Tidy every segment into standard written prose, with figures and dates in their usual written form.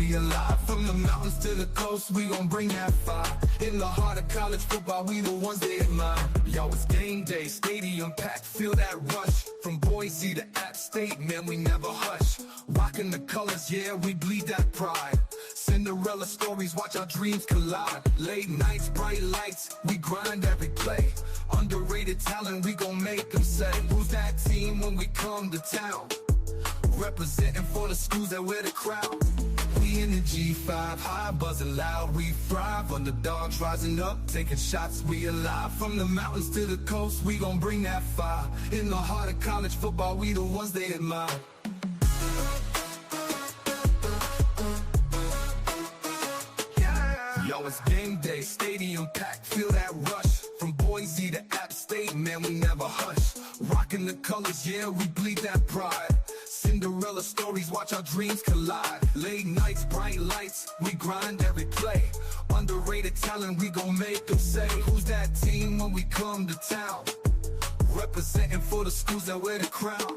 we alive. From the mountains to the coast, we gon' bring that fire. In the heart of college football, we the ones they admire. Yo, it's game day, stadium packed, feel that rush. From Boise to App State, man, we never hush. Rocking the colors, yeah, we bleed that pride. Cinderella stories, watch our dreams collide. Late nights, bright lights, we grind every play. Underrated talent, we gon' make them say, who's that team when we come to town? Representing for the schools that wear the crown. We in the G5, high buzzing loud, we thrive. Underdogs rising up, taking shots, we alive. From the mountains to the coast, we gon' bring that fire. In the heart of college football, we the ones they admire. Yo, it's game day, stadium packed, feel that rush. From Boise to App State, man, we never hush. Rocking the colors, yeah, we bleed that pride. Cinderella stories, watch our dreams collide. Late nights, bright lights, we grind every play. Underrated talent, we gon' make them say, who's that team when we come to town? Representing for the schools that wear the crown.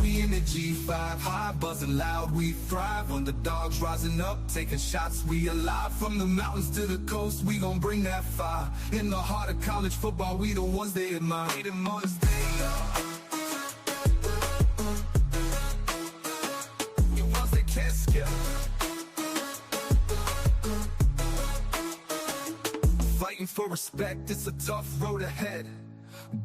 We in the G5, high buzzing loud, we thrive. Underdogs rising up, taking shots, we alive. From the mountains to the coast, we gon' bring that fire. In the heart of college football, we the ones they admire. We the ones they are. We ones they can't skip. Fighting for respect, it's a tough road ahead.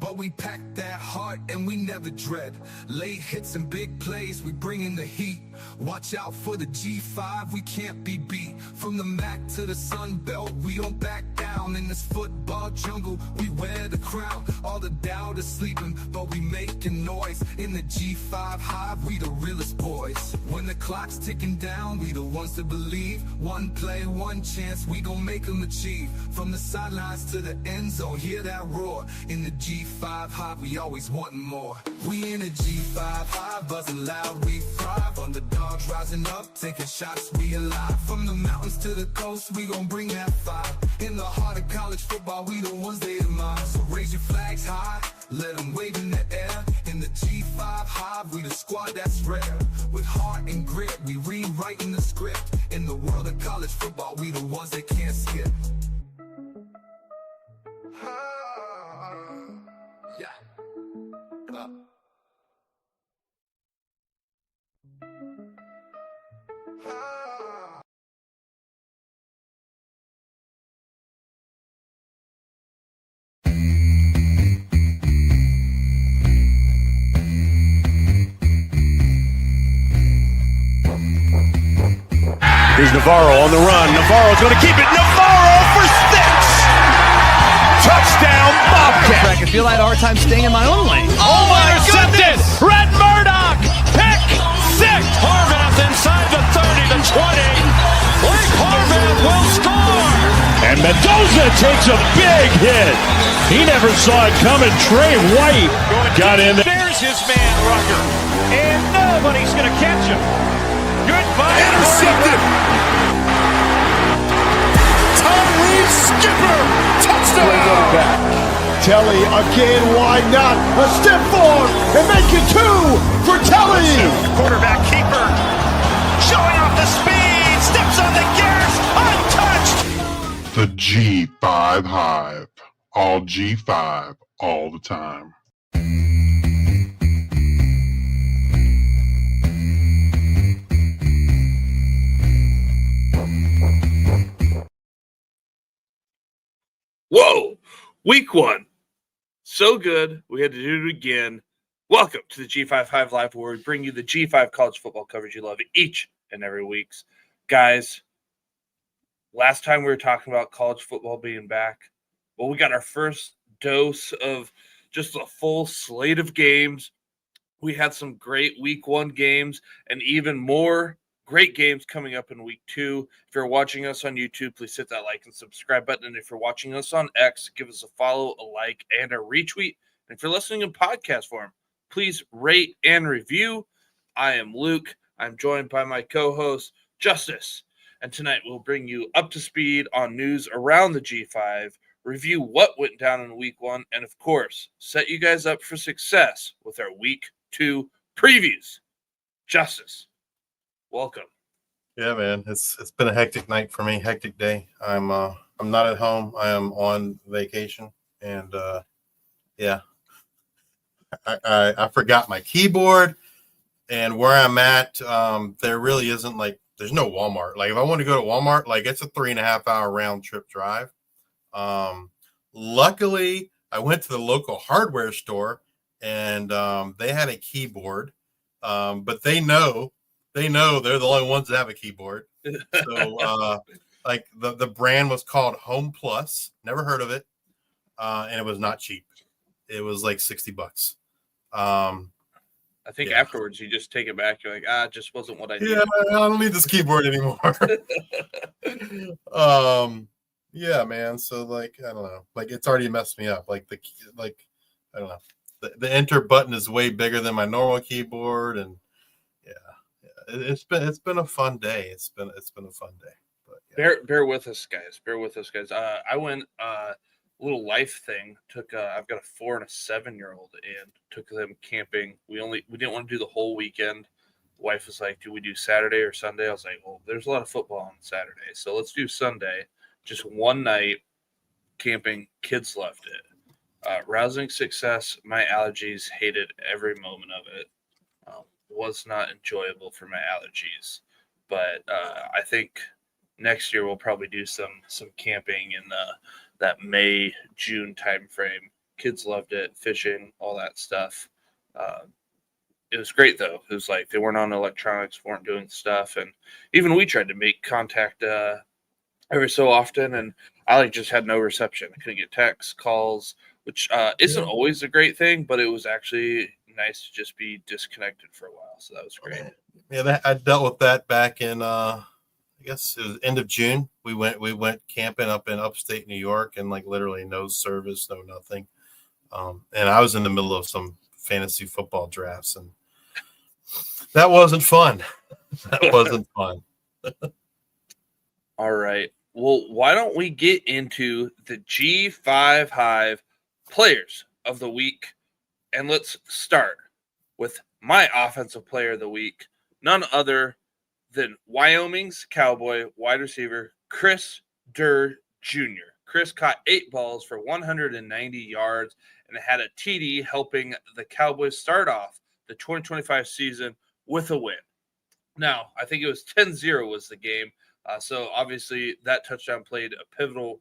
But we pack that heart and we never dread. Late hits and big plays, we bring in the heat. Watch out for the G5, we can't be beat. From the MAC to the Sun Belt, we don't back down. In this football jungle, we wear the crown. All the doubt is sleeping, but we making noise. In the G5 hive, we the realest boys. When the clock's ticking down, we the ones to believe. One play, one chance, we gon' make them achieve. From the sidelines to the end zone, hear that roar. In the G5 hive, we always wanting more. We in the G5 hive, buzzing loud, we thrive. Underdogs rising up, taking shots, we alive. From the mountains to the coast, we gon' bring that fire. In the heart of college football, we the ones they admire. So raise your flags high, let them wave in the air. In the G5 hive, we the squad that's rare. With heart and grit, we rewriting the script. In the world of college football, we the ones they can't skip. Yeah. Here's Navarro on the run. Navarro's going to keep it. Navarro for 6! Touchdown, Bobcat! I feel I had a hard time staying in my own lane. Oh my goodness! Red Murdoch! Pick 6! Harvath inside the 30, the 20. Blake Harvath will score! And Mendoza takes a big hit. He never saw it coming. Trey White got in there. There's his man, Rucker. And nobody's going to catch him. Goodbye. Intercepted. Tyree Skipper. Touchdown. Telly again, why not? A step forward and make it 2 for Telly. Quarterback keeper showing off the speed. Steps on the gas. Untouched. The G5 Hive. All G5 all the time. Whoa! Week 1. So good, we had to do it again. Welcome to the G5 Hive Live, where we bring you the G5 college football coverage you love each and every week. Guys, last time we were talking about college football being back. Well, we got our first dose of just a full slate of games. We had some great week 1 games and even more great games coming up in week 2. If you're watching us on YouTube, please hit that like and subscribe button. And if you're watching us on X, give us a follow, a like, and a retweet. And if you're listening in podcast form, please rate and review. I am Luke. I'm joined by my co-host, Justice. And tonight we'll bring you up to speed on news around the G5, review what went down in week 1, and of course, set you guys up for success with our week 2 previews. Justice, welcome. Yeah, man. It's been a hectic night for me, hectic day. I'm not at home. I am on vacation, and yeah, I forgot my keyboard, and where I'm at, there really isn't there's no Walmart. Like if I want to go to Walmart, like it's a 3.5 hour round trip drive. Um, Luckily, I went to the local hardware store, and they had a keyboard, but they know they're the only ones that have a keyboard. So like the brand was called Home Plus. Never heard of it, and it was not cheap. It was like $60. I think Yeah. afterwards you just take it back. You're like, it just wasn't what I Yeah, needed. I don't need this keyboard anymore. Yeah, man. So like, I don't know. Like it's already messed me up. Like I don't know. The enter button is way bigger than my normal keyboard, and it's been a fun day. It's been a fun day. But yeah. Bear with us, guys. Bear with us, guys. I went little life thing. I've got a 4 and a 7-year-old, and took them camping. We didn't want to do the whole weekend. Wife was like, "Do we do Saturday or Sunday?" I was like, "Well, there's a lot of football on Saturday, so let's do Sunday. Just one night camping." Kids loved it. Rousing success. My allergies hated every moment of it. Was not enjoyable for my allergies, but I think next year we'll probably do some camping in that May June time frame. Kids loved it, fishing, all that stuff. It was great though. It was like they weren't on electronics, weren't doing stuff, and even we tried to make contact every so often, and I just had no reception. I couldn't get texts, calls, which isn't always a great thing, but it was actually nice to just be disconnected for a while. So that was great. Yeah, I dealt with that back in I guess it was end of June. We went camping up in upstate New York, and like literally no service, no nothing. And I was in the middle of some fantasy football drafts, and that wasn't fun. That wasn't fun. All right. Well, why don't we get into the G5 Hive players of the week? And let's start with my offensive player of the week, none other than Wyoming's Cowboy wide receiver, Chris Durr Jr. Chris caught 8 balls for 190 yards and had a TD, helping the Cowboys start off the 2025 season with a win. Now, I think it was 10-0 was the game. So obviously that touchdown played a pivotal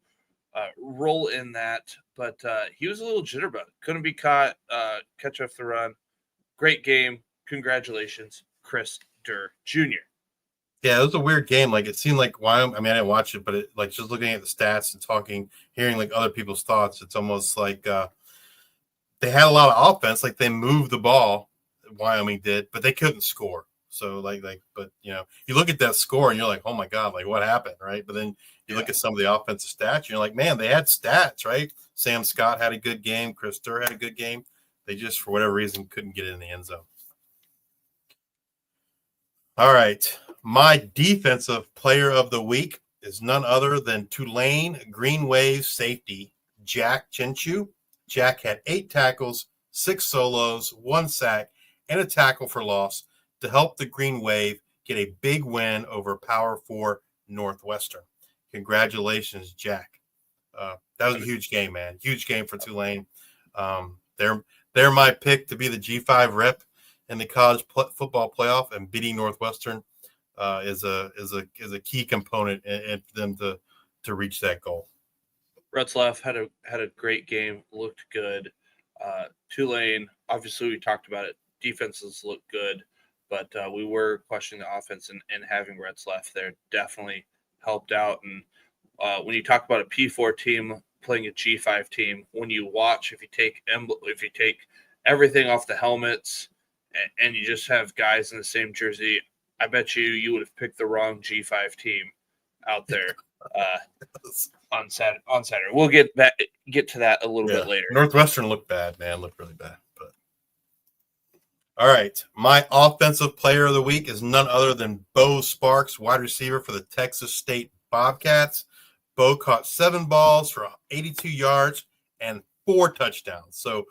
role in that, but he was a little jitterbug. Couldn't be caught, catch off the run. Great game. Congratulations, Chris Durr Jr. Yeah, it was a weird game. Like it seemed like Wyoming. I mean, I didn't watch it, but it like just looking at the stats and hearing like other people's thoughts, it's almost like they had a lot of offense. Like they moved the ball, Wyoming did, but they couldn't score. So but you look at that score and you're like, oh my God, like what happened, right? But then you look at some of the offensive stats, and you're like, man, they had stats, right? Sam Scott had a good game. Chris Durr had a good game. They just, for whatever reason, couldn't get it in the end zone. All right. My defensive player of the week is none other than Tulane Green Wave safety, Jack Chinchu. Jack had 8 tackles, 6 solos, 1 sack, and a tackle for loss to help the Green Wave get a big win over Power 4 Northwestern. Congratulations, Jack. That was a huge game, man. Huge game for Tulane. They're my pick to be the G5 rep in the college football playoff, and beating Northwestern is a key component in for them to reach that goal. Retzlaff had a great game, looked good. Tulane, obviously we talked about it. Defenses look good, but we were questioning the offense, and having Retzlaff there definitely helped out. And when you talk about a P4 team playing a G5 team, when you watch, if you take everything off the helmets and you just have guys in the same jersey, I bet you would have picked the wrong G5 team out there on Saturday. We'll get to that a little bit later. Northwestern looked bad, man. Looked really bad. But all right, my offensive player of the week is none other than Bo Sparks, wide receiver for the Texas State Bobcats. Bo caught 7 balls for 82 yards and 4 touchdowns. So,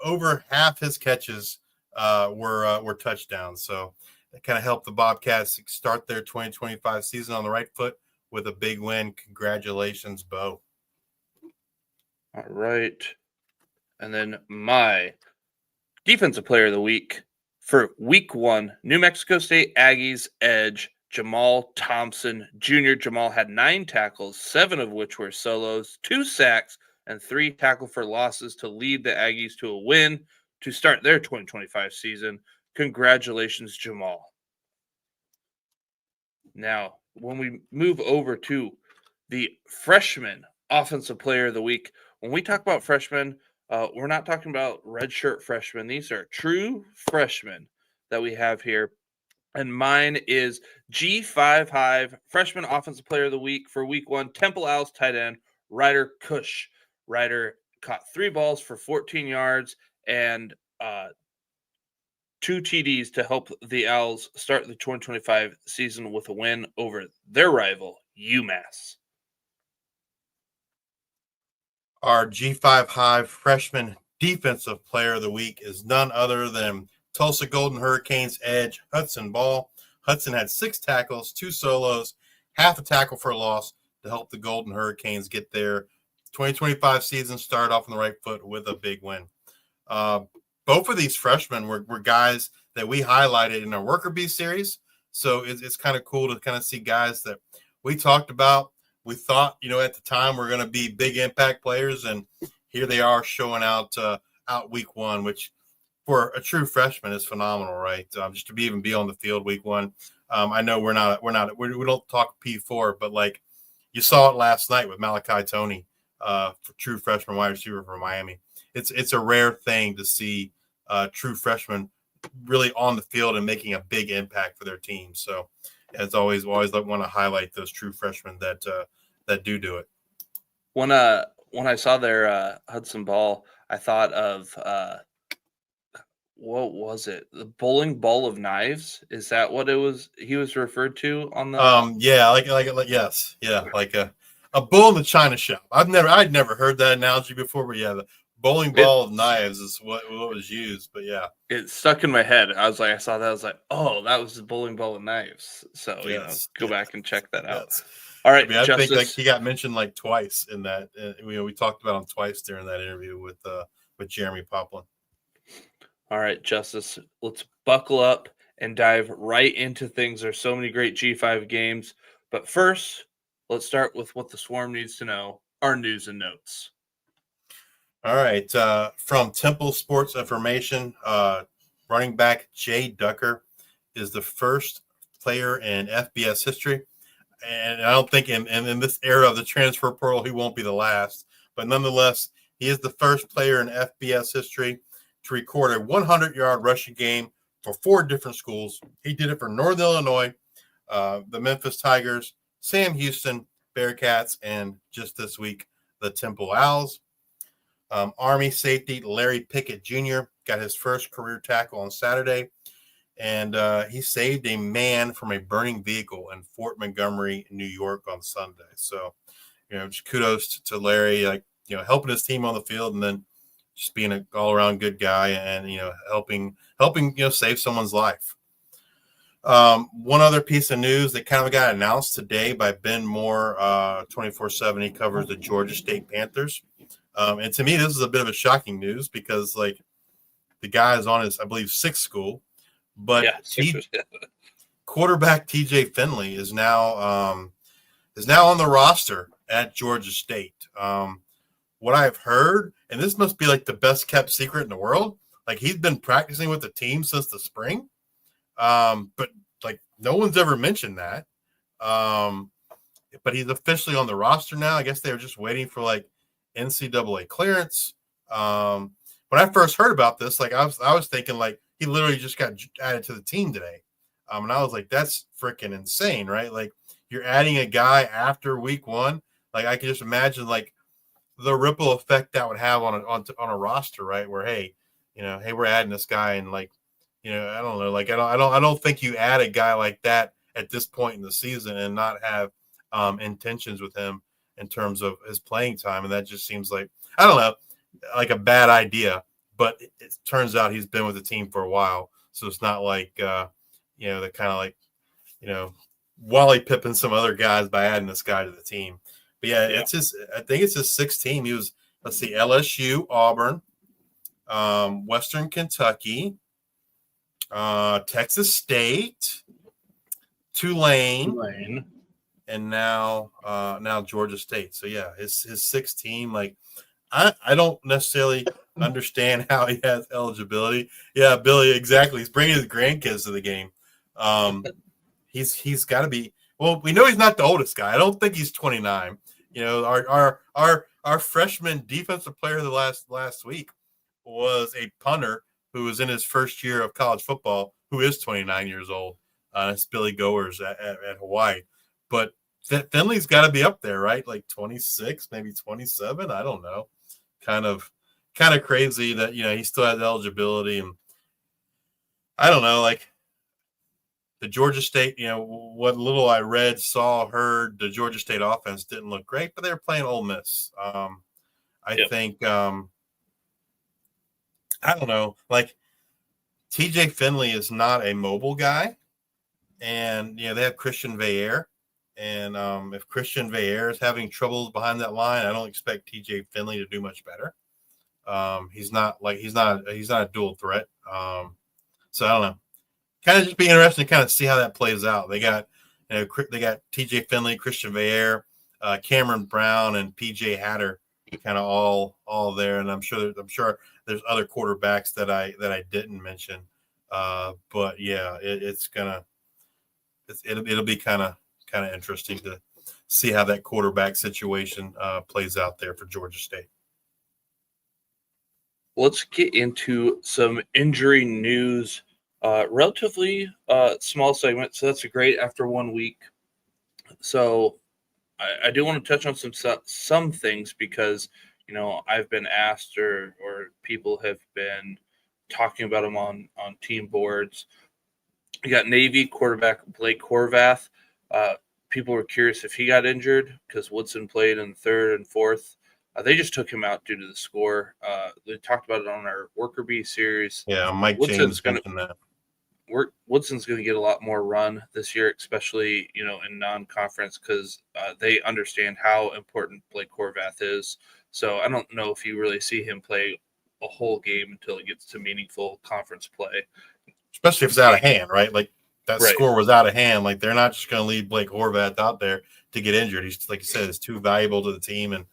over half his catches were touchdowns. So that kind of helped the Bobcats start their 2025 season on the right foot with a big win. Congratulations, Bo. All right. And then my defensive player of the week for week 1, New Mexico State Aggies edge Jamal Thompson Jr. Jamal had 9 tackles, 7 of which were solos, 2 sacks, and 3 tackle for losses to lead the Aggies to a win to start their 2025 season. Congratulations, Jamal. Now, when we move over to the freshman offensive player of the week, when we talk about freshmen, we're not talking about redshirt freshmen. These are true freshmen that we have here. And mine is G5 Hive freshman offensive player of the week for week 1, Temple Owls tight end, Ryder Cush. Ryder caught 3 balls for 14 yards and 2 TDs to help the Owls start the 2025 season with a win over their rival, UMass. Our G5 Hive freshman defensive player of the week is none other than Tulsa Golden Hurricanes edge Hudson Ball. Hudson had 6 tackles, 2 solos, half a tackle for a loss to help the Golden Hurricanes get their 2025 season started off on the right foot with a big win. Both of these freshmen were guys that we highlighted in our Worker Bee series. So it's kind of cool to kind of see guys that we talked about. We thought, at the time we're going to be big impact players, and here they are showing out week 1, which for a true freshman is phenomenal, right? Just to be on the field week 1. I know we don't talk P4, but like you saw it last night with Malachi Toney, for true freshman wide receiver for Miami. It's a rare thing to see true freshmen really on the field and making a big impact for their team. So as always want to highlight those true freshmen that do it. When I saw their Hudson Ball, I thought of what was it? The bowling ball of knives? Is that what it was? He was referred to on the yes, yeah, like a bull in the china shop. I'd never heard that analogy before, but yeah, the bowling ball of knives is what was used. But yeah, it stuck in my head. I saw that. I was like, oh, that was the bowling ball of knives. So go back and check that out. Yes. All right, I think like he got mentioned like twice in that. We talked about him twice during that interview with Jeremy Poplin. All right, Justice, let's buckle up and dive right into things. There's so many great G5 games. But first, let's start with what the Swarm needs to know, our news and notes. All right, from Temple Sports Information, running back Jay Ducker is the first player in FBS history. And I don't think in this era of the transfer portal, he won't be the last. But nonetheless, he is the first player in FBS history to record a 100-yard rushing game for 4 different schools. He did it for Northern Illinois, the Memphis Tigers, Sam Houston Bearcats, and just this week, the Temple Owls. Army safety Larry Pickett Jr. got his first career tackle on Saturday, and he saved a man from a burning vehicle in Fort Montgomery, New York on Sunday. So, just kudos to Larry, helping his team on the field and then just being an all-around good guy and, helping save someone's life. One other piece of news that kind of got announced today by Ben Moore, 24/7. He covers the Georgia State Panthers. And to me, this is a bit of a shocking news because, the guy is on his, I believe, 6th school. But quarterback TJ Finley is now on the roster at Georgia State. What I've heard, and this must be the best kept secret in the world, he's been practicing with the team since the spring. But no one's ever mentioned that. But he's officially on the roster now. I guess they were just waiting for NCAA clearance. When I first heard about this, I was thinking he literally just got added to the team today. And I was like, that's freaking insane, right? You're adding a guy after week 1. I can just imagine the ripple effect that would have on a roster, right? Where, hey, we're adding this guy and I don't know, I don't think you add a guy like that at this point in the season and not have intentions with him in terms of his playing time. And that just seems I don't know, a bad idea. But it turns out he's been with the team for a while, so it's not they're kind of like, Wally Pippin some other guys by adding this guy to the team. But yeah, I think it's his sixth team. He was, let's see, LSU, Auburn, Western Kentucky, Texas State, Tulane, and now Georgia State. So yeah, his sixth team. Like, I don't necessarily understand how he has eligibility. Yeah, Billy, exactly. He's bringing his grandkids to the game. He's got to be. Well, we know he's not the oldest guy. I don't think he's 29. Our freshman defensive player of the last week was a punter who was in his first year of college football, who is 29 years old. It's Billy Goers at Hawaii. But Finley's got to be up there, right? Like 26, maybe 27. I don't know. Kind of crazy that, he still has eligibility. And I don't know, like the Georgia State, what little I read, saw, heard, the Georgia State offense didn't look great, but they were playing Ole Miss. I think, I don't know, like TJ Finley is not a mobile guy. And, they have Christian Veillere. And if Christian Veillere is having troubles behind that line, I don't expect TJ Finley to do much better. He's not a dual threat. So I don't know. Kind of just be interesting to kind of see how that plays out. They got TJ Finley, Christian Veillere, Cameron Brown, and PJ Hatter, kind of all there. And I'm sure there's other quarterbacks that I didn't mention. But yeah, it'll be kind of interesting to see how that quarterback situation plays out there for Georgia State. Let's get into some injury news. Relatively small segment, so that's great after 1 week. So I do want to touch on some things because I've been asked or people have been talking about them on team boards. You got Navy quarterback Blake Horvath. People were curious if he got injured because Woodson played in the third and fourth. They just took him out due to the score. They talked about it on our Worker Bee series. Yeah, Mike James mentioned that. Woodson's going to get a lot more run this year, especially in non-conference, because they understand how important Blake Horvath is. So I don't know if you really see him play a whole game until it gets to meaningful conference play. Especially if it's out of hand, right? Like that score was out of hand. Like they're not just going to leave Blake Horvath out there to get injured. He's, like you said, is too valuable to the team. And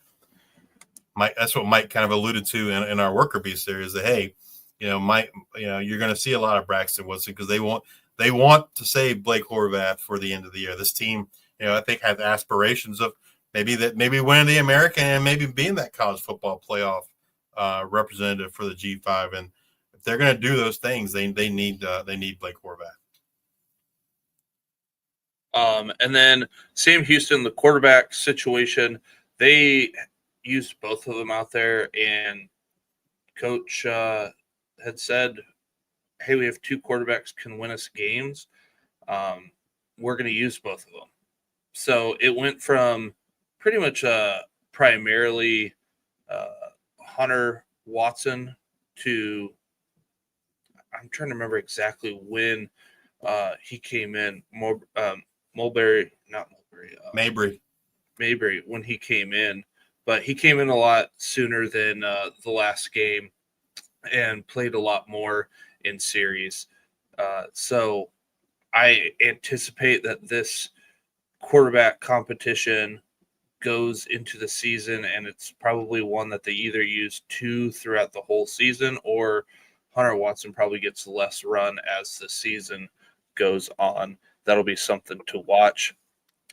that's what Mike kind of alluded to in our Worker Bee series. That hey, Mike, you're going to see a lot of Braxton Woodson because they want to save Blake Horvath for the end of the year. This team, I think has aspirations of maybe winning the American and maybe being that college football playoff representative for the G5. And if they're going to do those things, they need Blake Horvath. And then Sam Houston, the quarterback situation, they used both of them out there, and coach had said, hey, we have two quarterbacks can win us games. We're going to use both of them. So it went from pretty much primarily Hunter Watson to I'm trying to remember exactly when he came in. Mabry when he came in. But he came in a lot sooner than the last game and played a lot more in series. So I anticipate that this quarterback competition goes into the season, and it's probably one that they either use two throughout the whole season, or Hunter Watson probably gets less run as the season goes on. That'll be something to watch.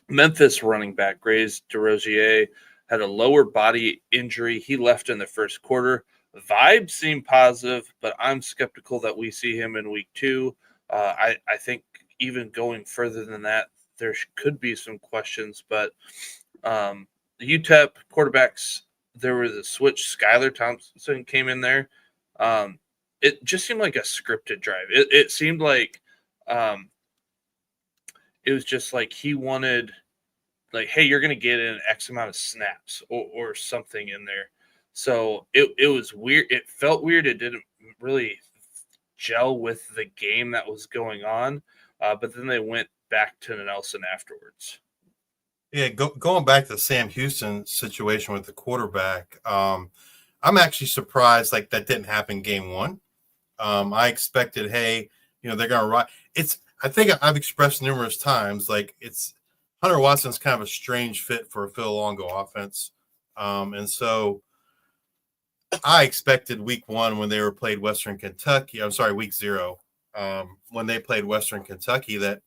Memphis running back Grace DeRosier had a lower body injury. He left in the first quarter. Vibes seem positive, but I'm skeptical that we see him in week 2. I think even going further than that, there could be some questions. But the UTEP quarterbacks, there was a switch. Skylar Thompson came in there. It just seemed like a scripted drive. It seemed like it was just like he wanted, like, hey, you're going to get in X amount of snaps or something in there. So it was weird. It felt weird. It didn't really gel with the game that was going on. but then they went back to Nelson afterwards. Yeah, going back to the Sam Houston situation with the quarterback, I'm actually surprised like that didn't happen game one. I expected, hey, they're going to run. I think I've expressed numerous times, like Hunter Watson's kind of a strange fit for a Phil Longo offense. And so I expected week one when they were played Western Kentucky. I'm sorry, week 0, when they played Western Kentucky, that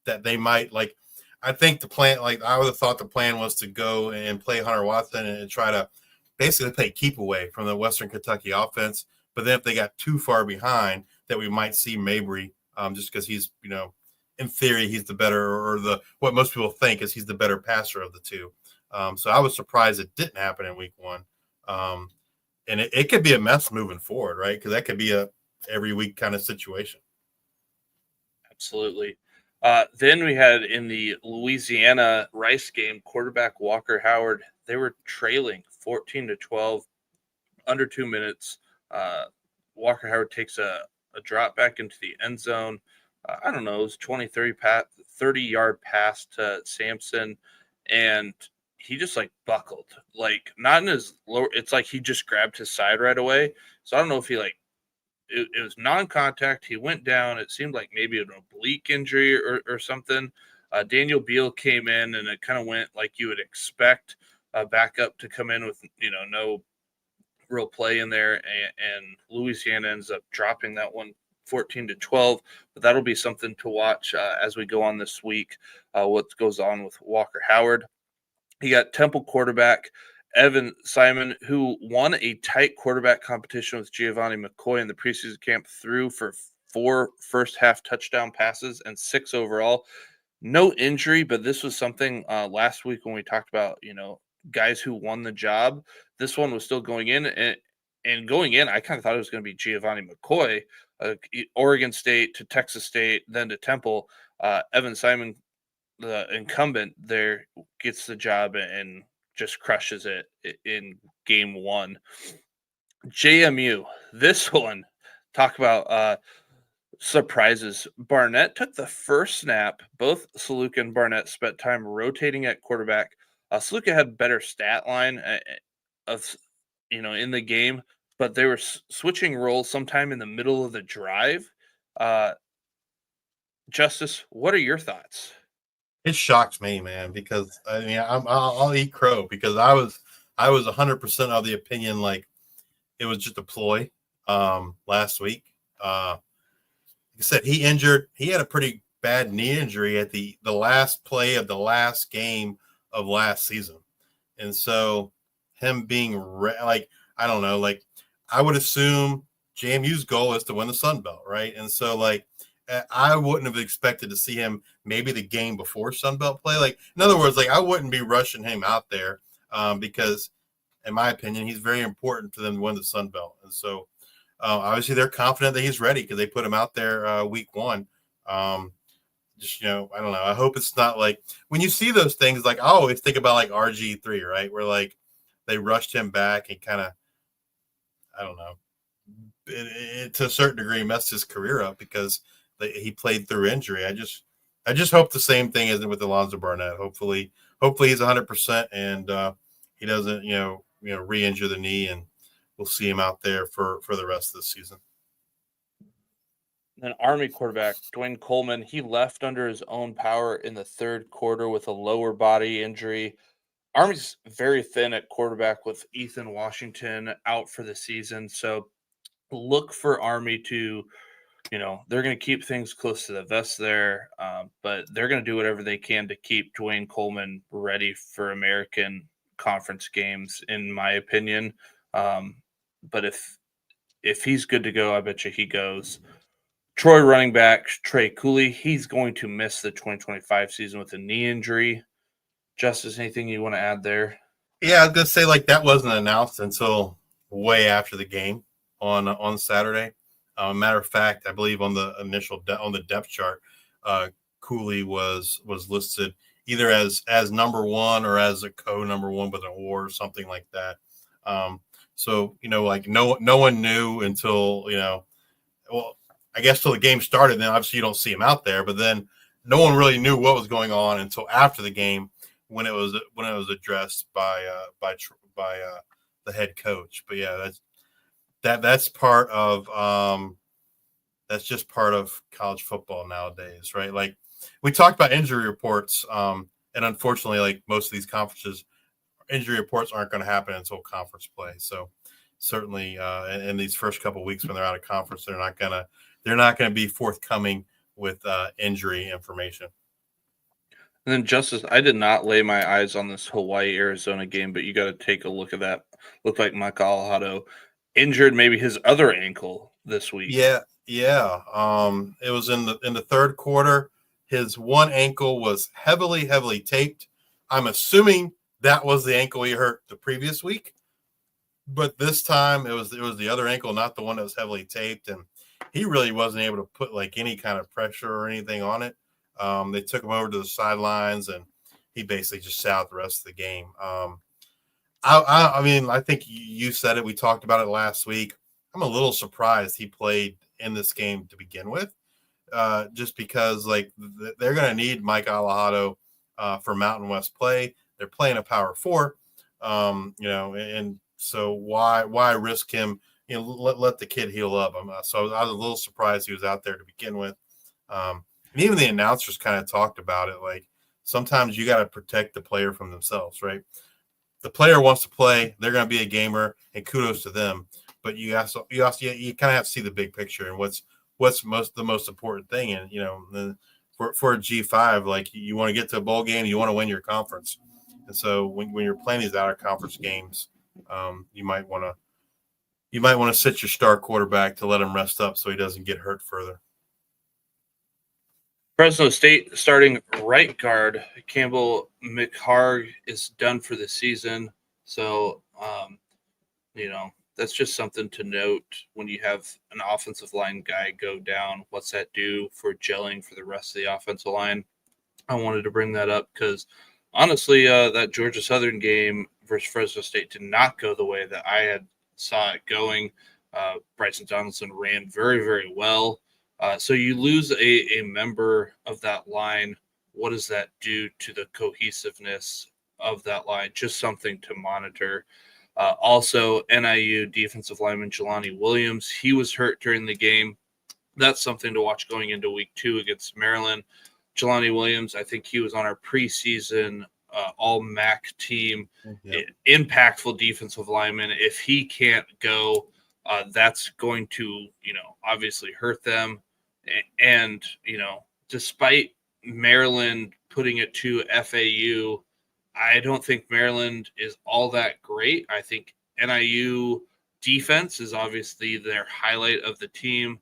they might like. I think the plan, like I would have thought the plan was to go and play Hunter Watson and try to basically play keep away from the Western Kentucky offense. But then if they got too far behind, that we might see Mabry, just because he's, in theory, he's the better, or what most people think is he's the better passer of the two. So I was surprised it didn't happen in week one. And it could be a mess moving forward, right? Because that could be a every week kind of situation. Absolutely. Then we had in the Louisiana Rice game, quarterback Walker Howard. They were trailing 14-12, under 2 minutes. Walker Howard takes a drop back into the end zone. I don't know, it was 30-yard pass to Sampson, and he just like buckled, like not in his lower. It's like he just grabbed his side right away. So I don't know if he it was non-contact. He went down. It seemed like maybe an oblique injury or something. Daniel Beal came in, and it kind of went like you would expect backup to come in with, no real play in there. And Louisiana ends up dropping that one 14-12. But that'll be something to watch as we go on this week, what goes on with Walker Howard. He got Temple quarterback Evan Simon, who won a tight quarterback competition with Giovanni McCoy in the preseason camp, threw for 4 first-half touchdown passes and 6 overall. No injury, but this was something last week when we talked about, guys who won the job. This one was still going in, and going in, I kind of thought it was going to be Giovanni McCoy, Oregon State to Texas State, then to Temple. Evan Simon, the incumbent there, gets the job and just crushes it in game 1. JMU, this one, talk about surprises. Barnett took the first snap. Both Saluka and Barnett spent time rotating at quarterback. Saluka had better stat line in the game, but they were switching roles sometime in the middle of the drive. Justice, what are your thoughts? It shocks me, man, because I'll eat crow, because I was 100% of the opinion like it was just a ploy last week. Like I said, he had a pretty bad knee injury at the last play of the last game of last season, and so him being I don't know, like I would assume JMU's goal is to win the Sun Belt, right? And so I wouldn't have expected to see him maybe the game before Sun Belt play. Like, in other words, I wouldn't be rushing him out there because, in my opinion, he's very important to them to win the Sun Belt. And so, obviously, they're confident that he's ready because they put him out there week 1. I don't know. I hope it's not like when you see those things, I always think about RG3, right? Where they rushed him back and kind of, I don't know, it to a certain degree messed his career up because he played through injury. I just hope the same thing isn't with Alonzo Barnett. Hopefully he's 100% and he doesn't, re-injure the knee, and we'll see him out there for the rest of the season. Then Army quarterback Dwayne Coleman, he left under his own power in the third quarter with a lower body injury. Army's very thin at quarterback with Ethan Washington out for the season. So look for Army to, they're going to keep things close to the vest there, but they're going to do whatever they can to keep Dwayne Coleman ready for American Conference games, in my opinion. But if he's good to go, I bet you he goes. Troy running back Trey Cooley, he's going to miss the 2025 season with a knee injury. Justice, anything you want to add there? Yeah, I was going to say that wasn't announced until way after the game on Saturday. Matter of fact, I believe on the initial on the depth chart, Cooley was listed either as number 1 or as a number 1 with an or something like that. So no one knew until I guess till the game started. Then obviously you don't see him out there, but then no one really knew what was going on until after the game when it was addressed by the head coach. But yeah, that's part of that's just part of college football nowadays, right? Like we talked about injury reports, and unfortunately, like most of these conferences, injury reports aren't going to happen until conference play. So certainly, in these first couple of weeks when they're out of conference, they're not going to be forthcoming with injury information. And then Justice, I did not lay my eyes on this Hawaii-Arizona game, but you got to take a look at that. Looked like Mike Alejado injured maybe his other ankle this week. Yeah. It was in the third quarter. His one ankle was heavily taped. I'm assuming that was the ankle he hurt the previous week, but this time it was the other ankle, not the one that was heavily taped, and he really wasn't able to put like any kind of pressure or anything on it. They took him over to the sidelines, and he basically just sat out the rest of the game. I mean, I think you said it. We talked about it last week. I'm a little surprised he played in this game to begin with, just because like they're going to need Mike Alejado for Mountain West play. They're playing a Power 4, and so why risk him? Let the kid heal up. So I was a little surprised he was out there to begin with. And even the announcers kind of talked about it. Like sometimes you got to protect the player from themselves, right? The player wants to play; they're going to be a gamer, and kudos to them. But you kind of have to see the big picture and what's the most important thing. And for a G5, like you want to get to a bowl game, you want to win your conference. And so when you're playing these out of conference games, you might want to sit your star quarterback to let him rest up so he doesn't get hurt further. Fresno State starting right guard Campbell McHarg is done for the season. So, that's just something to note when you have an offensive line guy go down. What's that do for gelling for the rest of the offensive line? I wanted to bring that up because honestly, that Georgia Southern game versus Fresno State did not go the way that I had saw it going. Bryson Donaldson ran very, very well. So you lose a member of that line. What does that do to the cohesiveness of that line? Just something to monitor. Also, NIU defensive lineman Jelani Williams, he was hurt during the game. That's something to watch going into week 2 against Maryland. Jelani Williams, I think he was on our preseason all MAC team. Impactful defensive lineman. If he can't go, that's going to, obviously hurt them. And, despite Maryland putting it to FAU, I don't think Maryland is all that great. I think NIU defense is obviously their highlight of the team.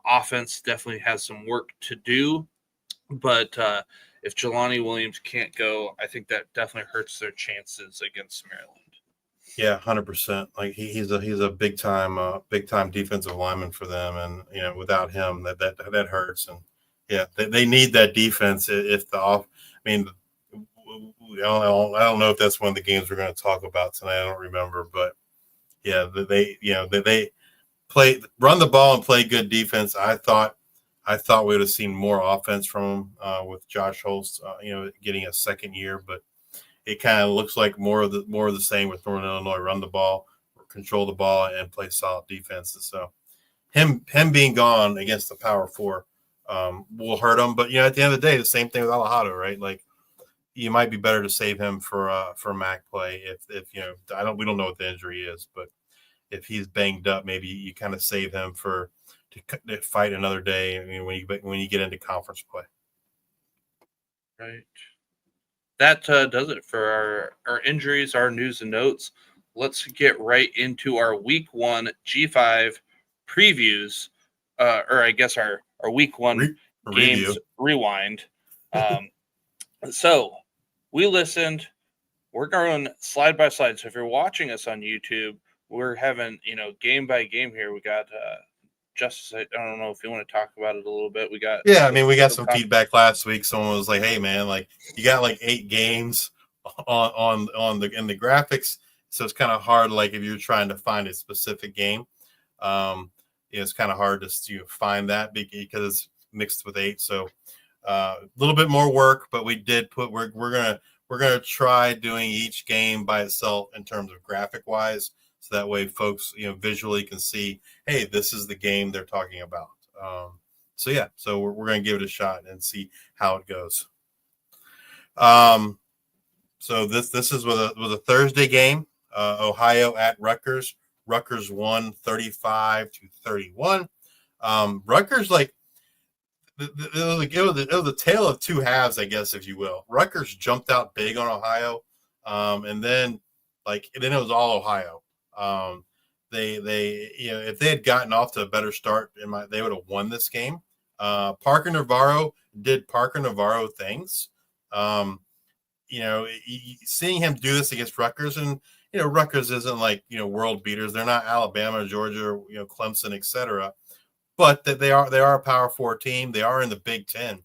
Offense definitely has some work to do. But if Jelani Williams can't go, I think that definitely hurts their chances against Maryland. Yeah, 100%. Like he's a big time defensive lineman for them, and without him, that hurts. And yeah, they need that defense. If I don't know if that's one of the games we're going to talk about tonight. I don't remember, but yeah, they run the ball and play good defense. I thought we would have seen more offense from them with Josh Holtz, getting a second year, but it kind of looks like more of the same with Northern Illinois. Run the ball, control the ball, and play solid defenses. So him being gone against the Power 4 will hurt him. But at the end of the day, the same thing with Alejado, right? Like you might be better to save him for MAC play if we don't know what the injury is, but if he's banged up, maybe you kind of save him to fight another day. I mean, when you get into conference play. Right. That does it for our injuries, our news and notes. Let's get right into our week 1 G5 previews, or I guess our week 1 games rewind. So we listened. We're going slide by slide. So if you're watching us on YouTube, we're having, game by game here. We got Justice. I don't know if you want to talk about it a little bit. We got we got some feedback last week. Someone was like, "Hey, man, like you got like 8 games in the graphics, so it's kind of hard. Like if you're trying to find a specific game, it's kind of hard to find that because it's mixed with 8. So a little bit more work, but we did put we're gonna try doing each game by itself in terms of graphic wise, so that way folks visually can see, hey, this is the game they're talking about. So we're gonna give it a shot and see how it goes. So this is was a Thursday game. Ohio at Rutgers. Rutgers won 35-31. Rutgers, like, it was a tale of two halves, I guess, if you will. Rutgers jumped out big on Ohio, and then it was all Ohio. They if they had gotten off to a better start, they would have won this game. Parker Navarro did Parker Navarro things. Seeing him do this against Rutgers, and Rutgers isn't like world beaters. They're not Alabama, Georgia, Clemson, etc. But that they are a Power 4 team. They are in the Big Ten,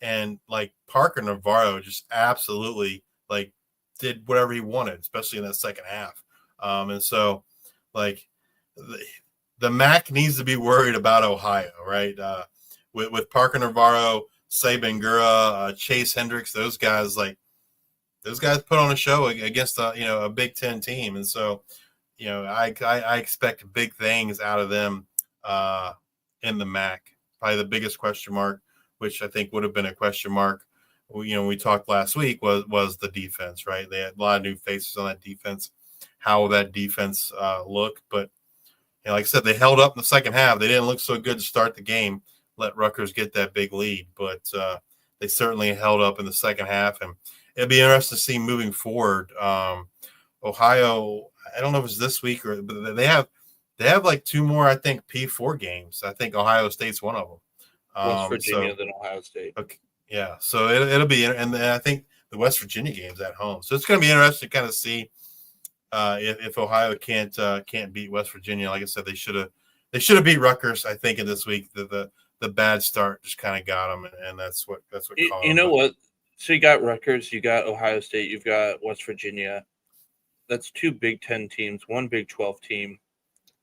and like Parker Navarro just absolutely did whatever he wanted, especially in that second half. And so the MAC needs to be worried about Ohio, right? With Parker Navarro, Saban Gura, Chase Hendricks, those guys put on a show against a Big Ten team, and so I expect big things out of them in the MAC. Probably the biggest question mark, which I think would have been a question mark, we talked last week, was the defense, right? They had a lot of new faces on that defense. How will that defense look? But like I said, they held up in the second half. They didn't look so good to start the game, let Rutgers get that big lead, but they certainly held up in the second half, and it'll be interesting to see moving forward. Ohio, I don't know if it's this week but they have like 2 more, I think, P4 games. I think Ohio State's one of them. West Virginia, then Ohio State. Okay, yeah, so it'll be, and I think the West Virginia game's at home. So it's going to be interesting to kind of see if Ohio can't beat West Virginia. Like I said, they should have beat Rutgers. I think in this week the bad start just kind of got them, and that's what. What? So you got Rutgers, you got Ohio State, you've got West Virginia. That's 2 Big Ten teams, 1 Big 12 team.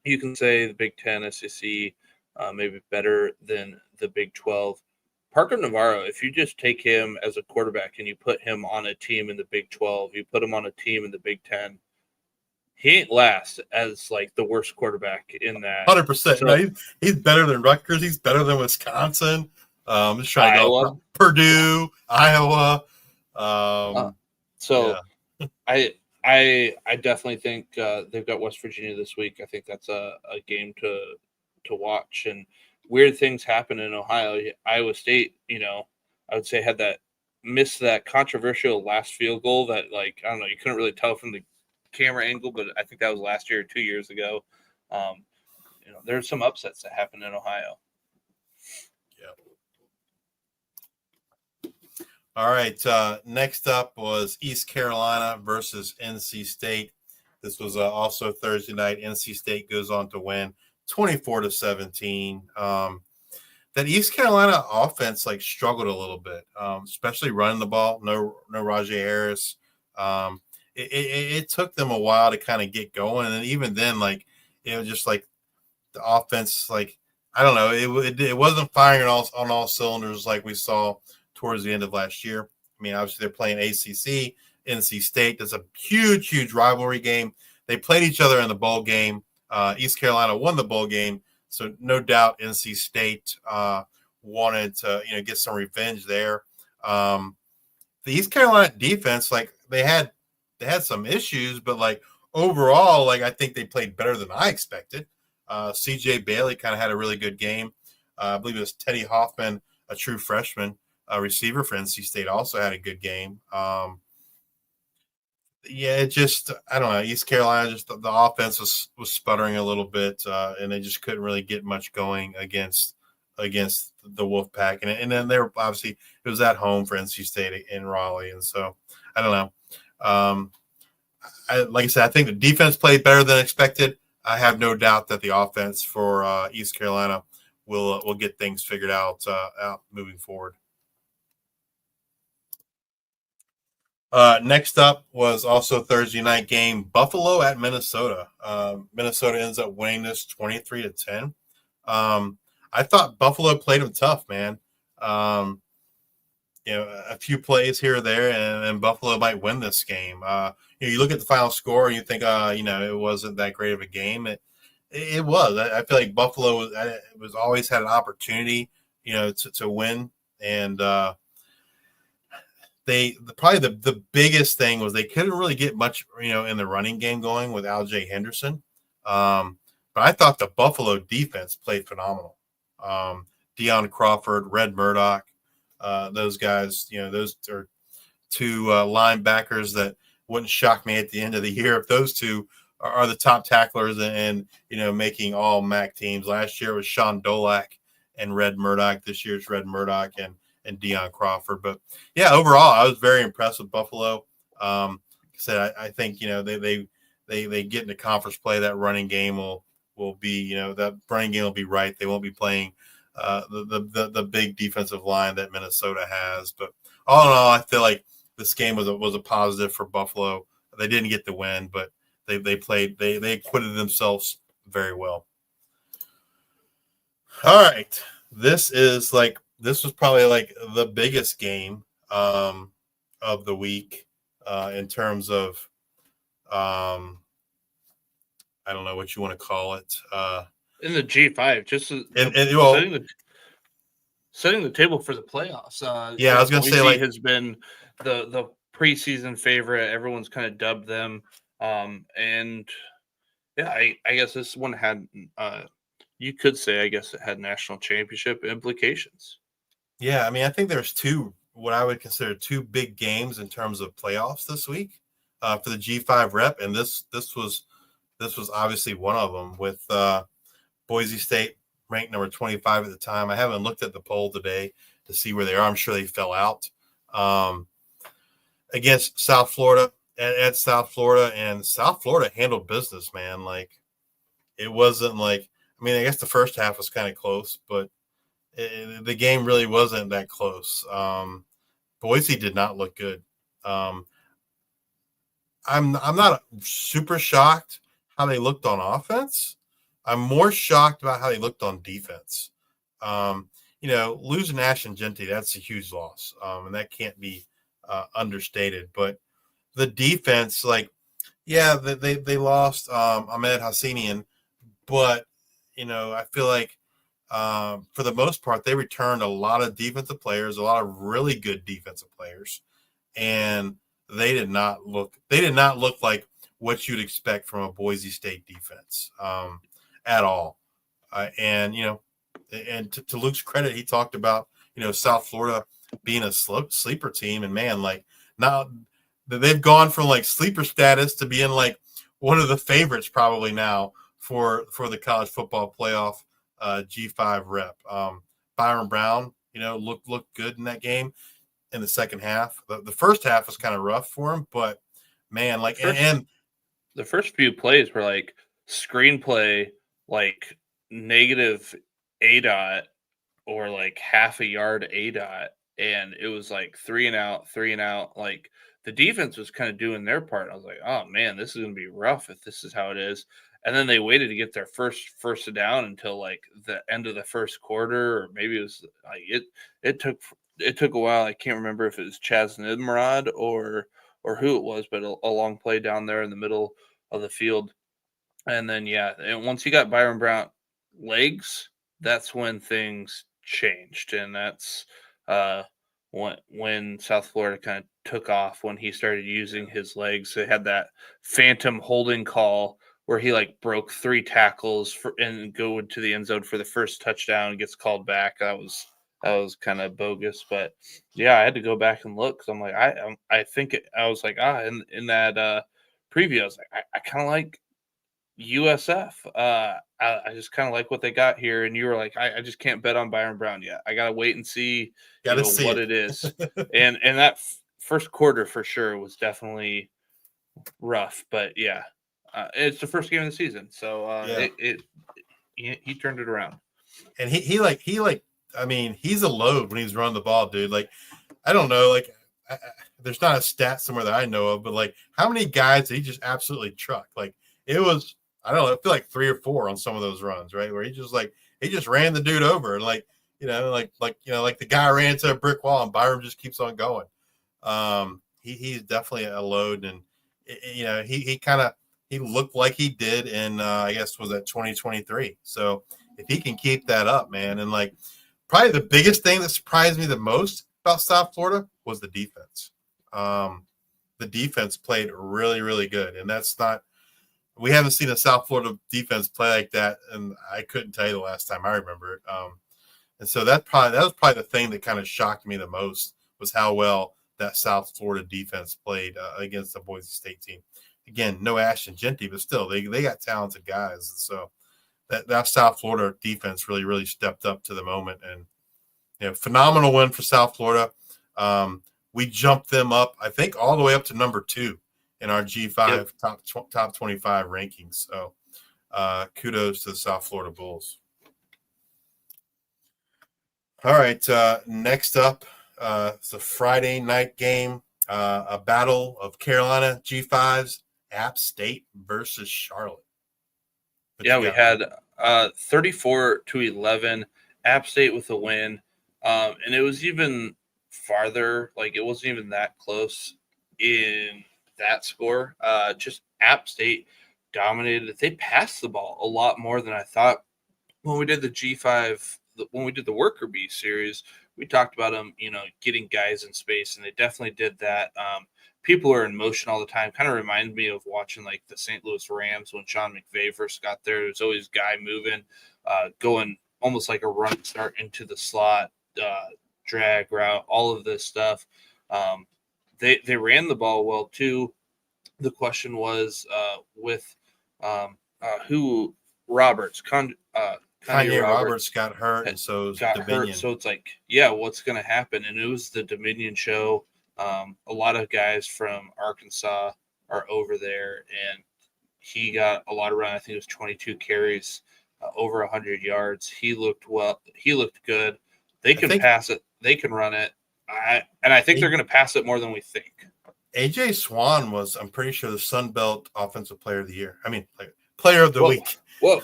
You can say the Big Ten, SEC, maybe better than the Big 12. Parker Navarro, if you just take him as a quarterback and you put him on a team in the Big 12, you put him on a team in the Big 10, he ain't last as the worst quarterback in that. 100%. So, no, he's better than Rutgers. He's better than Wisconsin. Just trying to go Purdue, Iowa. I definitely think they've got West Virginia this week. I think that's a game to watch. And weird things happen in Ohio. Iowa State, I would say missed that controversial last field goal that I don't know, you couldn't really tell from the camera angle, but I think that was last year or 2 years ago. There's some upsets that happen in Ohio. All right. Next up was East Carolina versus NC State. This was also Thursday night. NC State goes on to win 24-17. That East Carolina offense struggled a little bit, especially running the ball. No Rajay Harris. It took them a while to kind of get going, and even then, it was just the offense. I don't know. It wasn't firing on all cylinders like we saw towards the end of last year. I mean, obviously they're playing ACC, NC State. That's a huge rivalry game. They played each other in the bowl game. East Carolina won the bowl game, so no doubt NC State wanted to get some revenge there. The East Carolina defense, they had some issues, but overall, I think they played better than I expected. CJ Bailey kind of had a really good game. I believe it was Teddy Hoffman, a true freshman. Receiver for NC State, also had a good game. I don't know. East Carolina, just the offense was sputtering a little bit, and they just couldn't really get much going against the Wolfpack. And then they were obviously, it was at home for NC State in Raleigh, and so I don't know. Like I said, I think the defense played better than expected. I have no doubt that the offense for East Carolina will get things figured out moving forward. Next up was also Thursday night game, Buffalo at Minnesota. Minnesota ends up winning this 23-10. I thought Buffalo played them tough, man. A few plays here or there, and Buffalo might win this game. You look at the final score and you think, it wasn't that great of a game. It was. I feel like Buffalo was always had an opportunity, to win, and probably the biggest thing was they couldn't really get much, in the running game going with Al-J Henderson. But I thought the Buffalo defense played phenomenal. Deion Crawford, Red Murdoch, those guys, those are two linebackers that wouldn't shock me at the end of the year if those two are the top tacklers and making all MAC teams. Last year it was Sean Dolak and Red Murdoch. This year's Red Murdoch and Deion Crawford. But yeah, overall, I was very impressed with Buffalo. I think they get into conference play. That running game will be that running game will be right. They won't be playing the big defensive line that Minnesota has. But all in all, I feel like this game was a positive for Buffalo. They didn't get the win, but they acquitted themselves very well. All right, this was probably like the biggest game of the week in terms of I don't know what you want to call it. In the G5, just setting the table for the playoffs. I was going to say has been the preseason favorite. Everyone's kind of dubbed them, and yeah, I guess this one had you could say it had national championship implications. Yeah, I mean, I think there's what I would consider two big games in terms of playoffs this week for the G5 rep, and this was obviously one of them with Boise State ranked number 25 at the time. I haven't looked at the poll today to see where they are. I'm sure they fell out against South Florida at South Florida, and South Florida handled business, man. Like, it wasn't like, I mean, I guess the first half was kind of close, but the game really wasn't that close. Boise did not look good. I'm not super shocked how they looked on offense. I'm more shocked about how they looked on defense. Losing Ash and Genty, that's a huge loss, and that can't be understated. But the defense, they lost Ahmed Hassanian, but I feel like for the most part they returned a lot of defensive players, a lot of really good defensive players, and they did not look like what you'd expect from a Boise State defense at all. And to Luke's credit, he talked about South Florida being a sleeper team, and man, like, now they've gone from like sleeper status to being like one of the favorites probably now for the college football playoff G5 rep. Byron Brown, looked good in that game in the second half. The first half was kind of rough for him, but man, like, and the first few plays were like screenplay, like negative ADOT or like half a yard ADOT, and it was like 3 and out. Like, the defense was kind of doing their part. I was like, oh man, this is going to be rough if this is how it is. And then they waited to get their first down until like the end of the first quarter, or maybe it was like it took a while. I can't remember if it was Chaz Nimrod or who it was, but a long play down there in the middle of the field. And then and once you got Byron Brown legs, that's when things changed, and that's when South Florida kind of took off, when he started using his legs. They had that phantom holding call where he like broke 3 tackles and go into the end zone for the first touchdown and gets called back. That was kind of bogus, but yeah, I had to go back and look, because I'm like, I think I was like, in that preview, I was like, I kind of like USF. I just kind of like what they got here, and you were like, I just can't bet on Byron Brown yet. I gotta wait and see, what it is. and that first quarter for sure was definitely rough, but yeah, it's the first game of the season, so he turned it around. And he I mean, he's a load when he's running the ball, dude. Like, I don't know, like, there's not a stat somewhere that I know of, but like, how many guys did he just absolutely truck? Like, it was, I don't know, I feel like 3 or 4 on some of those runs, right? Where he just like, he just ran the dude over, and like the guy ran into a brick wall, and Byram just keeps on going. He's definitely a load, and he looked like he did in I guess was that 2023. So if he can keep that up, man, and like probably the biggest thing that surprised me the most about South Florida was the defense. The defense played really, really good, and we haven't seen a South Florida defense play like that, and I couldn't tell you the last time I remember it. And so that was probably the thing that kind of shocked me the most was how well that South Florida defense played against the Boise State team. Again, no Ashton Genty, but still they got talented guys. And so that South Florida defense really, really stepped up to the moment. And phenomenal win for South Florida. We jumped them up, I think, all the way up to number 2 in our G5 top 25 rankings. So kudos to the South Florida Bulls. All right, next up, it's a Friday night game, a battle of Carolina G5s, App State versus Charlotte. We had 34-11, App State with a win, and it was even farther, like it wasn't even that close in that score. Just App State dominated. They passed the ball a lot more than I thought. When we did the G5, when we did the Worker Bee series, we talked about them, getting guys in space, and they definitely did that. People are in motion all the time. Kind of reminded me of watching like the St. Louis Rams when Sean McVay first got there. There's always a guy moving, going almost like a run start into the slot, drag route, all of this stuff. They ran the ball well too. The question was with who Roberts, Kanye Roberts got hurt, and so got Dominion. hurt. So it's like, yeah, what's going to happen? And it was the Dominion show. A lot of guys from Arkansas are over there, and he got a lot of run. I think it was 22 carries, over 100 yards. He looked well. He looked good. They can pass it. They can run it. I think they're going to pass it more than we think. AJ Swan was, I'm pretty sure, the Sun Belt Offensive Player of the Year. I mean, like, Player of the Week. Whoa.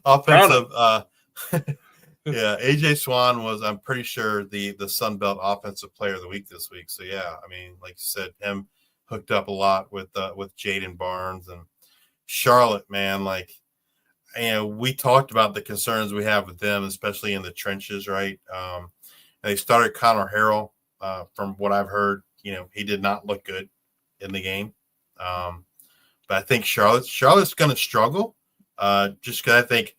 Offensive. Yeah, AJ Swan was, I'm pretty sure, the Sun Belt Offensive Player of the Week this week. So yeah, I mean, like you said, him hooked up a lot with Jaden Barnes and Charlotte. Man, like, we talked about the concerns we have with them, especially in the trenches, right? They started Connor Harrell. From what I've heard, he did not look good in the game. But I think Charlotte's going to struggle, just because I think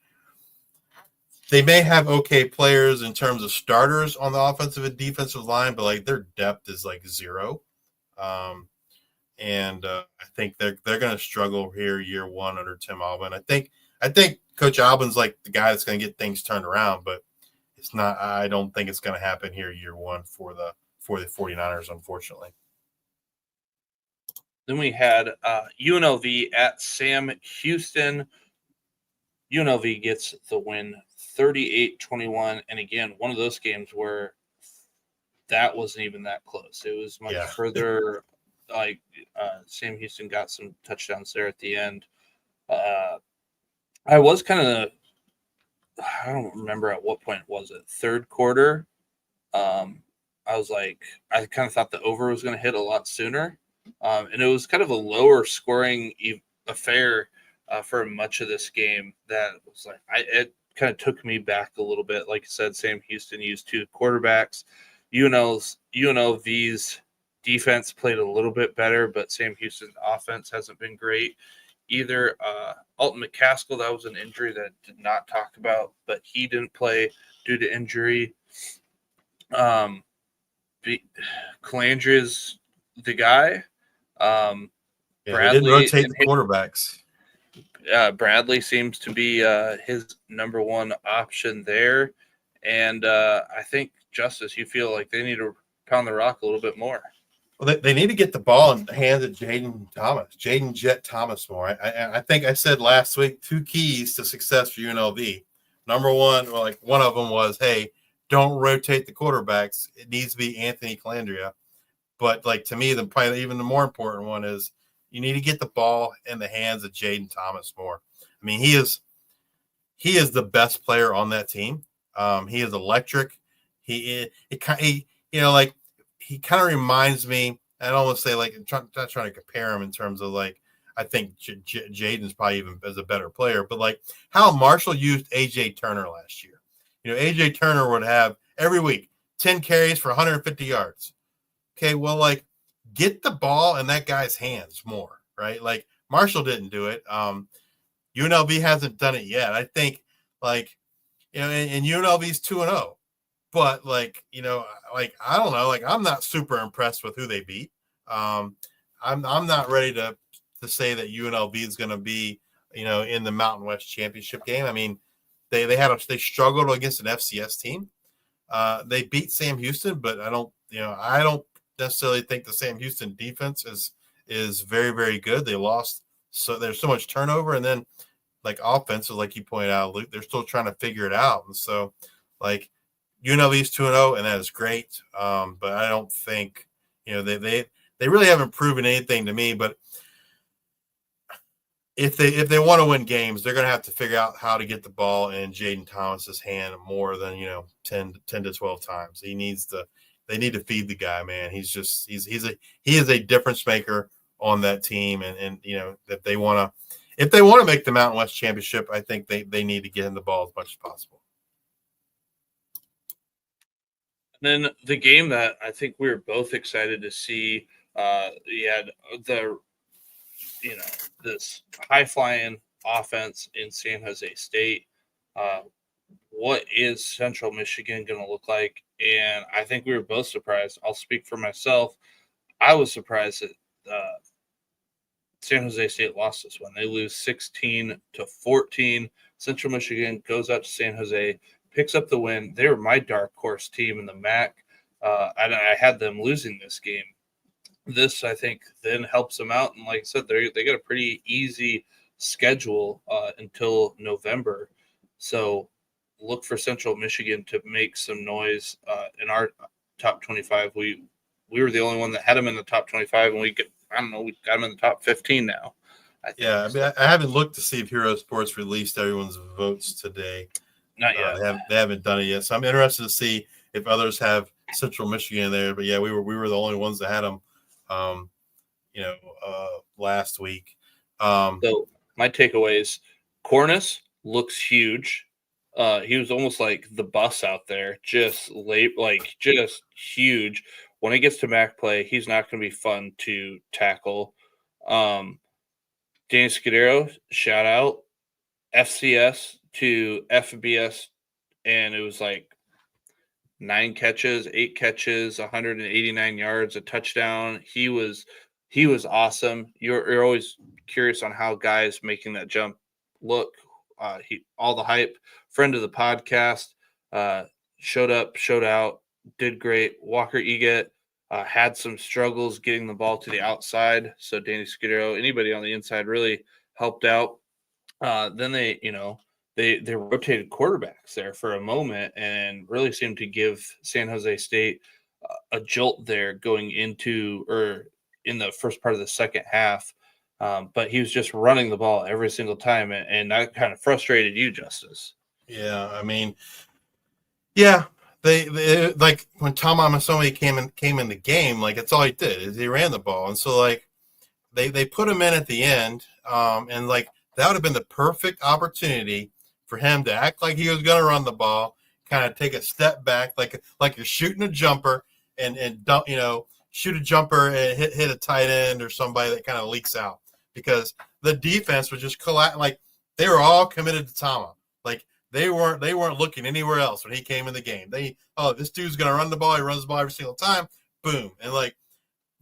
they may have okay players in terms of starters on the offensive and defensive line, but like their depth is like zero. And I think they're going to struggle here year one under Tim Albin. I think Coach Albin's like the guy that's going to get things turned around, but it's not. I don't think it's going to happen here year one for the 49ers, unfortunately. Then we had UNLV at Sam Houston. UNLV gets the win 38-21. And again, one of those games where that wasn't even that close. It was much further. Like Sam Houston got some touchdowns there at the end. I was kind of, I don't remember at what point was it, third quarter. I was like, I kind of thought the over was going to hit a lot sooner. And it was kind of a lower scoring affair for much of this game. That was like, it kind of took me back a little bit. Like I said, Sam Houston used 2 quarterbacks. UNLV's defense played a little bit better, but Sam Houston's offense hasn't been great either. Alton McCaskill, that was an injury that I did not talk about, but he didn't play due to injury. Calandria's the guy. Bradley didn't rotate the quarterbacks. Bradley seems to be his number one option there. And I think, Justice, you feel like they need to pound the rock a little bit more. Well, they need to get the ball in the hands of Jaden Jet Thomas more. I think I said last week 2 keys to success for UNLV. Number one, one of them was, hey, don't rotate the quarterbacks. It needs to be Anthony Calandria. But to me, probably even the more important one is you need to get the ball in the hands of Jaden Thomas more. I mean, he he is the best player on that team. He is electric. He like he kind of reminds me. I don't want to say like not trying to compare him in terms of like I think Jaden's probably even as a better player, but like how Marshall used AJ Turner last year. AJ Turner would have every week 10 carries for 150 yards. Okay, well, like get the ball in that guy's hands more, right? Like Marshall didn't do it. UNLV hasn't done it yet. I think like and UNLV's 2-0. But like, like I don't know, like I'm not super impressed with who they beat. I'm not ready to say that UNLV is going to be, in the Mountain West Championship game. I mean, they struggled against an FCS team. They beat Sam Houston, but I don't necessarily think the Sam Houston defense is very, very good. They lost, so there's so much turnover, and then like offensive, like you pointed out, Luke, they're still trying to figure it out, and so like. UNLV's 2-0, and that is great. But I don't think, they really haven't proven anything to me. But if they want to win games, they're going to have to figure out how to get the ball in Jaden Thomas's hand more than 10 to 12 times. They need to feed the guy, man. He is a difference maker on that team, and if they want to make the Mountain West Championship, I think they need to get him the ball as much as possible. Then the game that I think we were both excited to see, you had this high-flying offense in San Jose State. What is Central Michigan going to look like? And I think we were both surprised. I'll speak for myself. I was surprised that San Jose State lost this one. They lose 16-14. Central Michigan goes out to San Jose, picks up the win. They were my dark horse team in the MAC. I had them losing this game. This, I think, then helps them out. And like I said, they got a pretty easy schedule until November. So look for Central Michigan to make some noise in our top 25. We were the only one that had them in the top 25, and we got them in the top 15 now. I mean, I haven't looked to see if Hero Sports released everyone's votes today. Not yet. They haven't done it yet. So I'm interested to see if others have Central Michigan there. But yeah, we were the only ones that had them, last week. So my takeaways: Cornice looks huge. He was almost like the bus out there, just huge. When he gets to MAC play, he's not going to be fun to tackle. Danny Scudero, shout out. FCS to FBS, and it was like 8 catches, 189 yards, a touchdown. He was awesome. You're always curious on how guys making that jump look. All the hype. Friend of the podcast, showed up, showed out, did great. Walker Eget had some struggles getting the ball to the outside, so Danny Scudero, anybody on the inside, really helped out. Then they rotated quarterbacks there for a moment and really seemed to give San Jose State a jolt there going into or in the first part of the second half. But he was just running the ball every single time, and that kind of frustrated you, Justice. Yeah, I mean, yeah, they like when Tom Amasome came in the game, like that's all he did is he ran the ball, and so like they put him in at the end, and like that would have been the perfect opportunity for him to act like he was going to run the ball, kind of take a step back, like you're shooting a jumper and dump, shoot a jumper and hit a tight end or somebody that kind of leaks out, because the defense was just like they were all committed to Tama. Like they weren't looking anywhere else when he came in the game. This dude's going to run the ball. He runs the ball every single time. Boom. And like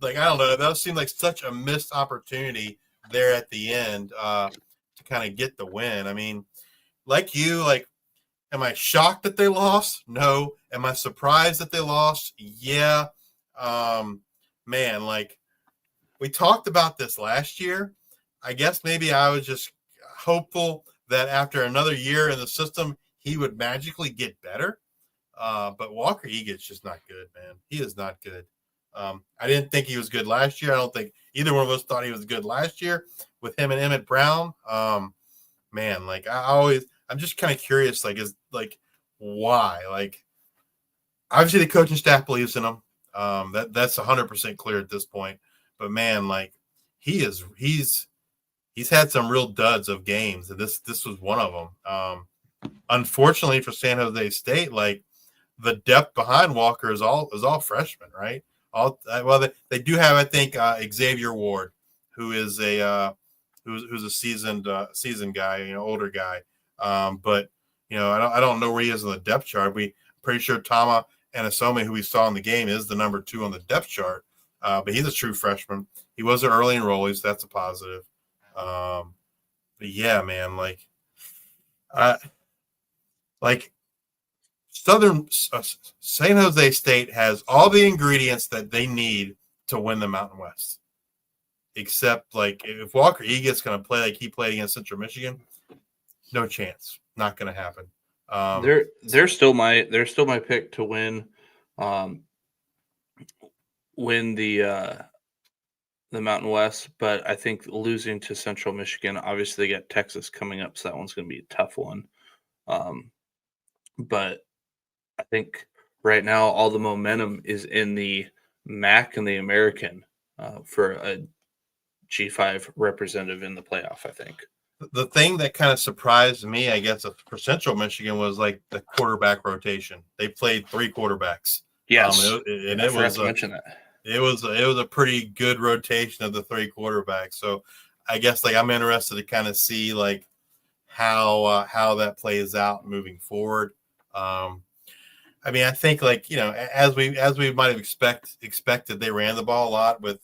I don't know, that seemed like such a missed opportunity there at the end to kind of get the win. I mean, like you, like, am I shocked that they lost? No. Am I surprised that they lost? Yeah. Man, like we talked about this last year. I guess maybe I was just hopeful that after another year in the system, he would magically get better. But Walker Eget's just not good, man. He is not good. I didn't think he was good last year. I don't think either one of us thought he was good last year with him and Emmett Brown. Man, like I I'm just kind of curious, why? Like, obviously the coaching staff believes in him. That's 100% clear at this point. But man, like he's had some real duds of games, and this was one of them. Unfortunately for San Jose State, like the depth behind Walker is all freshmen, right? They do have, I think, Xavier Ward, who is who's a seasoned guy, older guy. But I don't know where he is on the depth chart. We pretty sure Tama Anasome, who we saw in the game, is the number 2 on the depth chart. But he's a true freshman. He was an early enrollee, so that's a positive. But yeah, man, San Jose State has all the ingredients that they need to win the Mountain West. Except, like, if Walker Egan's going to play like he played against Central Michigan, no chance. Not going to happen. They're still my pick to win the Mountain West, but I think losing to Central Michigan, obviously they got Texas coming up, so that one's going to be a tough one. But I think right now all the momentum is in the MAC and the American for a G5 representative in the playoff, I think. The thing that kind of surprised me, I guess, for Central Michigan was like the quarterback rotation. They played 3 quarterbacks. Yes, I forgot to mention that. It was a pretty good rotation of the 3 quarterbacks. So I guess I'm interested to kind of see like how that plays out moving forward. I mean, I think as we might have expected, they ran the ball a lot with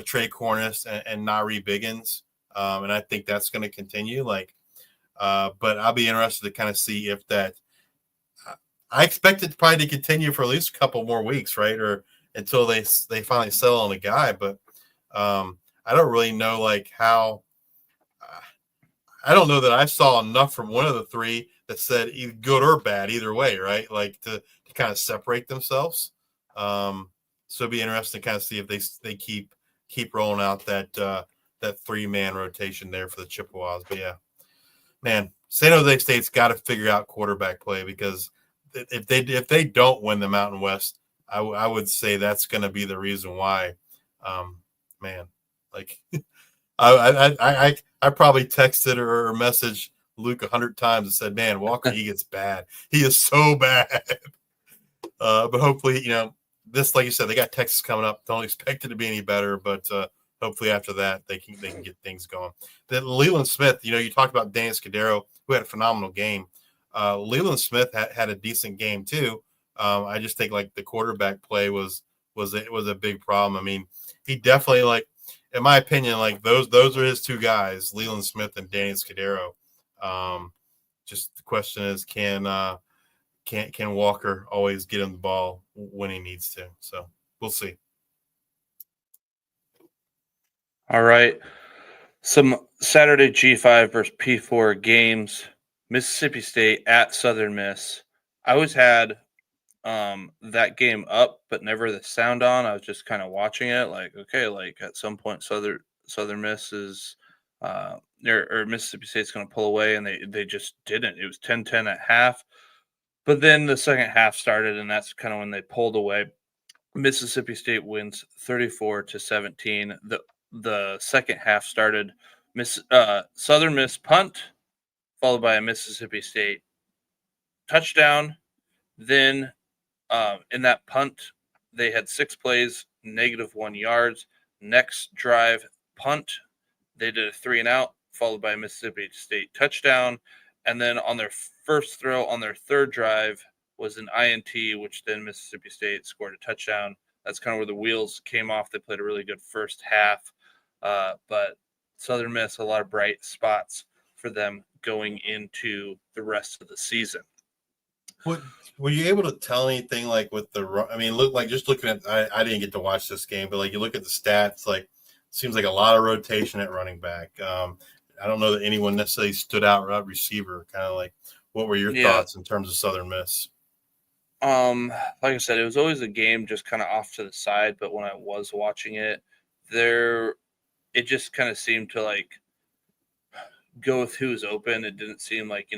Trey Cornish and Nari Biggins. And I think that's going to continue. But I'll be interested to kind of see if that. I expect it probably to continue for at least a couple more weeks, right? Or until they finally settle on a guy. But I don't really know how. I don't know that I saw enough from one of the 3 that said either good or bad, either way, right? Like to kind of separate themselves. So it'd be interesting to kind of see if they keep rolling out that 3-man rotation there for the Chippewas. But yeah, man, San Jose State's got to figure out quarterback play, because if they don't win the Mountain West, I would say that's going to be the reason why. Man, like I probably texted or messaged Luke 100 times and said, "Man, Walker Egan's bad. He is so bad." But hopefully, this, like you said, they got Texas coming up. Don't expect it to be any better, but hopefully after that they can get things going. Then Leland Smith, you talked about Dan Scudero, who had a phenomenal game. Leland Smith had a decent game too. I just think the quarterback play was a big problem. I mean, he definitely, in my opinion, those are his 2 guys, Leland Smith and Danny Scudero. Just the question is, can Walker always get him the ball when he needs to? So we'll see. All right. Some Saturday G5 versus P4 games. Mississippi State at Southern Miss. I always had that game up, but never the sound on. I was just kind of watching it at some point Southern Miss is or Mississippi State's going to pull away, and they just didn't. It was 10-10 at half. But then the second half started, and that's kind of when they pulled away. Mississippi State wins 34-17. The second half started. Southern Miss punt, followed by a Mississippi State touchdown. Then in that punt, they had 6 plays, -1 yards. Next drive, punt, they did a 3-and-out, followed by a Mississippi State touchdown. And then on their first throw, on their third drive, was an INT, which then Mississippi State scored a touchdown. That's kind of where the wheels came off. They played a really good first half. But Southern Miss, a lot of bright spots for them going into the rest of the season. Were you able to tell anything with the? I mean, just looking at, I didn't get to watch this game, but you look at the stats, seems like a lot of rotation at running back. I don't know that anyone necessarily stood out at receiver. Kind of what were your thoughts in terms of Southern Miss? Like I said, it was always a game just kind of off to the side, but when I was watching it, it just kind of seemed to go with who was open. It didn't seem like,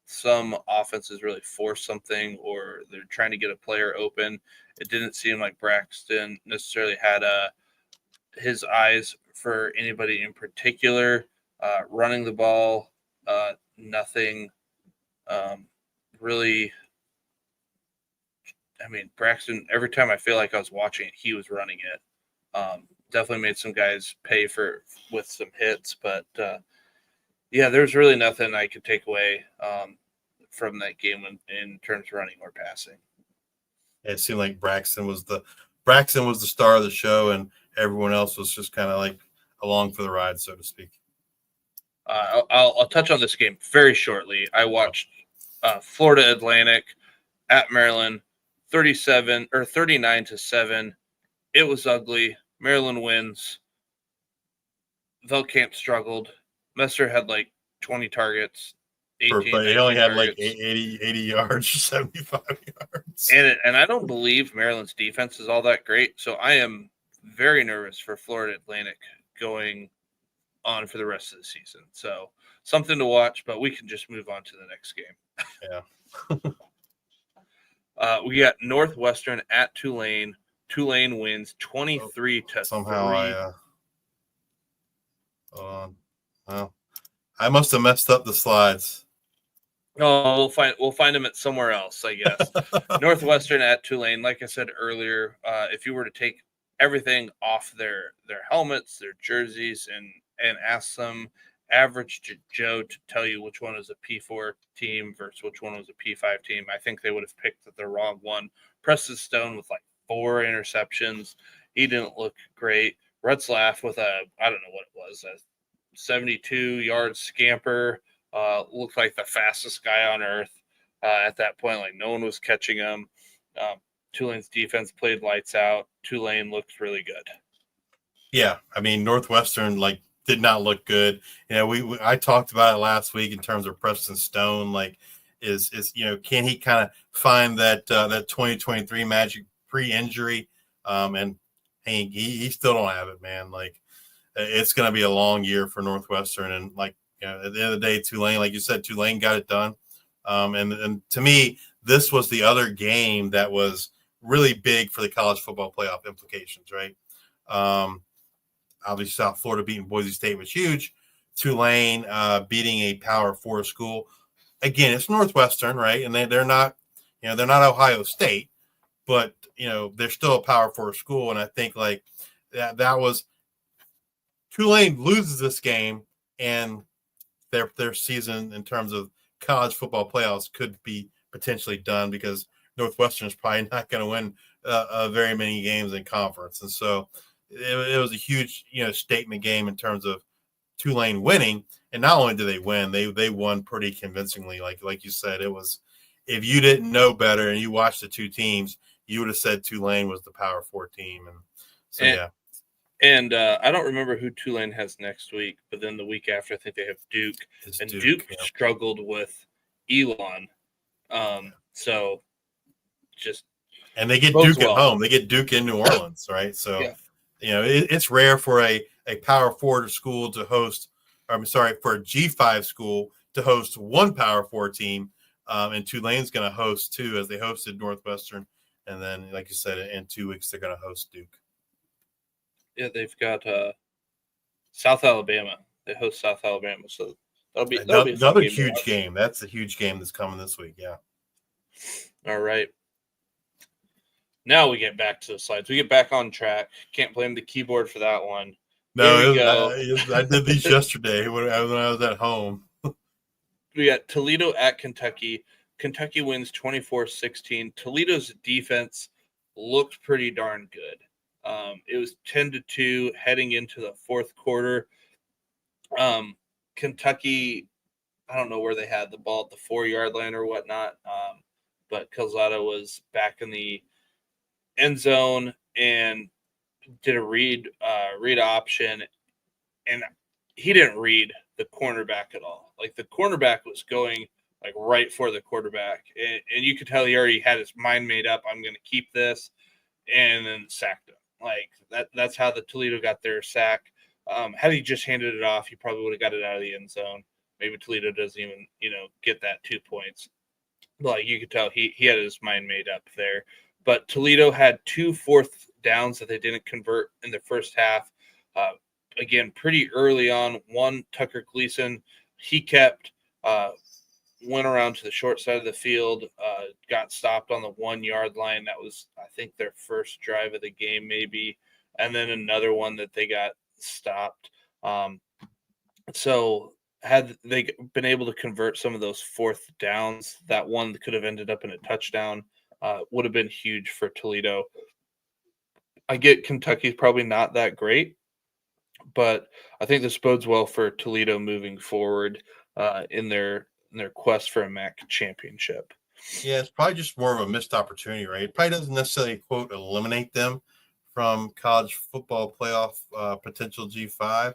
some offenses really force something or they're trying to get a player open. It didn't seem like Braxton necessarily had his eyes for anybody in particular. Running the ball, nothing really. I mean, Braxton, every time I feel like I was watching it, he was running it. Definitely made some guys pay with some hits, but there's really nothing I could take away from that game in terms of running or passing. It seemed like Braxton was the star of the show, and everyone else was just kind of like along for the ride, so to speak. I'll touch on this game very shortly. I watched Florida Atlantic at Maryland, 39-7. It was ugly. Maryland wins. Velkamp struggled. Messer had like 20 targets. 18, but he only had targets. like 80 yards or 75 yards. And I don't believe Maryland's defense is all that great. So I am very nervous for Florida Atlantic going on for the rest of the season. So something to watch, but we can just move on to the next game. Yeah. We got Northwestern at Tulane. Tulane wins 23-3. Somehow I must have messed up the slides. Oh, we'll find them at somewhere else, I guess. Northwestern at Tulane. Like I said earlier, if you were to take everything off their helmets, their jerseys, and ask them average Joe to tell you which one was a P4 team versus which one was a P5 team, I think they would have picked the wrong one. Preston Stone with like 4 interceptions. He didn't look great. Retzlaff with I don't know what it was, a 72-yard scamper. Looked like the fastest guy on earth at that point. Like no one was catching him. Tulane's defense played lights out. Tulane looked really good. Yeah, I mean Northwestern did not look good. I talked about it last week in terms of Preston Stone. Is can he kind of find that 2023 magic pre-injury? And he still don't have it, man. It's going to be a long year for Northwestern, and at the end of the day, Tulane, like you said, Tulane got it done. And to me, this was the other game that was really big for the college football playoff implications, right? Obviously, South Florida beating Boise State was huge. Tulane beating a Power 4 school. Again, it's Northwestern, right? And they're not, they're not Ohio State, but they're still a Power 4 school. And I think that was Tulane loses this game, and their season in terms of college football playoffs could be potentially done because Northwestern is probably not going to win very many games in conference. And so it was a huge, statement game in terms of Tulane winning. And not only did they win, they won pretty convincingly. Like you said, it was, if you didn't know better and you watched the two teams, you would have said Tulane was the Power 4 team. And so, yeah. And I don't remember who Tulane has next week, but then the week after, I think they have Duke. Duke struggled with Elon. So just. And they get Duke at home. They get Duke in New Orleans, right? So, it's rare for a Power 4 school to host, for a G5 school to host one Power 4 team. And Tulane's going to host two, as they hosted Northwestern. And then, like you said, in 2 weeks, they're going to host Duke. Yeah, they've got South Alabama. They host South Alabama, so that'll be another huge game. That's a huge game that's coming this week. Yeah. All right. Now we get back to the slides. We get back on track. Can't blame the keyboard for that one. No, I did these yesterday when I was at home. We got Toledo at Kentucky. Kentucky wins 24-16. Toledo's defense looked pretty darn good. It was 10-2 heading into the fourth quarter. Kentucky, I don't know where they had the ball at the 4-yard line or whatnot, but Calzada was back in the end zone and did a read option, and he didn't read the cornerback at all. The cornerback was going right for the quarterback, and you could tell he already had his mind made up. I'm going to keep this, and then sacked him. That's how the Toledo got their sack. Had he just handed it off, he probably would have got it out of the end zone. Maybe Toledo doesn't even, get that 2 points. Like you could tell he had his mind made up there. But Toledo had 2 fourth downs that they didn't convert in the first half. Again, pretty early on. One, Tucker Gleason, he kept went around to the short side of the field, got stopped on the 1 yard line. That was, I think, their first drive of the game, maybe. And then another one that they got stopped. So had they been able to convert some of those fourth downs, that one that could have ended up in a touchdown would have been huge for Toledo. I get Kentucky's probably not that great, but I think this bodes well for Toledo moving forward in their quest for a MAC championship. Yeah, it's probably just more of a missed opportunity, right? It probably doesn't necessarily, quote, eliminate them from college football playoff potential G5,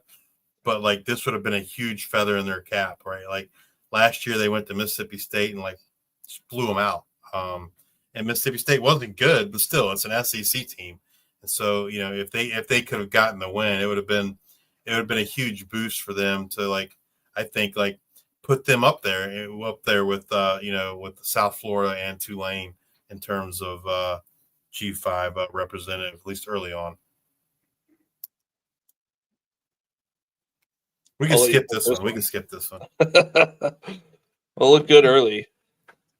but like this would have been a huge feather in their cap, right? Like last year they went to Mississippi State and like just blew them out. And Mississippi State wasn't good, but still it's an SEC team. And so, if they could have gotten the win, it would have been a huge boost for them to, like, I think, like, put them up there with with South Florida and Tulane in terms of G5 representative, at least early on. We can skip this one. Well, look good early.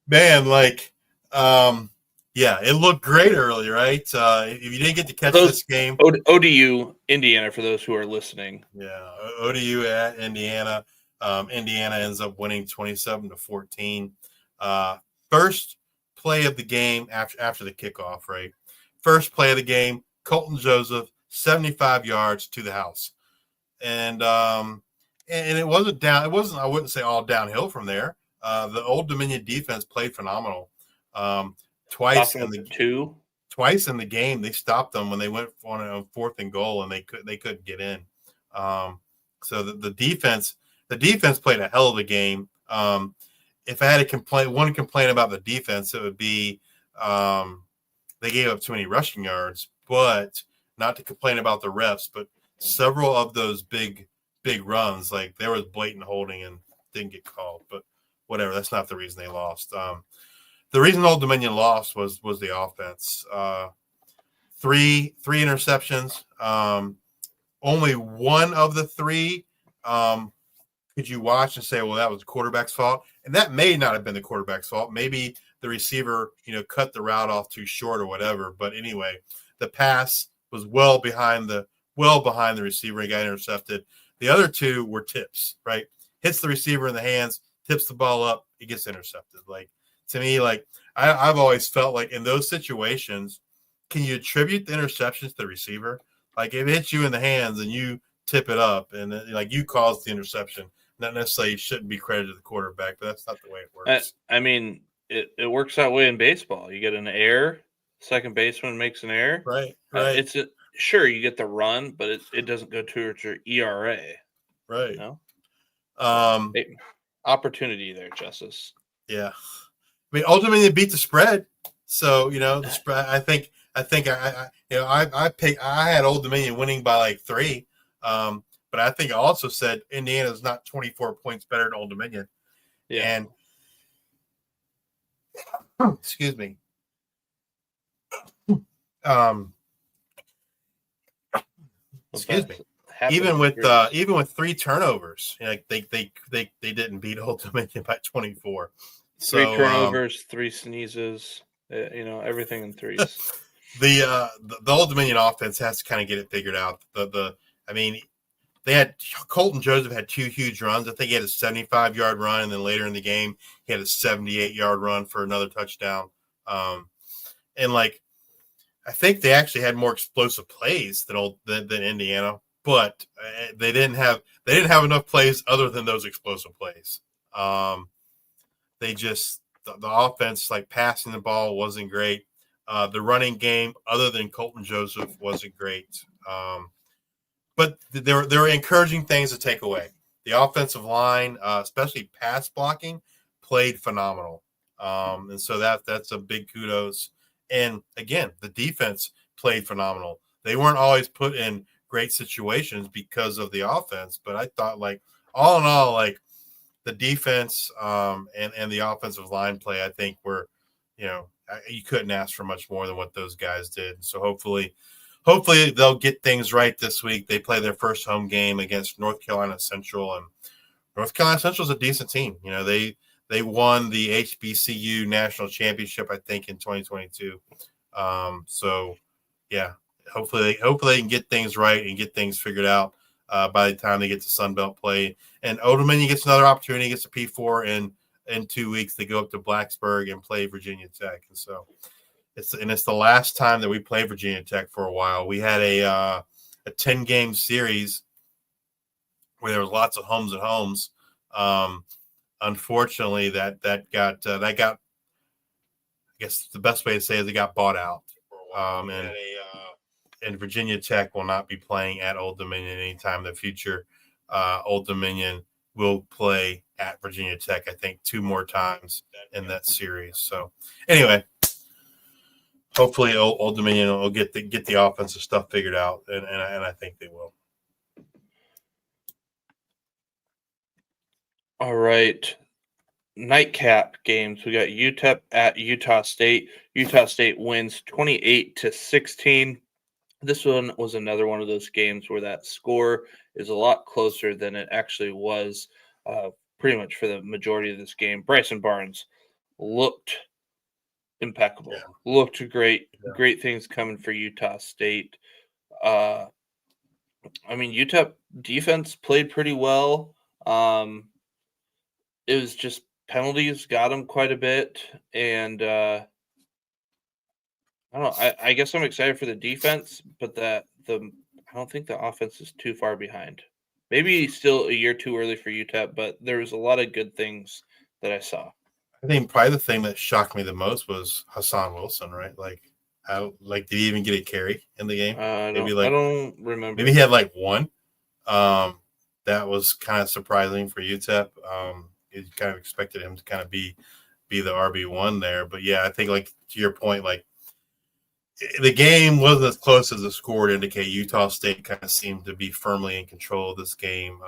Man, like, yeah, it looked great early, right? If you didn't get to catch this game. ODU, Indiana, for those who are listening. Yeah, ODU at Indiana. Indiana ends up winning 27-14. First play of the game after the kickoff, right? First play of the game, Colton Joseph, 75 yards to the house. And it wasn't down. It wasn't, I wouldn't say all downhill from there. The Old Dominion defense played phenomenal. Twice in the game, they stopped them when they went on a 4th and goal, and they couldn't get in. So the defense played a hell of a game. If I had one complaint about the defense, it would be they gave up too many rushing yards. But not to complain about the refs, but several of those big runs, like there was blatant holding and didn't get called. But whatever, that's not the reason they lost. The reason Old Dominion lost was the offense. Three interceptions. Only one of the 3 could you watch and say, well, that was the quarterback's fault. And that may not have been the quarterback's fault. Maybe the receiver, cut the route off too short or whatever. But anyway, the pass was well behind the receiver and got intercepted. The other 2 were tips, right? Hits the receiver in the hands, tips the ball up, it gets intercepted. Like, to me, like I've always felt like in those situations, can you attribute the interceptions to the receiver? Like if it hits you in the hands and you tip it up and like you caused the interception, not necessarily shouldn't be credited to the quarterback, but that's not the way it works. I mean, it works that way in baseball. You get an error, second baseman makes an error. Right. Sure, you get the run, but it doesn't go towards your ERA. Right. Opportunity there, Justice. Yeah. I mean, ultimately they beat the spread. So, the spread, I think I had Old Dominion winning by like 3. But I think I also said Indiana's not 24 points better than Old Dominion. Yeah. And excuse me. Excuse me. Even with 3 turnovers, like they didn't beat Old Dominion by 24. 3 turnovers, 3 sneezes, everything in 3s. The Old Dominion offense has to kind of get it figured out. They had Colton Joseph had 2 huge runs. I think he had a 75-yard run, and then later in the game he had a 78-yard run for another touchdown. And like I think they actually had more explosive plays than Indiana, but they didn't have enough plays other than those explosive plays. The offense, like passing the ball, wasn't great. The running game, other than Colton Joseph, wasn't great. But there were encouraging things to take away. The offensive line, especially pass blocking, played phenomenal. And so that's a big kudos. And again, the defense played phenomenal. They weren't always put in great situations because of the offense. But I thought, like, all in all, like, the defense and the offensive line play, I think were, you couldn't ask for much more than what those guys did. So hopefully they'll get things right this week. They play their first home game against North Carolina Central, and North Carolina Central is a decent team. They won the HBCU national championship, I think, in 2022. So yeah, hopefully they can get things right and get things figured out by the time they get to Sun Belt play. And Old Dominion gets another opportunity, gets a P4 in 2 weeks. They go up to Blacksburg and play Virginia Tech. And so it's the last time that we play Virginia Tech for a while. We had a 10-game series where there was lots of homes and homes. Unfortunately, that got I guess the best way to say is it got bought out. And Virginia Tech will not be playing at Old Dominion anytime in the future. Old Dominion will play at Virginia Tech, I think, 2 more times in that series. So anyway, hopefully Old Dominion will get the offensive stuff figured out, and I think they will. All right. Nightcap games. We got UTEP at Utah State. Utah State wins 28-16. This one was another one of those games where that score is a lot closer than it actually was pretty much for the majority of this game. Bryson Barnes looked impeccable. Yeah. Looked great. Yeah. Great things coming for Utah State. UTEP defense played pretty well. It was just penalties got them quite a bit. And I don't know. I guess I'm excited for the defense, but I don't think the offense is too far behind. Maybe still a year too early for UTEP, but there was a lot of good things that I saw. I think probably the thing that shocked me the most was Hassan Wilson, right? Did he even get a carry in the game? I don't remember. Maybe he had one. That was kind of surprising for UTEP. You kind of expected him to kind of be the RB1 there, but yeah, I think to your point, the game wasn't as close as the score to indicate. Utah State kind of seemed to be firmly in control of this game.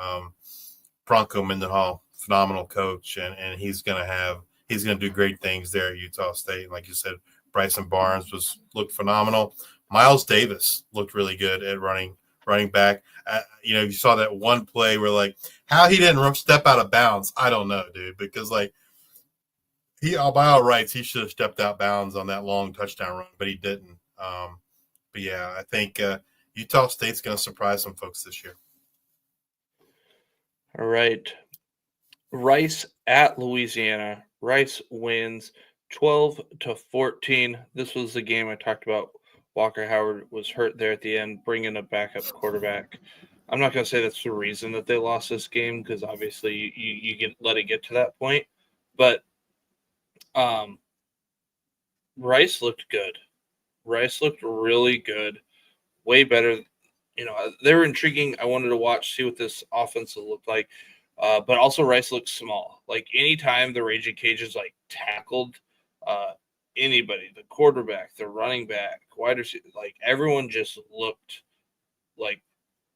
Bronco Mendenhall, phenomenal coach, and he's going to do great things there at Utah State. And like you said, Bryson Barnes looked phenomenal. Miles Davis looked really good at running back. You saw that one play where how he didn't step out of bounds. I don't know, dude, because he, by all rights, he should have stepped out bounds on that long touchdown run, but he didn't. But yeah, I think Utah State's going to surprise some folks this year. All right. Rice at Louisiana. Rice wins 12-14. This was the game I talked about. Walker Howard was hurt there at the end, bringing a backup quarterback. I'm not going to say that's the reason that they lost this game, because obviously you let it get to that point. But Rice looked good. Rice looked really good, way better. They were intriguing. I wanted to see what this offense looked like. But also Rice looked small. Anytime the Raging Cajuns tackled anybody, the quarterback, the running back, wide receiver, everyone just looked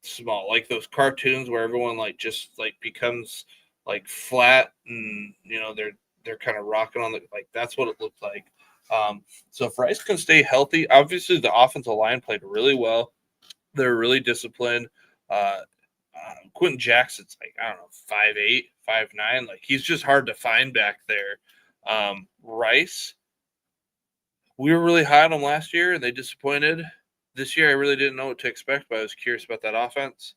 small. Those cartoons where everyone just becomes flat, and they're kind of rocking on that's what it looked like. So if Rice can stay healthy, obviously the offensive line played really well. They're really disciplined. Quentin Jackson's 5'8", 5'9". He's just hard to find back there. Rice, we were really high on them last year, and they disappointed. This year, I really didn't know what to expect, but I was curious about that offense.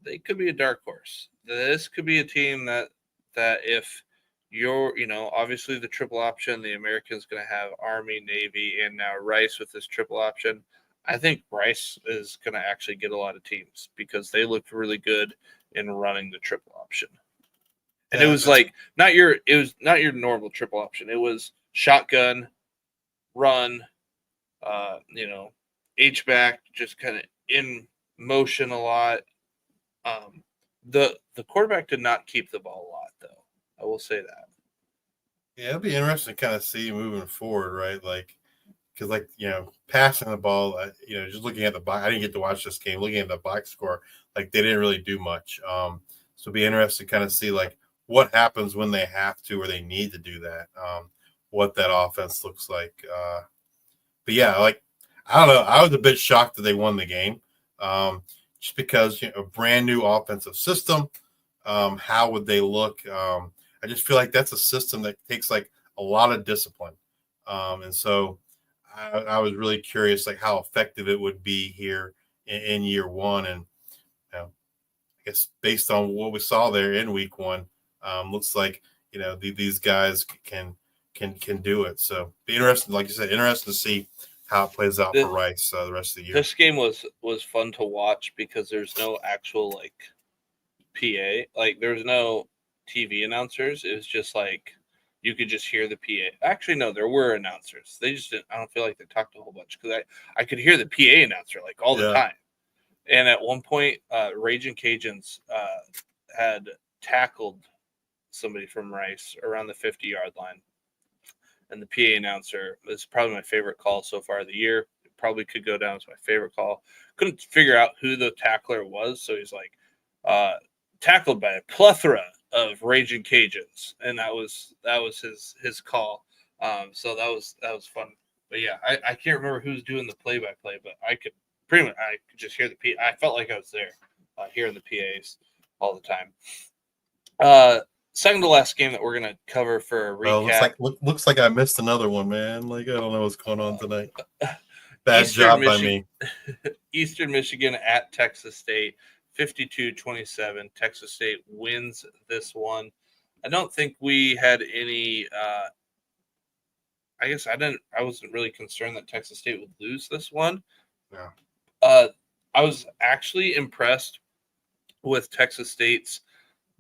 They could be a dark horse. This could be a team that if you're, obviously the triple option, the American's going to have Army, Navy, and now Rice with this triple option. I think Rice is going to actually get a lot of teams because they looked really good in running the triple option. And it was not your normal triple option. It was shotgun, run, H-back, just kind of in motion a lot. The quarterback did not keep the ball a lot, though. I will say that. Yeah, it'll be interesting to kind of see moving forward, right? because passing the ball, just looking at the box, I didn't get to watch this game. Looking at the box score, they didn't really do much. So it'll be interesting to kind of see what happens when they have to or they need to do that. What that offense looks like. But yeah, I don't know. I was a bit shocked that they won the game, just because a brand new offensive system. How would they look? I just feel like that's a system that takes a lot of discipline, and so I was really curious how effective it would be here in year one. And I guess based on what we saw there in week one, looks like these guys can do it. So be interesting, like you said, interesting to see how it plays out for Rice the rest of the year. This game was fun to watch because there's no actual PA, there's no TV announcers. It was just you could just hear the PA. Actually, no, there were announcers. They just didn't. I don't feel like they talked a whole bunch because I could hear the PA announcer all the time. And at one point, Raging Cajuns had tackled somebody from Rice around the 50-yard line. And the PA announcer is probably my favorite call so far of the year. It probably could go down as my favorite call. Couldn't figure out who the tackler was, so he's tackled by a plethora of Raging Cajuns, and that was his call. So that was fun. But yeah, I can't remember who's doing the play-by-play, but I could just hear the PA. I felt like I was there, hearing the PAs all the time. Second to last game that we're going to cover for a recap. Looks like I missed another one, man. I don't know what's going on tonight. Bad job by me. Eastern Michigan at Texas State, 52-27. Texas State wins this one. I don't think we had any I guess I wasn't really concerned that Texas State would lose this one. Yeah. I was actually impressed with Texas State's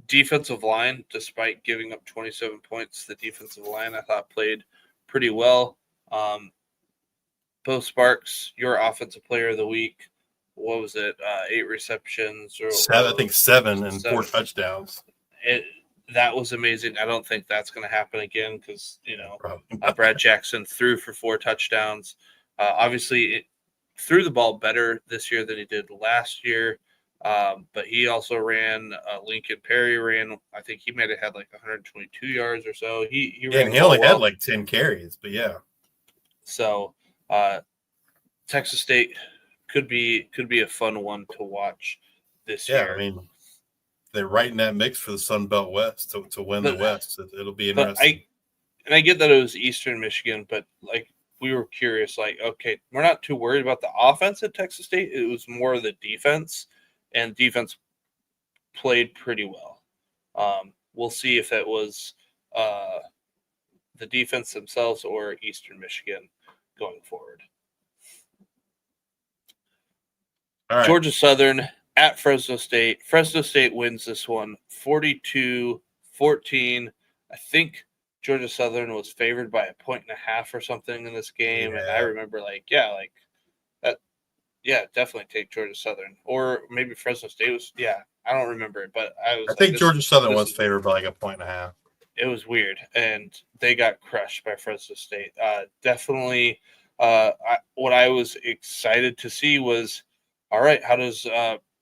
defensive line, despite giving up 27 points. The defensive line I thought played pretty well. Bo Sparks, your offensive player of the week. What was it? 8 receptions or I think 7 and 4 touchdowns. That was amazing. I don't think that's going to happen again because Brad Jackson threw for 4 touchdowns. Obviously, it threw the ball better this year than he did last year. But he also ran. Lincoln Perry ran. I think he might have had 122 yards or so. He ran. And he only had 10 carries, but yeah. So, Texas State could be a fun one to watch this year. Yeah, I mean, they're right in that mix for the Sun Belt West to win the West. It'll be interesting. I get that it was Eastern Michigan, but we were curious. Okay, we're not too worried about the offense at Texas State. It was more the defense. And defense played pretty well. We'll see if it was the defense themselves or Eastern Michigan going forward. All right. Georgia Southern at Fresno State. Fresno State wins this one 42-14. I think Georgia Southern was favored by 1.5 or something in this game. Yeah. And I remember yeah, definitely take Georgia Southern. Or maybe Fresno State was, I don't remember it, but I think Georgia Southern was favored by 1.5. It was weird, and they got crushed by Fresno State. Definitely, what I was excited to see was, all right, how does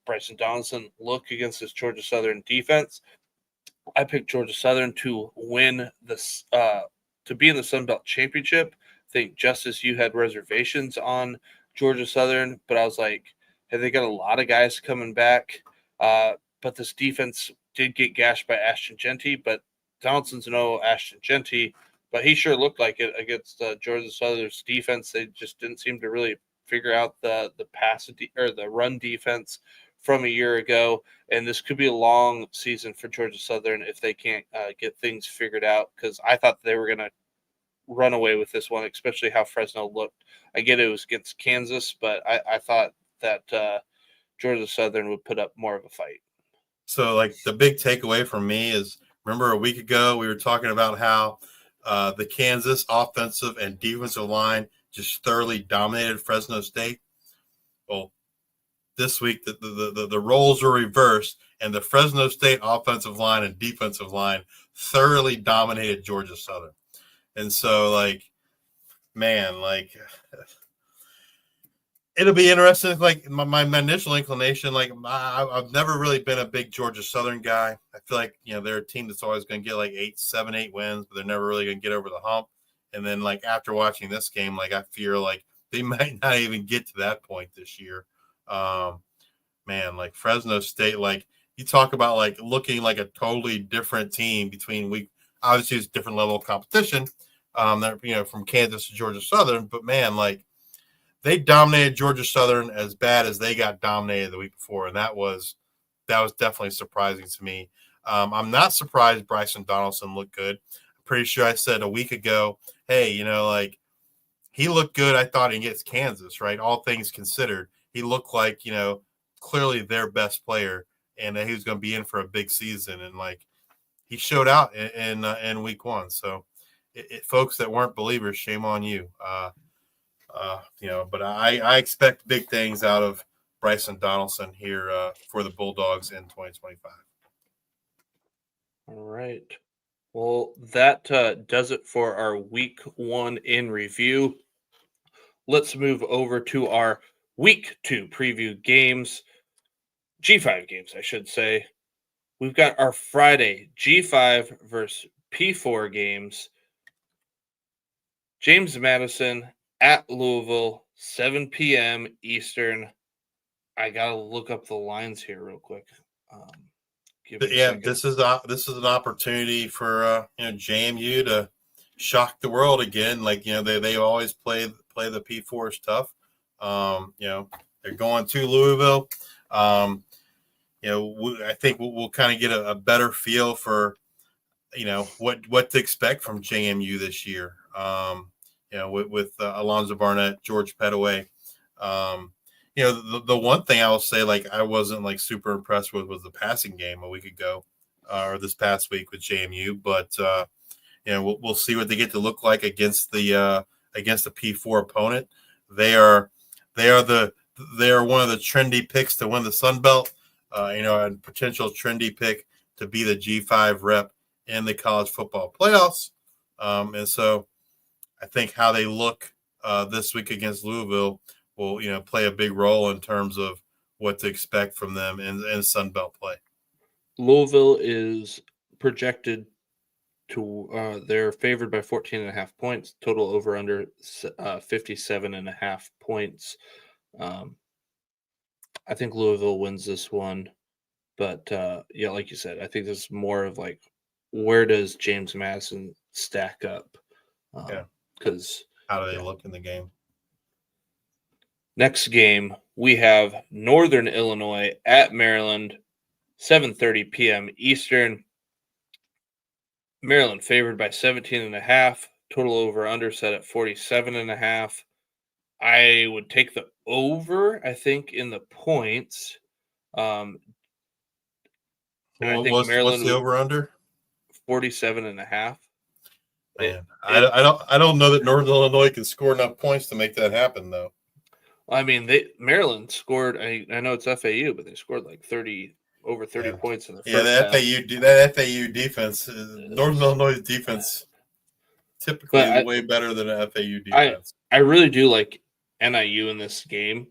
Bryson Donaldson look against this Georgia Southern defense? I picked Georgia Southern to win this, to be in the Sun Belt Championship. I think, Justice, you had reservations on Georgia Southern, but I was like, hey, they got a lot of guys coming back. But this defense did get gashed by Ashton Genty, but Donaldson's no Ashton Genty, but he sure looked like it against Georgia Southern's defense. They just didn't seem to really figure out the the run defense from a year ago. And this could be a long season for Georgia Southern if they can't get things figured out, because I thought they were going to run away with this one, especially how Fresno looked. I get it was against Kansas, but I thought that Georgia Southern would put up more of a fight. So, the big takeaway from me is, remember a week ago we were talking about how the Kansas offensive and defensive line just thoroughly dominated Fresno State? Well, this week the roles were reversed, and the Fresno State offensive line and defensive line thoroughly dominated Georgia Southern. And so, man, like it'll be interesting. Like my initial inclination, like I've never really been a big Georgia Southern guy. I feel like they're a team that's always going to get like 7, 8 wins, but they're never really going to get over the hump. And then like after watching this game, like I fear like they might not even get to that point this year. Man, like Fresno State, like you talk about like looking like a totally different team between obviously it's a different level of competition. From Kansas to Georgia Southern, but man, like they dominated Georgia Southern as bad as they got dominated the week before, and that was definitely surprising to me. I'm not surprised Bryson Donaldson looked good. I'm pretty sure I said a week ago, hey, like he looked good. I thought against Kansas, right? All things considered, he looked like clearly their best player, and he was going to be in for a big season, and like he showed out in week 1. So, folks that weren't believers, shame on you. But I expect big things out of Bryson Donaldson here for the Bulldogs in 2025. All right. Well, that does it for our week 1 in review. Let's move over to our week 2 preview games. G5 games, I should say. We've got our Friday G5 versus P4 games. James Madison at Louisville, 7 p.m. Eastern. I gotta look up the lines here real quick. This is an opportunity for JMU to shock the world again. Like they always play the P4s tough. They're going to Louisville. I think we'll kind of get a better feel for what to expect from JMU this year. With Alonzo Barnett, George Pettaway. The one thing I will say, like I wasn't like super impressed with was the passing game a week ago, or this past week with JMU. But we'll see what they get to look like against the P4 opponent. They are one of the trendy picks to win the Sun Belt. A potential trendy pick to be the G5 rep in the college football playoffs. And so I think how they look this week against Louisville will, play a big role in terms of what to expect from them in Sun Belt play. Louisville is projected to they're favored by 14.5 points. Total over under 57.5 points. I think Louisville wins this one, but like you said, I think this is more of like where does James Madison stack up? Because how do they look in the game? Next game, we have Northern Illinois at Maryland, 7:30 p.m. Eastern. Maryland favored by 17.5. Total over under set at 47.5. I would take the over, I think, in the points. What's the over under? 47.5. Man, I don't know that Northern Illinois can score enough points to make that happen, though. I mean, Maryland scored. I know it's FAU, but they scored like over 30 points in the first half. That FAU defense, Northern Illinois defense, typically is way better than an FAU defense. I really do like NIU in this game.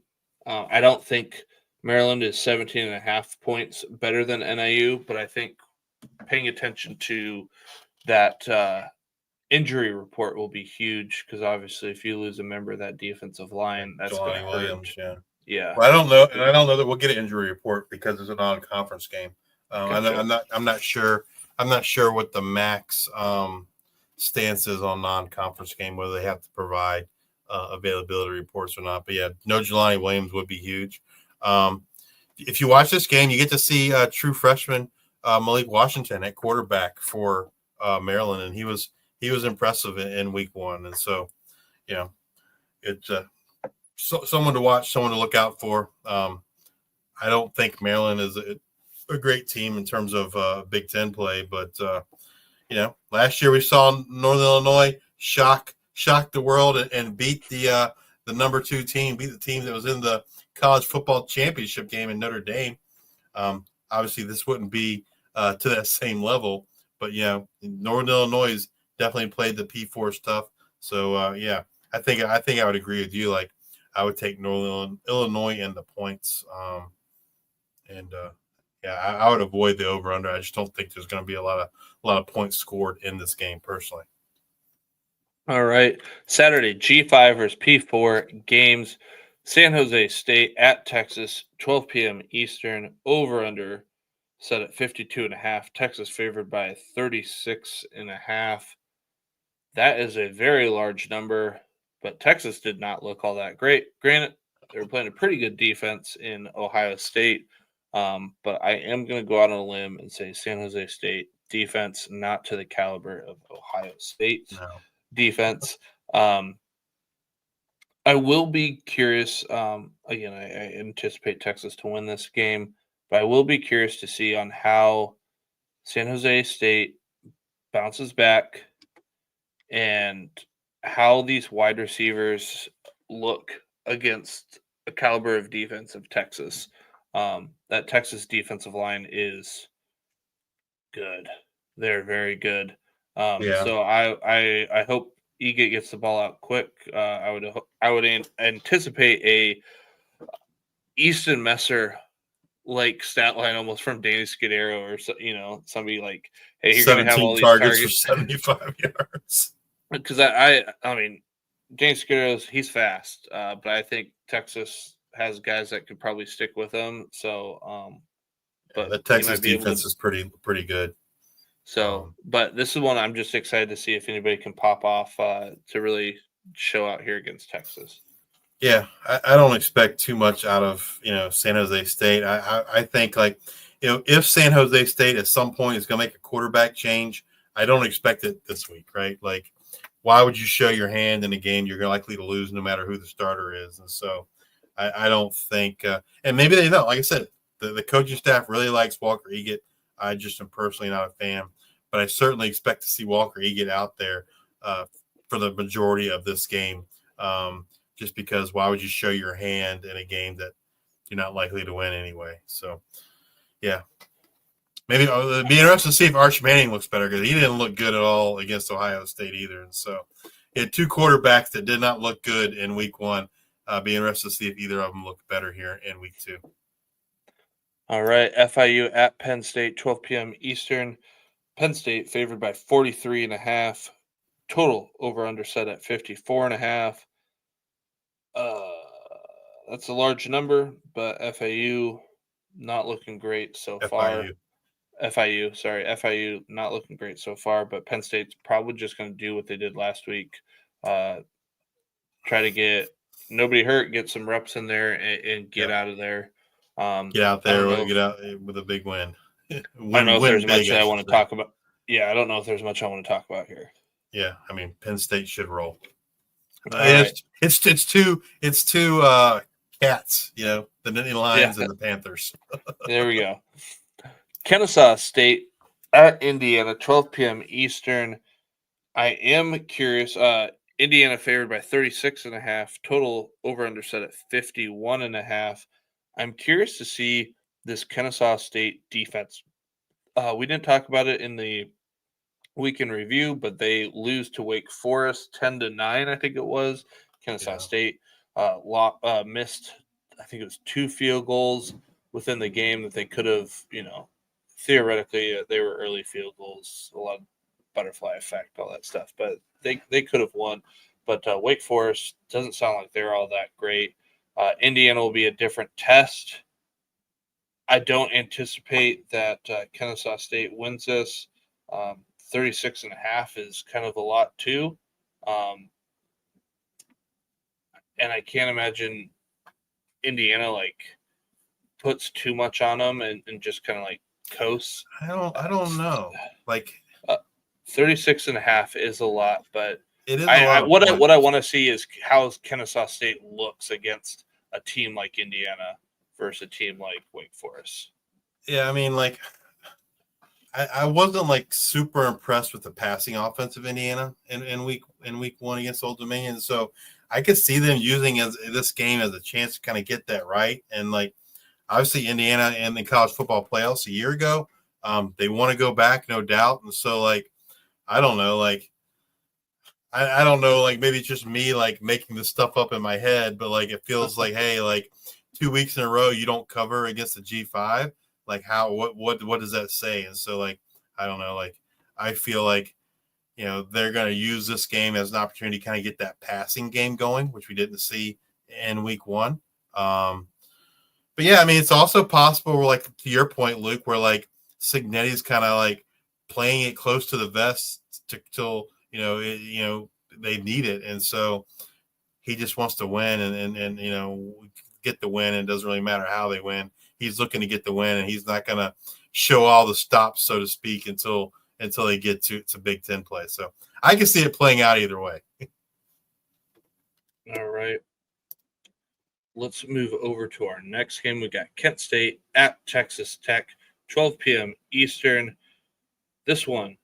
I don't think Maryland is 17.5 points better than NIU, but I think paying attention to that injury report will be huge because obviously if you lose a member of that defensive line, that's going to Williams, hurt. Yeah. Well, I don't know that we'll get an injury report because it's a non-conference game. Gotcha. I'm not sure what the max stance is on non-conference game, whether they have to provide availability reports or not. But yeah, no Jelani Williams would be huge. If you watch this game, you get to see true freshman Malik Washington at quarterback for Maryland, and he was impressive in week 1. And so, it's someone to watch, someone to look out for. I don't think Maryland is a great team in terms of Big Ten play, but last year we saw Northern Illinois shock the world and beat the number 2 team, beat the team that was in the college football championship game in Notre Dame. Obviously, this wouldn't be to that same level, but Northern Illinois definitely played the P4 stuff. So I think I would agree with you. Like, I would take Illinois in the points. I would avoid the over under. I just don't think there's going to be a lot of points scored in this game personally. All right. Saturday, G5 versus P4 games. San Jose State at Texas, 12 p.m. Eastern, over under set at 52.5. Texas favored by 36.5. That is a very large number, but Texas did not look all that great. Granted, they were playing a pretty good defense in Ohio State, but I am going to go out on a limb and say San Jose State defense not to the caliber of Ohio State's defense. I will be curious. Again, I anticipate Texas to win this game, but I will be curious to see on how San Jose State bounces back and how these wide receivers look against the caliber of defense of Texas. That Texas defensive line is good. They're very good. So I hope Egan gets the ball out quick. I would anticipate a Easton Messer like stat line almost from Danny Scudero or somebody like, hey, you're going to have all these targets for 75 yards. Because I mean, Danny Scudero, he's fast, but I think Texas has guys that could probably stick with him. So, but the Texas defense is pretty good. So, but this is one I'm just excited to see if anybody can pop off to really show out here against Texas. Yeah, I don't expect too much out of San Jose State. I think if San Jose State at some point is going to make a quarterback change, I don't expect it this week, right? Like, why would you show your hand in a game you're likely to lose no matter who the starter is? And so I don't think and maybe they don't. Like I said, the coaching staff really likes Walker Egan. I just am personally not a fan, but I certainly expect to see Walker Egan out there for the majority of this game. Just because why would you show your hand in a game that you're not likely to win anyway? So, yeah. Maybe it'll be interesting to see if Arch Manning looks better because he didn't look good at all against Ohio State either. And so he had two quarterbacks that did not look good in week one. Be interested to see if either of them look better here in week two. All right. FIU at Penn State, 12 p.m. Eastern. Penn State favored by 43.5. Total over under set at 54.5. That's a large number, but FIU not looking great so far. FIU not looking great so far, but Penn State's probably just going to do what they did last week. Try to get nobody hurt, get some reps in there, and get out of there. Get out with a big win. I don't know if there's much I want to talk about. Yeah, I don't know if there's much I want to talk about here. Yeah, I mean, Penn State should roll. Right. It's two cats, the Nittany Lions and the Panthers. There we go. Kennesaw State at Indiana, 12 p.m. Eastern. I am curious. Indiana favored by 36.5. Total over under set at 51.5. I'm curious to see this Kennesaw State defense. We didn't talk about it in the weekend review, but they lose to Wake Forest 10-9. I think it was. Kennesaw State missed. I think it was 2 field goals within the game that they could have. Theoretically, they were early field goals. A lot of butterfly effect, all that stuff. But they could have won. But Wake Forest doesn't sound like they're all that great. Indiana will be a different test. I don't anticipate that Kennesaw State wins this. 36.5 is kind of a lot too. And I can't imagine Indiana puts too much on them and just kind of coasts. I don't know. 36.5 is a lot, but it is what I want to see is how Kennesaw State looks against a team like Indiana versus a team like Wake Forest. Yeah, I mean, I wasn't super impressed with the passing offense of Indiana in week one against Old Dominion. So I could see them using this game as a chance to kind of get that right. And obviously Indiana in the college football playoffs a year ago, they want to go back, no doubt. And so I don't know, I don't know, like maybe it's just me like making this stuff up in my head, but like it feels like, hey, like 2 weeks in a row you don't cover against the G5. Like what does that say? And so like I don't know, like I feel like they're going to use this game as an opportunity to kind of get that passing game going, which we didn't see in week 1. But yeah, I mean, it's also possible where, like, to your point, Luke, where like Cignetti's kind of like playing it close to the vest till they need it, and so he just wants to win and get the win, and it doesn't really matter how they win. He's looking to get the win, and he's not going to show all the stops, so to speak, until they get to Big Ten play. So I can see it playing out either way. All right. Let's move over to our next game. We got Kent State at Texas Tech, 12 p.m. Eastern. This one,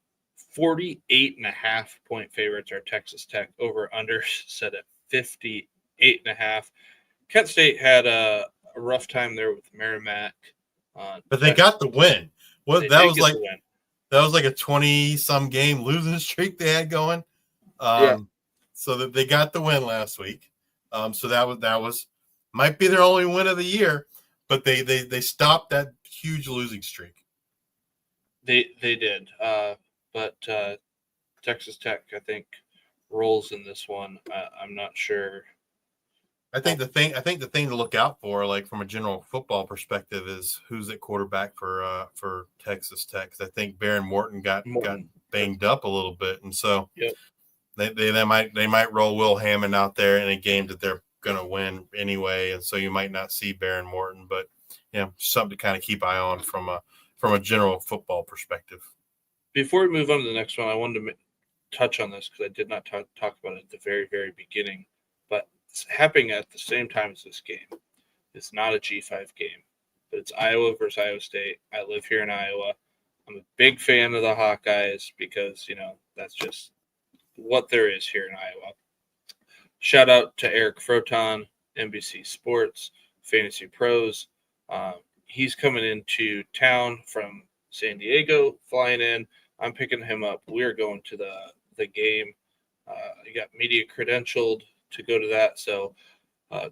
48.5-point favorites are Texas Tech. Over under set at 58.5. Kent State had a rough time there with Merrimack. But they got the win. That was like a 20-some game losing streak they had going. So that they got the win last week. So that was might be their only win of the year, but they stopped that huge losing streak. They did. But Texas Tech, I think, rolls in this one. I'm not sure. I think the thing to look out for, like from a general football perspective, is who's at quarterback for Texas Tech. I think Baron Morton got banged up a little bit, and so they might roll Will Hammond out there in a game that they're going to win anyway, and so you might not see Baron Morton, but something to kind of keep eye on from a general football perspective. Before we move on to the next one, I wanted to touch on this because I did not talk about it at the very, very beginning, but it's happening at the same time as this game. It's not a G5 game, but it's Iowa versus Iowa State. I live here in Iowa. I'm a big fan of the Hawkeyes because, that's just what there is here in Iowa. Shout out to Eric Froton, NBC Sports, Fantasy Pros. He's coming into town from San Diego, flying in. I'm picking him up. We're going to the game. You got media credentialed to go to that. So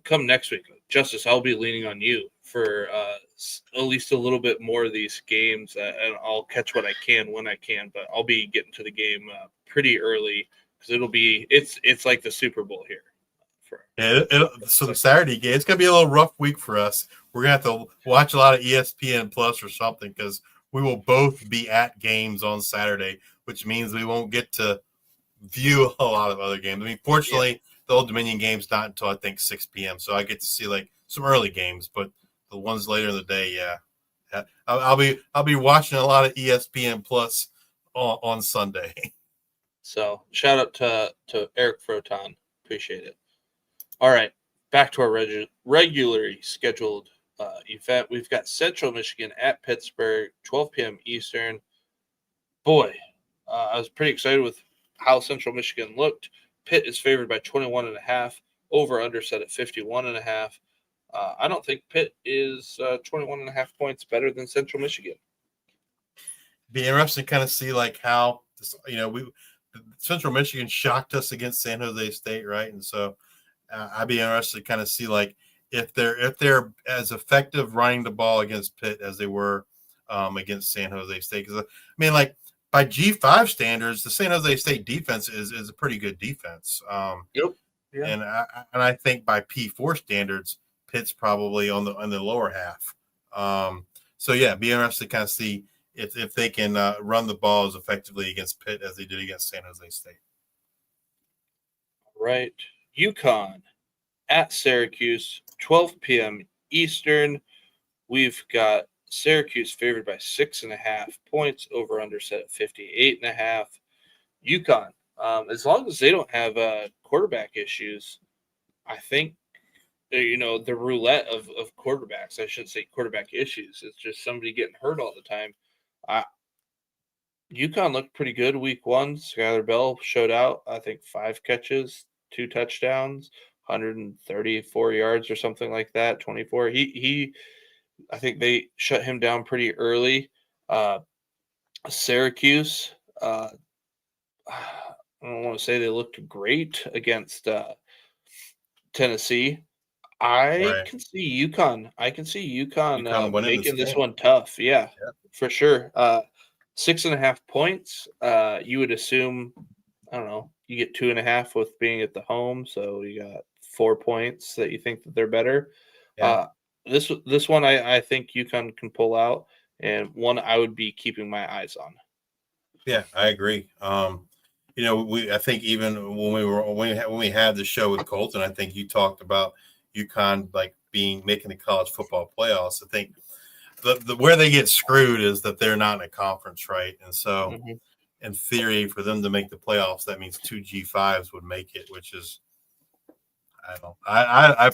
come next week, Justice, I'll be leaning on you for at least a little bit more of these games, and I'll catch what I can when I can. But I'll be getting to the game pretty early because it's like the Super Bowl here. So the Saturday game, it's gonna be a little rough week for us. We're gonna have to watch a lot of ESPN Plus or something because we will both be at games on Saturday, which means we won't get to view a lot of other games. I mean, fortunately, the Old Dominion game's not until I think 6 p.m., so I get to see like some early games, but the ones later in the day, I'll be watching a lot of ESPN Plus on Sunday. So shout out to Eric Froton, appreciate it. All right, back to our regularly scheduled event. We've got Central Michigan at Pittsburgh, 12 p.m. Eastern. Boy, I was pretty excited with how Central Michigan looked. Pitt is favored by 21.5. Over under set at 51.5. I don't think Pitt is 21.5 points better than Central Michigan. Be interesting to kind of see like how Central Michigan shocked us against San Jose State, right? And so I'd be interested to kind of see like if they're as effective running the ball against Pitt as they were against San Jose State. Because I mean, like by G5 standards, the San Jose State defense is a pretty good defense. Yep. Yeah. And I think by P4 standards, Pitt's probably on the lower half. So yeah, be interested to kind of see if they can run the ball as effectively against Pitt as they did against San Jose State. Right. UConn at Syracuse, 12 p.m. Eastern. We've got Syracuse favored by 6.5 points, over under set at 58.5. UConn, as long as they don't have quarterback issues, I think, the roulette of quarterbacks, I shouldn't say quarterback issues. It's just somebody getting hurt all the time. UConn looked pretty good week 1. Skylar Bell showed out, I think 5 catches, 2 touchdowns, 134 yards or something like that, 24. I think they shut him down pretty early. Syracuse, I'm don't want to say they looked great against Tennessee. I can see UConn. I can see UConn winning making this game. one tough. Yeah, for sure. 6.5 points. You would assume, I don't know, you get 2.5 with being at the home, so you got 4 points that you think that they're better. Yeah. This one I think UConn can pull out, and one I would be keeping my eyes on. Yeah, I agree. I think even when we had the show with Colton, I think you talked about UConn like making the college football playoffs. I think the where they get screwed is that they're not in a conference, right? And so, in theory, for them to make the playoffs, that means 2 G5s would make it, which is I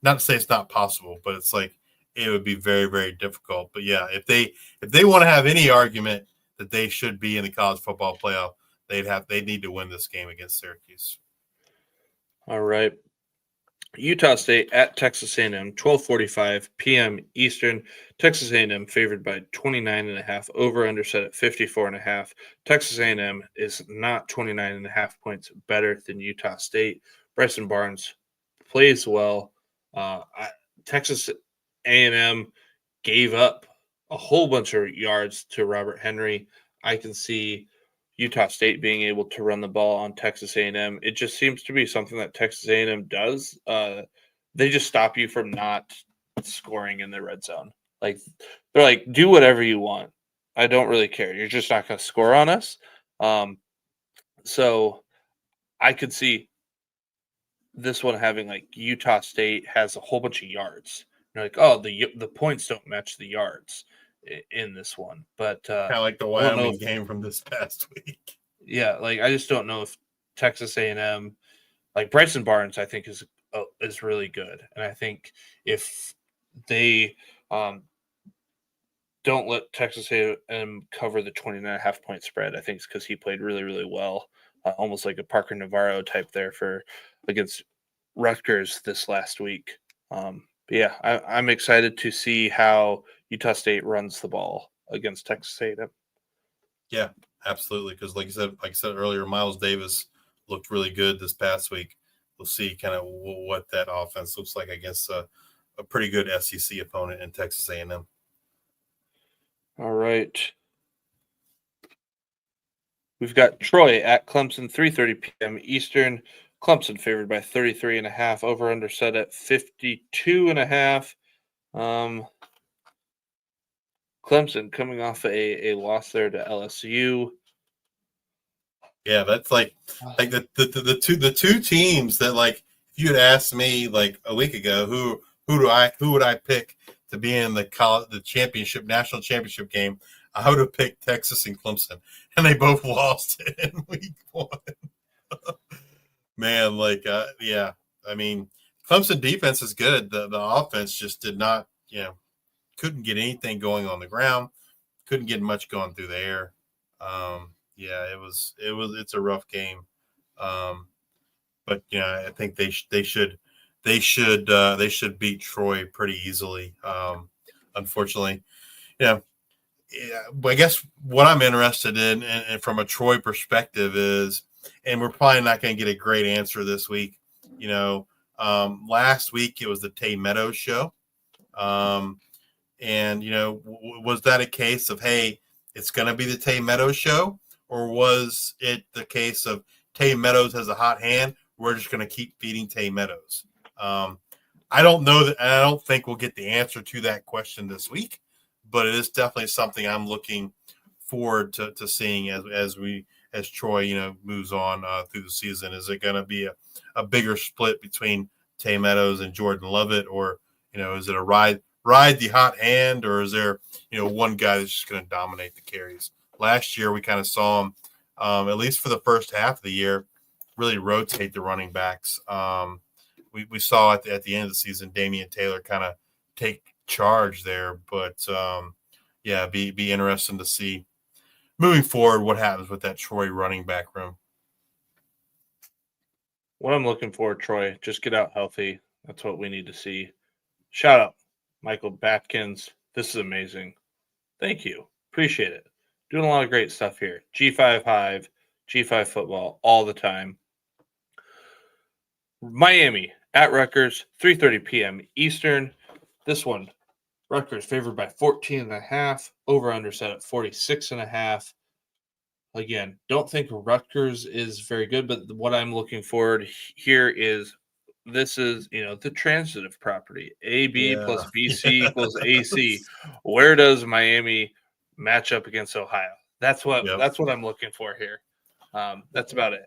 not to say it's not possible, but it's like it would be very, very difficult. But yeah, if they want to have any argument that they should be in the college football playoff, they need to win this game against Syracuse. All right. Utah State at Texas A&M, 12:45 p.m. Eastern. Texas A&M favored by 29.5, over under set at 54.5. Texas A&M is not 29.5 points better than Utah State. Bryson Barnes plays well. Texas A&M gave up a whole bunch of yards to Robert Henry. I can see Utah State being able to run the ball on Texas A&M. It just seems to be something that Texas A&M does. They just stop you from not scoring in the red zone. Like they're like, do whatever you want. I don't really care. You're just not going to score on us. So I could see this one having like Utah State has a whole bunch of yards. You're like, oh, the points don't match the yards in this one, but kind of like the Wyoming game from this past week. Yeah, like I just don't know if Texas A&M, like Bryson Barnes, I think is really good, and I think if they don't let Texas A&M cover the 29.5 point spread, I think it's because he played really, really well, almost like a Parker Navarro type there against Rutgers this last week. But yeah, I'm excited to see how Utah State runs the ball against Texas A&M. Yeah, absolutely. Because like I said earlier, Miles Davis looked really good this past week. We'll see kind of what that offense looks like against a pretty good SEC opponent in Texas A&M. All right. We've got Troy at Clemson, 3:30 p.m. Eastern. Clemson favored by 33.5, over under set at 52.5. Clemson coming off a loss there to LSU. Yeah, that's like the two teams that, like, if you had asked me like a week ago who would I pick to be in the national championship game, I would have picked Texas and Clemson, and they both lost in week 1. Man, yeah, I mean, Clemson defense is good. The offense just did not, couldn't get anything going on the ground, couldn't get much going through the air. Yeah, it's a rough game. But I think they should beat Troy pretty easily. Unfortunately, I guess what I'm interested in, and from a Troy perspective is, and we're probably not going to get a great answer this week. Last week it was the Tay Meadows show. And, was that a case of, hey, it's going to be the Tay Meadows show? Or was it the case of Tay Meadows has a hot hand, we're just going to keep feeding Tay Meadows? I don't know that, and I don't think we'll get the answer to that question this week, but it is definitely something I'm looking forward to seeing as Troy, moves on through the season. Is it going to be a bigger split between Tay Meadows and Jordan Lovett, or, is it a ride the hot hand, or is there, one guy that's just going to dominate the carries? Last year, we kind of saw him, at least for the first half of the year, really rotate the running backs. We saw at the end of the season, Damian Taylor kind of take charge there. But, yeah, be interesting to see moving forward what happens with that Troy running back room. What I'm looking for, Troy, just get out healthy. That's what we need to see. Shout out, Michael Batkins. This is amazing. Thank you. Appreciate it. Doing a lot of great stuff here. G5 Hive, G5 football all the time. Miami at Rutgers, 3:30 p.m. Eastern. This one, Rutgers favored by 14.5, over-under set at 46.5. Again, don't think Rutgers is very good, but what I'm looking forward here is this is, the transitive property. AB plus BC equals AC. Where does Miami match up against Ohio? That's what I'm looking for here. That's about it.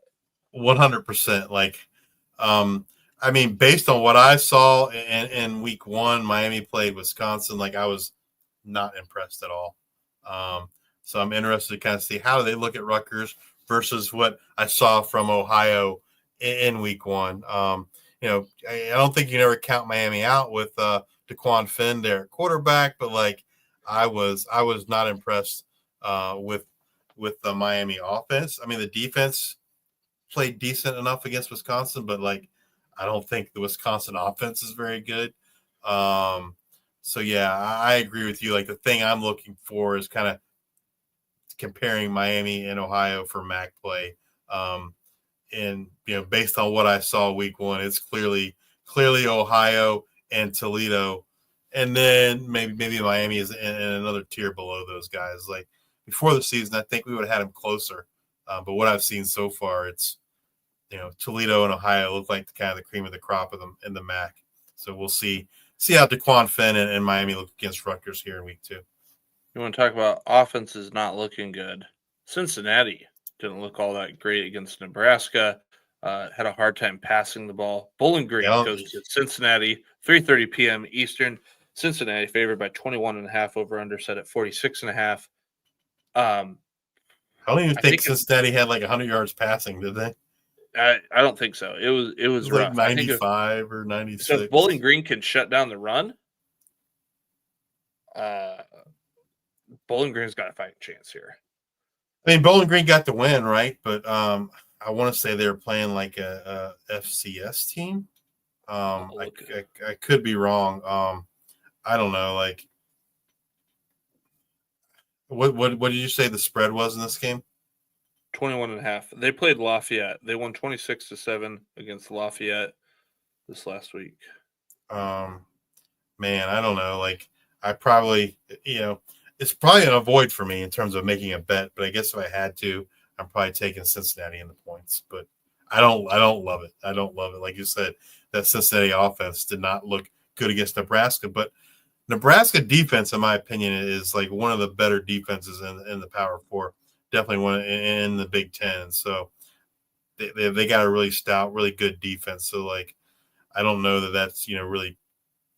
100%. I mean, based on what I saw in week 1, Miami played Wisconsin. I was not impressed at all. So I'm interested to kind of see how they look at Rutgers versus what I saw from Ohio in week 1. I don't think you can ever count Miami out with DeQuan Finn there at quarterback, but I was not impressed with the Miami offense. I mean, the defense played decent enough against Wisconsin, but I don't think the Wisconsin offense is very good. So yeah, I agree with you. The thing I'm looking for is kind of comparing Miami and Ohio for MAC play. And based on what I saw week 1, it's clearly Ohio and Toledo, and then maybe Miami is in another tier below those guys. Before the season, I think we would have had them closer, but what I've seen so far, it's Toledo and Ohio look like kind of the cream of the crop of them in the MAC. So we'll see how DeQuan Finn and Miami look against Rutgers here in week 2. You want to talk about offenses not looking good? Cincinnati didn't look all that great against Nebraska. Had a hard time passing the ball. Bowling Green goes to Cincinnati, 3:30 p.m. Eastern. Cincinnati favored by 21.5, over under set at 46.5. I don't even think Cincinnati had 100 yards passing, did they? I don't think so. It was rough. 95 or 96. So if Bowling Green can shut down the run, Bowling Green's got a fighting chance here. I mean, Bowling Green got the win, right? But I want to say they were playing a FCS team. I could be wrong. I don't know. What did you say the spread was in this game? 21.5. They played Lafayette. They won 26-7 against Lafayette this last week. Man, I don't know. I probably, it's probably an avoid for me in terms of making a bet. But I guess if I had to, I'm probably taking Cincinnati in the points. But I don't love it. I don't love it. Like you said, that Cincinnati offense did not look good against Nebraska. But Nebraska defense, in my opinion, is one of the better defenses in the Power 4. Definitely one in the Big Ten. So they got a really stout, really good defense. So I don't know that that's really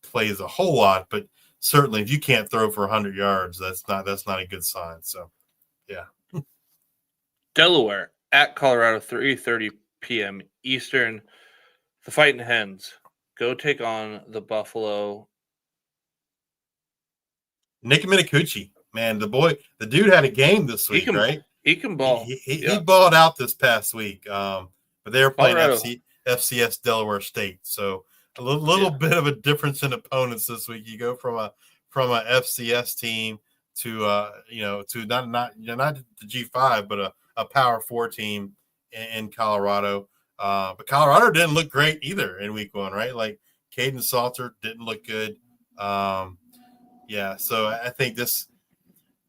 plays a whole lot, but certainly if you can't throw for 100 yards, that's not a good sign. So yeah. Delaware at Colorado, 3:30 p.m. Eastern. The Fighting Hens go take on the Buffalo. Nick Minicucci. Man, the dude had a game this week, right? He can ball. He balled out this past week. But they were playing FCS Delaware State, so a little bit of a difference in opponents this week. You go from a FCS team to to not the G5, but a Power 4 team in Colorado. But Colorado didn't look great either in week 1, right? Caden Salter didn't look good. So I think this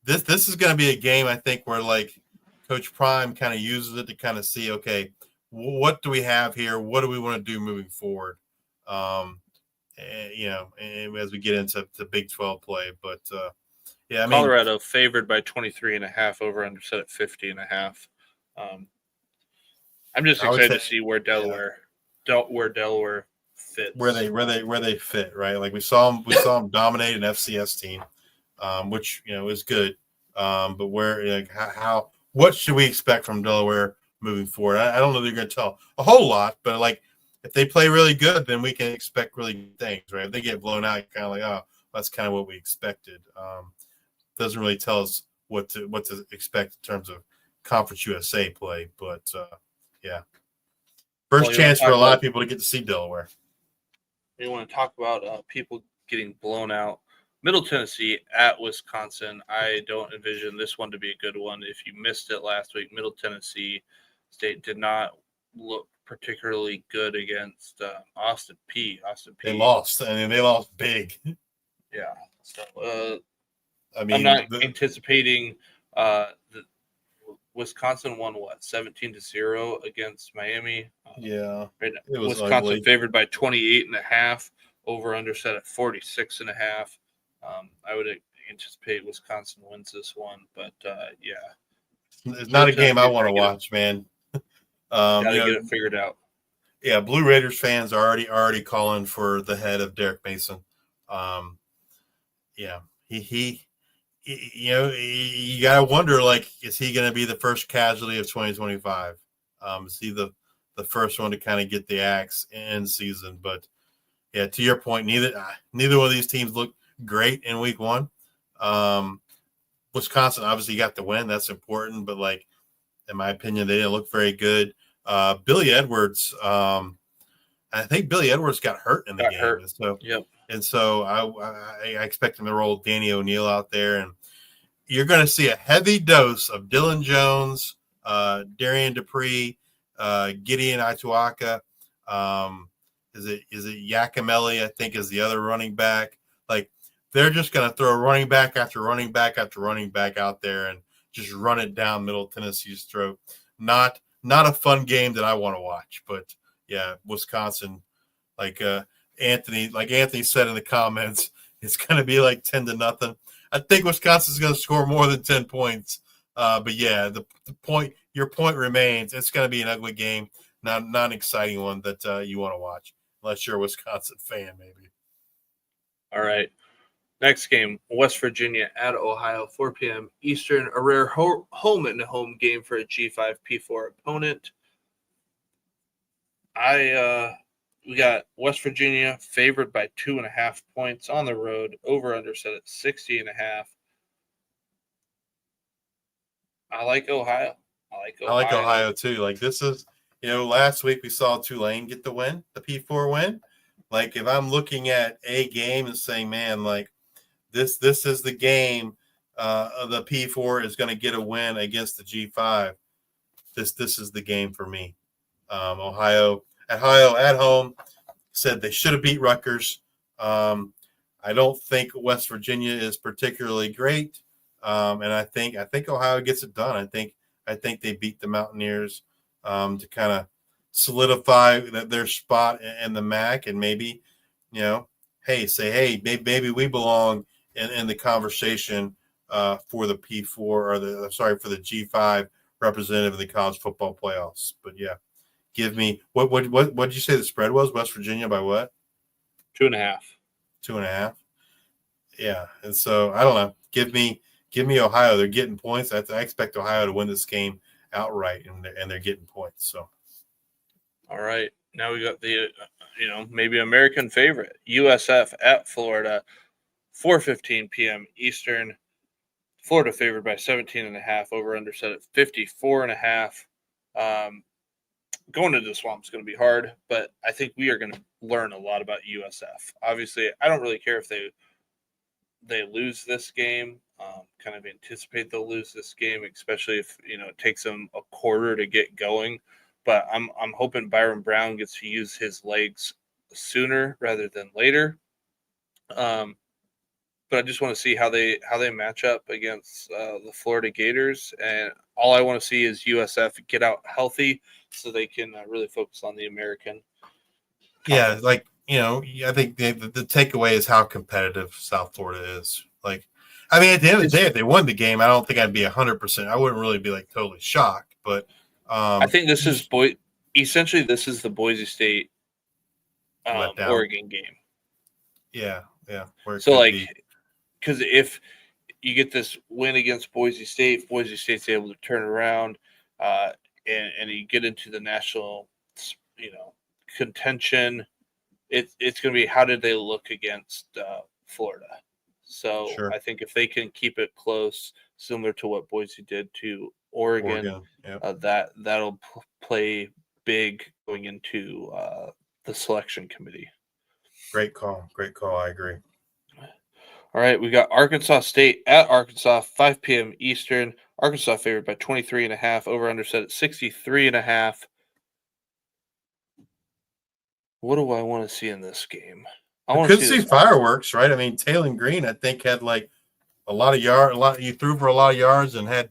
is going to be a game, I think, where Coach Prime kind of uses it to kind of see, okay, what do we have here? What do we want to do moving forward? And as we get into the Big 12 play. But I mean, Colorado favored by 23.5, over under set at 50.5. I'm just excited to see where Delaware fits. Where they fit, right? We saw them dominate an FCS team, which is good. But where what should we expect from Delaware moving forward? I don't know that you're going to tell a whole lot, but if they play really good, then we can expect really good things, right? If they get blown out, you're kind of oh, that's kind of what we expected. Doesn't really tell us what to expect in terms of Conference USA play, but first chance for a lot of people to get to see Delaware. You want to talk about people getting blown out? Middle Tennessee at Wisconsin. I don't envision this one to be a good one. If you missed it last week, Middle Tennessee State did not look particularly good against Austin P. They lost. They lost big. Yeah. So I mean, I'm not anticipating the Wisconsin won 17-0 against Miami. Yeah, right, it was Wisconsin ugly. favored by 28.5. Over under set at 46.5. I would anticipate Wisconsin wins this one, but yeah, it's not a game I want to watch, man. Gotta get it figured out. Yeah, Blue Raiders fans are already calling for the head of Derek Mason. Yeah, he you gotta wonder, like, is he going to be the first casualty of 2025? Is he the first one to kind of get the axe in season? But yeah, to your point, neither one of these teams looked great in week one. Wisconsin obviously got the win. That's important. But, like, in my opinion, they didn't look very good. Billy Edwards, I think Billy Edwards got hurt in the game. And so I expect him to roll Danny O'Neal out there. And you're going to see a heavy dose of Dylan Jones, Darian Dupree, Gideon Ituaka. Is it Yakimelli, I think, is the other running back. Like, they're just going to throw running back after running back after running back out there and just run it down Middle Tennessee's throat. Not a fun game that I want to watch. But, yeah, Wisconsin, like Anthony said in the comments, it's going to be like 10-0. I think Wisconsin's going to score more than 10 points. But, yeah, your point remains. It's going to be an ugly game, not an exciting one that you want to watch. Unless you're a Wisconsin fan, maybe. All right. Next game, West Virginia at Ohio, 4 p.m. Eastern. A rare home-and-home game for a G5 P4 opponent. We got West Virginia favored by 2.5 points on the road. Over/under set at 60.5. I like Ohio. I like Ohio too. Like, this is. Last week we saw Tulane get the win, the P4 win. Like, if I'm looking at a game and saying, man, like, this is the game, the P4 is going to get a win against the G5. This is the game for me. Ohio at home said they should have beat Rutgers. I don't think West Virginia is particularly great, and I think Ohio gets it done. I think they beat the Mountaineers. To kind of solidify their spot in the MAC, and maybe, maybe we belong in the conversation for the P4 for the G5 representative of the college football playoffs. But yeah, give me what did you say the spread was? West Virginia by what? 2.5. 2.5. Yeah, and so I don't know. Give me Ohio. They're getting points. I expect Ohio to win this game outright, and they're getting points. So, all right, now we got the maybe American favorite, USF at Florida, 4:15 p.m. Eastern. Florida favored by 17.5. Over/under set at 54.5. Going into the Swamp is going to be hard, but I think we are going to learn a lot about USF. Obviously, I don't really care if they lose this game. Kind of anticipate they'll lose this game, especially if it takes them a quarter to get going. But I'm hoping Byron Brown gets to use his legs sooner rather than later. But I just want to see how they match up against the Florida Gators, and all I want to see is USF get out healthy so they can really focus on the American. Yeah, like I think the takeaway is how competitive South Florida is. Like, I mean, at the end of the day, if they won the game, I don't think I'd be 100%. I wouldn't really be like totally shocked, but I think this is essentially this is the Boise State Oregon game. Yeah. So because if you get this win against Boise State's able to turn around, and you get into the national, contention. It's going to be how did they look against Florida. So sure. I think if they can keep it close, similar to what Boise did to Oregon. Yep. That'll play big going into the selection committee. Great call. I agree. All right, we got Arkansas State at Arkansas, 5 p.m. Eastern. Arkansas favored by 23.5. Over under set at 63.5. What do I want to see in this game? I could see fireworks, right? I mean, Taylor Green, I think, had like a lot of yards. You threw for a lot of yards and had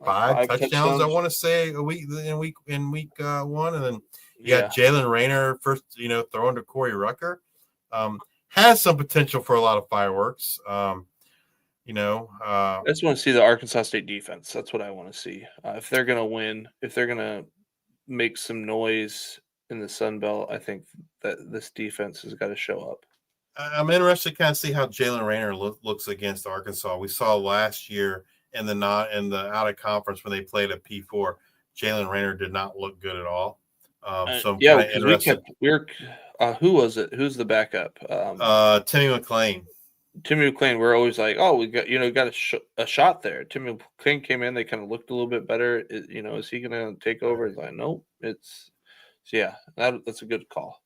five touchdowns. I want to say in week one, and then you got Jalen Rayner first, throwing to Corey Rucker. Has some potential for a lot of fireworks. I just want to see the Arkansas State defense. That's what I want to see. If they're going to win, if they're going to make some noise in the Sun Belt, I think that this defense has got to show up. I'm interested to kind of see how Jalen Rayner looks against Arkansas. We saw last year in the out of conference when they played at P4, Jalen Rayner did not look good at all. So who was it? Who's the backup? Timmy McClain. Timmy McClain. We're always like, oh, we got a shot there. Timmy McClain came in. They kind of looked a little bit better. Is he going to take over? It's like, nope. That's a good call.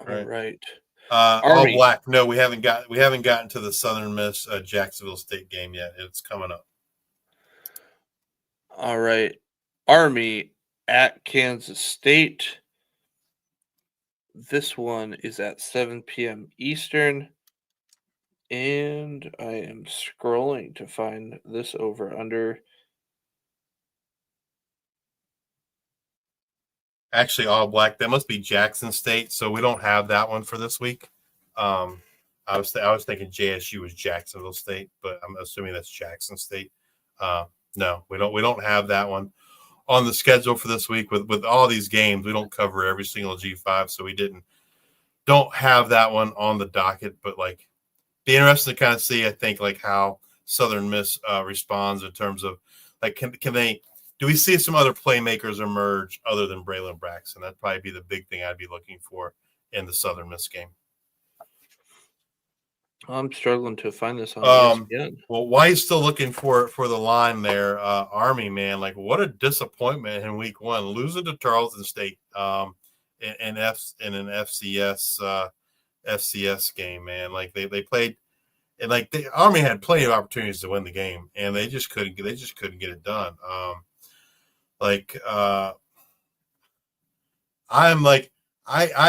All right. All black. No, we haven't gotten to the Southern Miss Jacksonville State game yet. It's coming up. All right. Army at Kansas State. This one is at 7 p.m. Eastern. And I am scrolling to find this over under. Actually, all black. That must be Jackson State. So we don't have that one for this week. I was thinking JSU was Jacksonville State, but I'm assuming that's Jackson State. No, we don't have that one on the schedule for this week. With all these games, we don't cover every single G5, so we don't have that one on the docket. But be interested to kind of see, I think, how Southern Miss responds in terms of can they. Do we see some other playmakers emerge other than Braylon Braxton? That'd probably be the big thing I'd be looking for in the Southern Miss game. I'm struggling to find this on ESPN. Well, why are you still looking for the line there? Army, man, what a disappointment in week one, losing to Tarleton State in an FCS game, man. They played, and the Army had plenty of opportunities to win the game, and they just couldn't get it done. I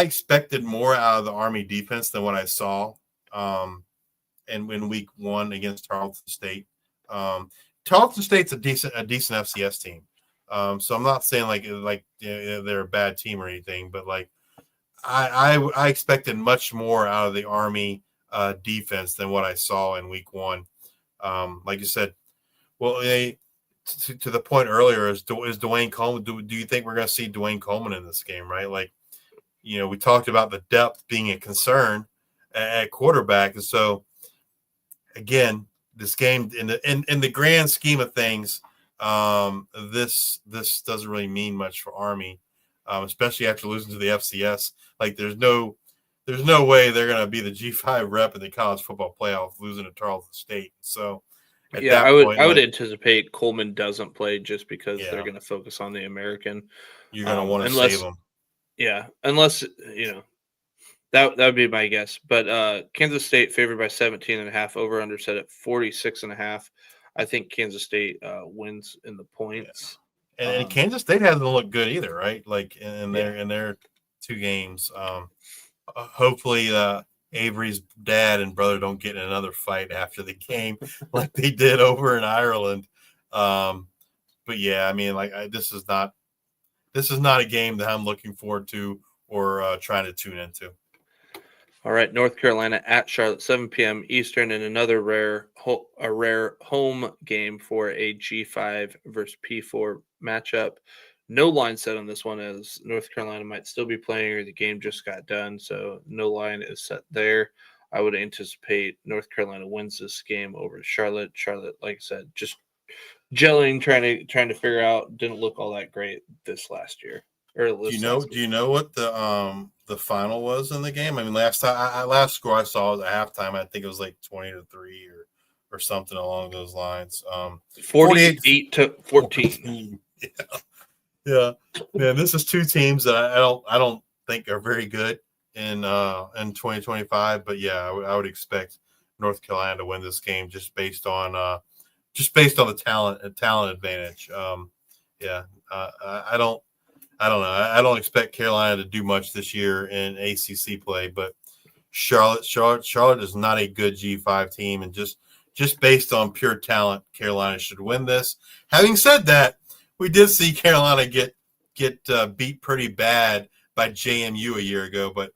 expected more out of the Army defense than what I saw in week one against Tarleton State. Tarleton State's a decent FCS team. So I'm not saying they're a bad team or anything, but I expected much more out of the Army defense than what I saw in week one. Like you said, well, to the point earlier, is Dwayne Coleman. Do you think we're going to see Dwayne Coleman in this game? Right, we talked about the depth being a concern at quarterback, and so again, this game in the grand scheme of things, this doesn't really mean much for Army, especially after losing to the FCS. There's no way they're going to be the G5 rep in the college football playoff losing to Tarleton State. So. I would anticipate Coleman doesn't play just because they're going to focus on the American. You're going to want to save them. Yeah, unless that would be my guess. But Kansas State favored by 17.5, over under set at 46.5. I think Kansas State wins in the points. Yeah. And Kansas State hasn't looked good either, right? In their two games. Hopefully Avery's dad and brother don't get in another fight after the game like they did over in Ireland. But yeah, I mean, this is not a game that I'm looking forward to or trying to tune into. All right, North Carolina at Charlotte, 7 p.m. Eastern, and another rare home game for a G5 versus P4 matchup. No line set on this one, as North Carolina might still be playing or the game just got done, so no line is set there. I would anticipate North Carolina wins this game over Charlotte. Charlotte, like I said, just gelling, trying to figure out. Didn't look all that great this last year. Do you know what the final was in the game? I mean, last score I saw was at halftime. I think it was 20-3 or something along those lines. 48-14. Yeah, man. This is two teams that I don't think are very good. in 2025. But yeah, I would expect North Carolina to win this game just based on the talent advantage. I don't know. I don't expect Carolina to do much this year in ACC play, but Charlotte is not a good G5 team, and just based on pure talent, Carolina should win this. Having said that, we did see Carolina get beat pretty bad by JMU a year ago, but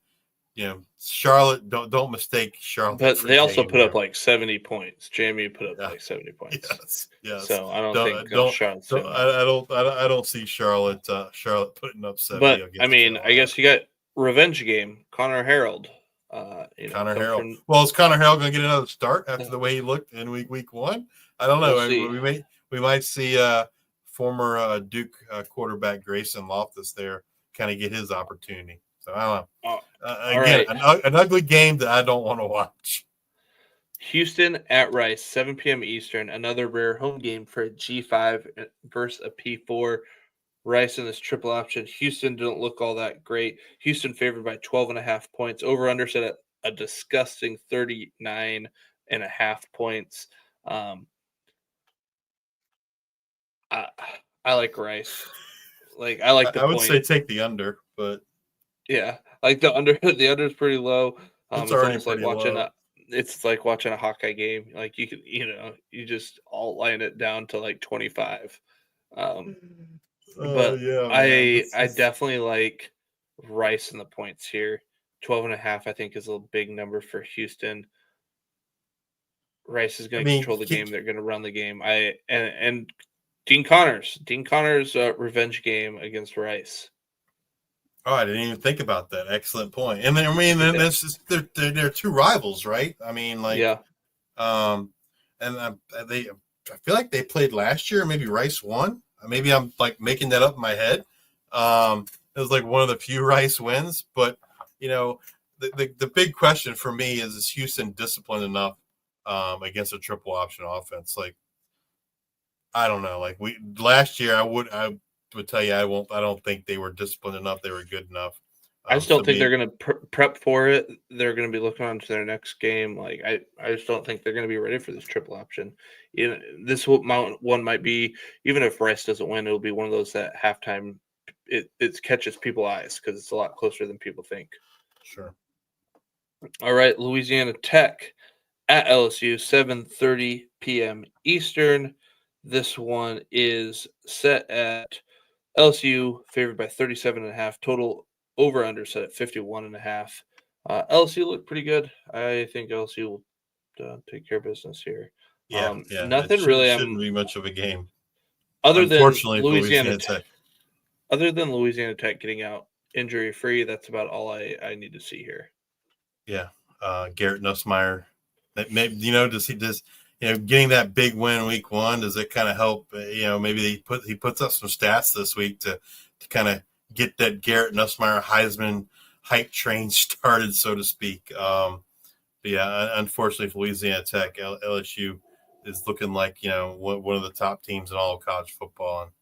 Charlotte, don't mistake Charlotte. But for they also JMU. put up like 70 points. JMU put up like 70 points. Yes. So I don't think Charlotte's I don't see Charlotte putting up 70. But against I mean, Carolina. I guess you got revenge game. Connor Harold. Connor Harold. Well, is Connor Harold going to get another start after the way he looked in week one? I don't know. We might see former Duke quarterback Grayson Loftus there kind of get his opportunity. So I don't know. Again, right. an ugly game that I don't want to watch. Houston at Rice, 7 p.m. Eastern. Another rare home game for a G5 versus a P4. Rice in this triple option. Houston didn't look all that great. Houston favored by 12.5 points. Over under set at a disgusting 39.5 points. I like Rice. I like the I would point. say take the under, but yeah, like the under. The under is pretty low. It's almost pretty like watching low. It's like watching a Hawkeye game. Like you could, you just all line it down to like 25. But yeah, I definitely like Rice in the points here. 12.5, I think, is a big number for Houston. Rice is going to control the game. They're going to run the game. And Dean Connors revenge game against Rice. Oh, I didn't even think about that. Excellent point. And then, I mean, then this is they're two rivals, right? I mean, like, yeah. And I feel like they played last year. Maybe Rice won. Maybe I'm like making that up in my head. It was like one of the few Rice wins, but the big question for me is Houston disciplined enough against a triple option offense? Like, I don't know. Like last year, I would tell you I don't think they were disciplined enough. They were good enough. I just don't think they're going to prep for it. They're going to be looking on to their next game. Like I just don't think they're going to be ready for this triple option. This one might be, even if Rice doesn't win, it'll be one of those that halftime it catches people's eyes because it's a lot closer than people think. Sure. All right, Louisiana Tech at LSU, 7:30 p.m. Eastern. This one is set at LSU favored by 37.5. Total over under set at 51.5. LSU looked pretty good. I think LSU will take care of business here. Yeah. Nothing really. Shouldn't be much of a game. Other than Louisiana Tech. Other than Louisiana Tech getting out injury free, that's about all I need to see here. Yeah, Garrett Nussmeier. Getting that big win week one, does it kind of help? Maybe he puts up some stats this week to kind of get that Garrett Nussmeier Heisman hype train started, so to speak. But yeah, unfortunately for Louisiana Tech, LSU is looking like one of the top teams in all of college football, and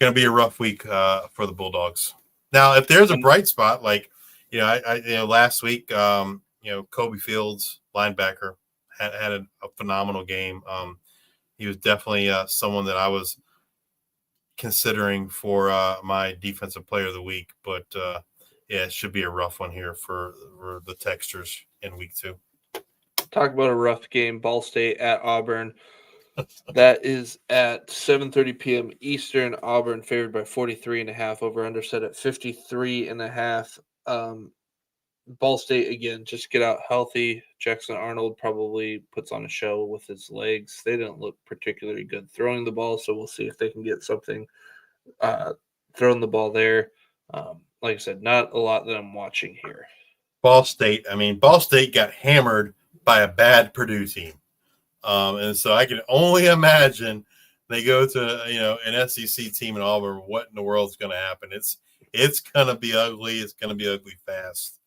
going to be a rough week for the Bulldogs. Now, if there's a bright spot, like last week, Kobe Fields, linebacker, had a phenomenal game. He was definitely someone that I was considering for my defensive player of the week, but it should be a rough one here for the Texters in week 2. Talk about a rough game. Ball State at Auburn. That is at 7:30 p.m. Eastern. Auburn favored by 43.5. Over under set at 53.5. Ball State, again, just get out healthy. Jackson Arnold probably puts on a show with his legs. They didn't look particularly good throwing the ball, so we'll see if they can get something throwing the ball there. Like I said, not a lot that I'm watching here. Ball State got hammered by a bad Purdue team. And so I can only imagine they go to, an SEC team in Auburn. What in the world is going to happen? It's going to be ugly. It's going to be ugly fast.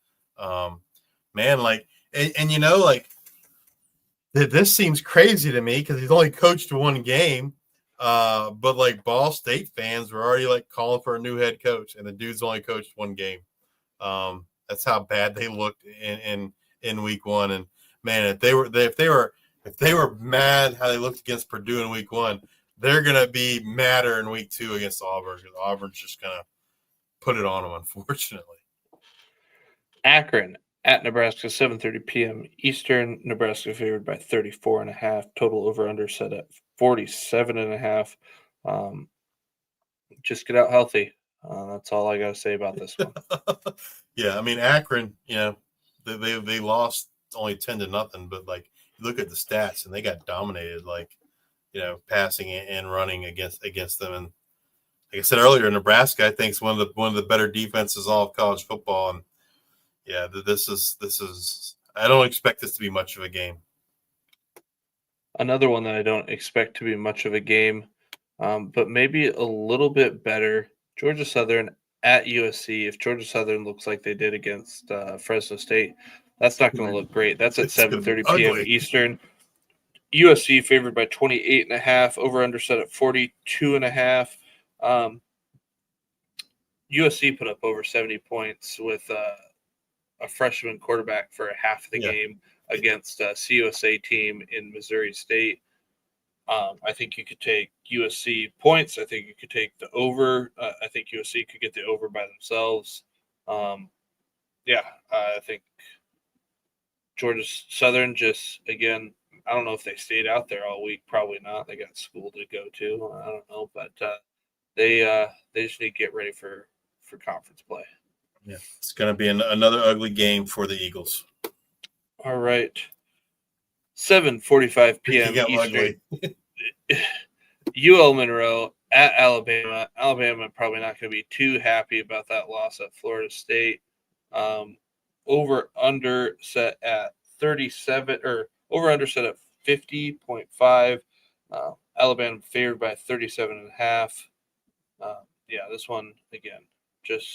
This seems crazy to me because he's only coached one game. But like Ball State fans were already like calling for a new head coach, and the dude's only coached one game. That's how bad they looked in week 1. And man, if they were mad how they looked against Purdue in week 1, they're gonna be madder in week 2 against Auburn, because Auburn's just gonna put it on them, unfortunately. Akron at Nebraska, 7:30 p.m. Eastern. Nebraska favored by 34.5. Total over/under set at 47.5. Just get out healthy. That's all I got to say about this one. Yeah, I mean, Akron, they lost only 10-0, but like, you look at the stats and they got dominated, like, passing and running against them. And like I said earlier, Nebraska, I think, is one of the better defenses all of college football. And yeah, this is I don't expect this to be much of a game. Another one that I don't expect to be much of a game, but maybe a little bit better. Georgia Southern at USC. If Georgia Southern looks like they did against Fresno State, that's not going to look great. That's at 7:30 p.m. Eastern. USC favored by 28.5. Over/under set at 42.5. USC put up over 70 points with a freshman quarterback for half of the game against a CUSA team in Missouri State. I think you could take USC points. I think you could take the over. I think USC could get the over by themselves. I think Georgia Southern just, again, I don't know if they stayed out there all week. Probably not. They got school to go to. I don't know, but they just need to get ready for conference play. Yeah, it's going to be another ugly game for the Eagles. All right. 7:45 p.m. Eastern. UL Monroe at Alabama. Alabama probably not going to be too happy about that loss at Florida State. Over/under set at 37, or over/under set at 50.5. Alabama favored by 37.5. This one again, just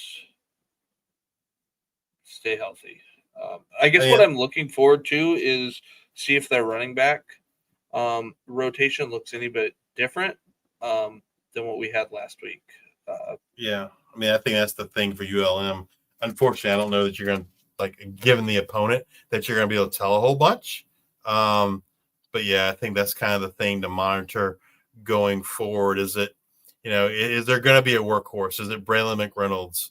stay healthy. I guess what I'm looking forward to is see if their running back rotation looks any bit different than what we had last week. I mean, I think that's the thing for ULM. Unfortunately, I don't know that you're going to, like, given the opponent, that you're going to be able to tell a whole bunch. But yeah, I think that's kind of the thing to monitor going forward. Is it, is there going to be a workhorse? Is it Braylon McReynolds,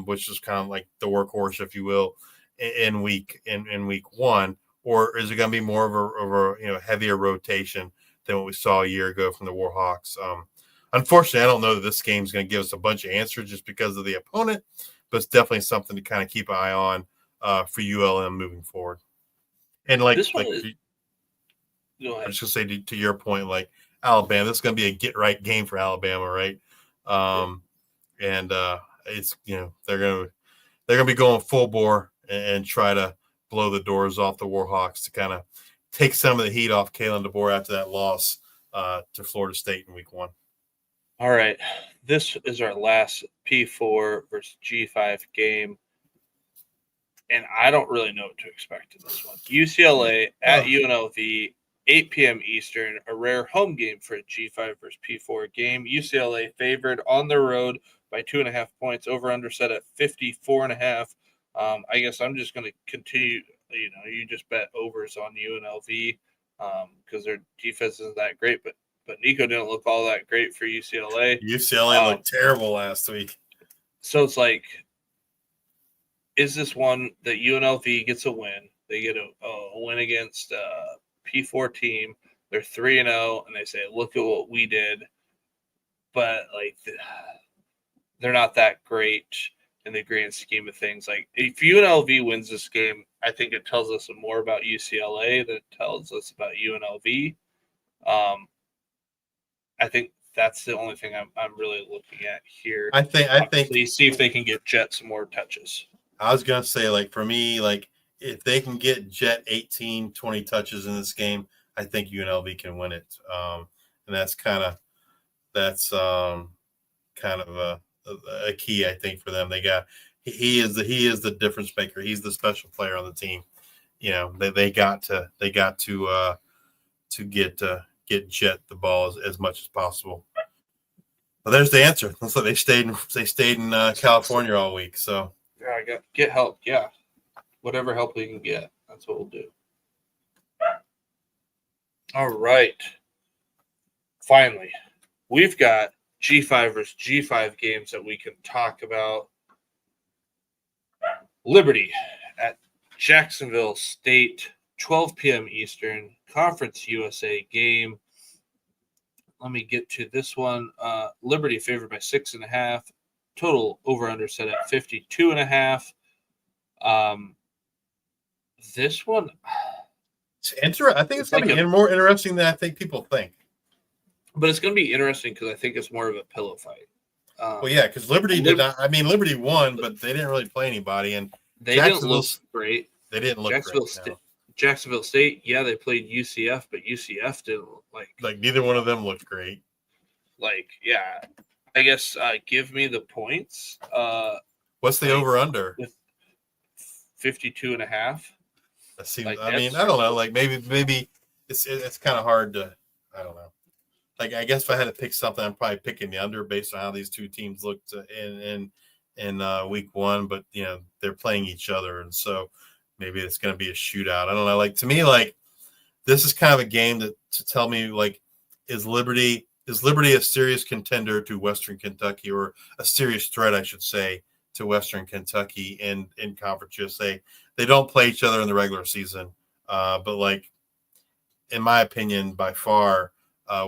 which is kind of like the workhorse, if you will, in week 1, or is it going to be more of a heavier rotation than what we saw a year ago from the Warhawks? Unfortunately, I don't know that this game is going to give us a bunch of answers just because of the opponent, but it's definitely something to kind of keep an eye on for ULM moving forward. And I was just going to say to your point, like Alabama, this is going to be a get right game for Alabama, right? It's they're going to be going full bore and try to blow the doors off the Warhawks to kind of take some of the heat off Kalen DeBoer after that loss to Florida State in week 1. All right. This is our last P4 versus G5 game, and I don't really know what to expect in this one. UCLA at UNLV, 8 p.m. Eastern, a rare home game for a G5 versus P4 game. UCLA favored on the road by 2.5 points, over/under set at 54.5. I guess I'm just going to continue. You just bet overs on UNLV because their defense isn't that great, but Nico didn't look all that great for UCLA. UCLA looked terrible last week. So it's like, is this one that UNLV gets a win? They get a win against a P4 team. They're 3-0, and they say, look at what we did. But, like, they're not that great in the grand scheme of things. Like, if UNLV wins this game, I think it tells us more about UCLA than it tells us about UNLV. I think that's the only thing I'm really looking at here. I think see if they can get Jet some more touches. I was gonna say, like, for me, like, if they can get Jet 18, 20 touches in this game, I think UNLV can win it. And that's kind of a key, I think, for them. He is the difference maker. He's the special player on the team. They got to get Jet the ball as much as possible. Well, there's the answer. Looks like they stayed in California all week. So Get help. Yeah. Whatever help we can get. That's what we'll do. All right. Finally, we've got G5 versus G5 games that we can talk about. Liberty at Jacksonville State, 12 p.m. Eastern, Conference USA game. Let me get to this one. Liberty favored by 6.5. Total over-under set at 52.5. This one, It's interesting. I think it's going to be more interesting than I think people think. but it's going to be interesting because I think it's more of a pillow fight. Well, yeah, because Liberty did not. I mean, Liberty won, but they didn't really play anybody, and they didn't look great. They didn't look great. No. Jacksonville State, yeah, they played UCF, but UCF didn't look like neither one of them looked great. Yeah, I guess give me the points. What's the over under? 52.5. That seems. I mean, I don't know. Like maybe it's kind of hard to. I don't know. Like I guess if I had to pick something, I'm probably picking the under based on how these two teams looked in week one. But you know they're playing each other, and so maybe it's going to be a shootout. I don't know. Like to me, like this is kind of a game to tell me like is Liberty a serious contender to Western Kentucky or a serious threat, I should say, to Western Kentucky in Conference USA. They don't play each other in the regular season, but like in my opinion, by far.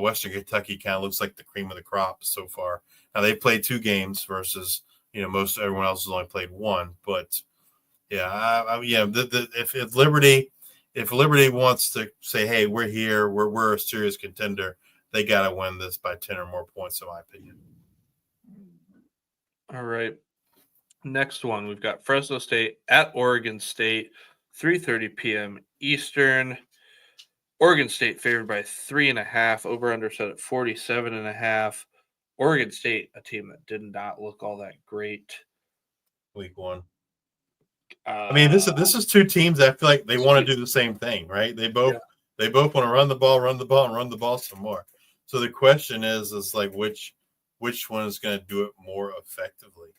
Western Kentucky kind of looks like the cream of the crop so far. Now they played 2 games versus most everyone else has only played 1. But yeah, if Liberty wants to say, hey, we're here, we're a serious contender, they got to win this by 10 or more points, in my opinion. All right, next one we've got Fresno State at Oregon State, 3:30 p.m. Eastern. Oregon State favored by 3.5, over under set at 47.5. Oregon State, a team that did not look all that great. Week 1. I mean, this is 2 teams that I feel like they want to do the same thing, right? They both want to run the ball, and run the ball some more. So the question is like which one is going to do it more effectively?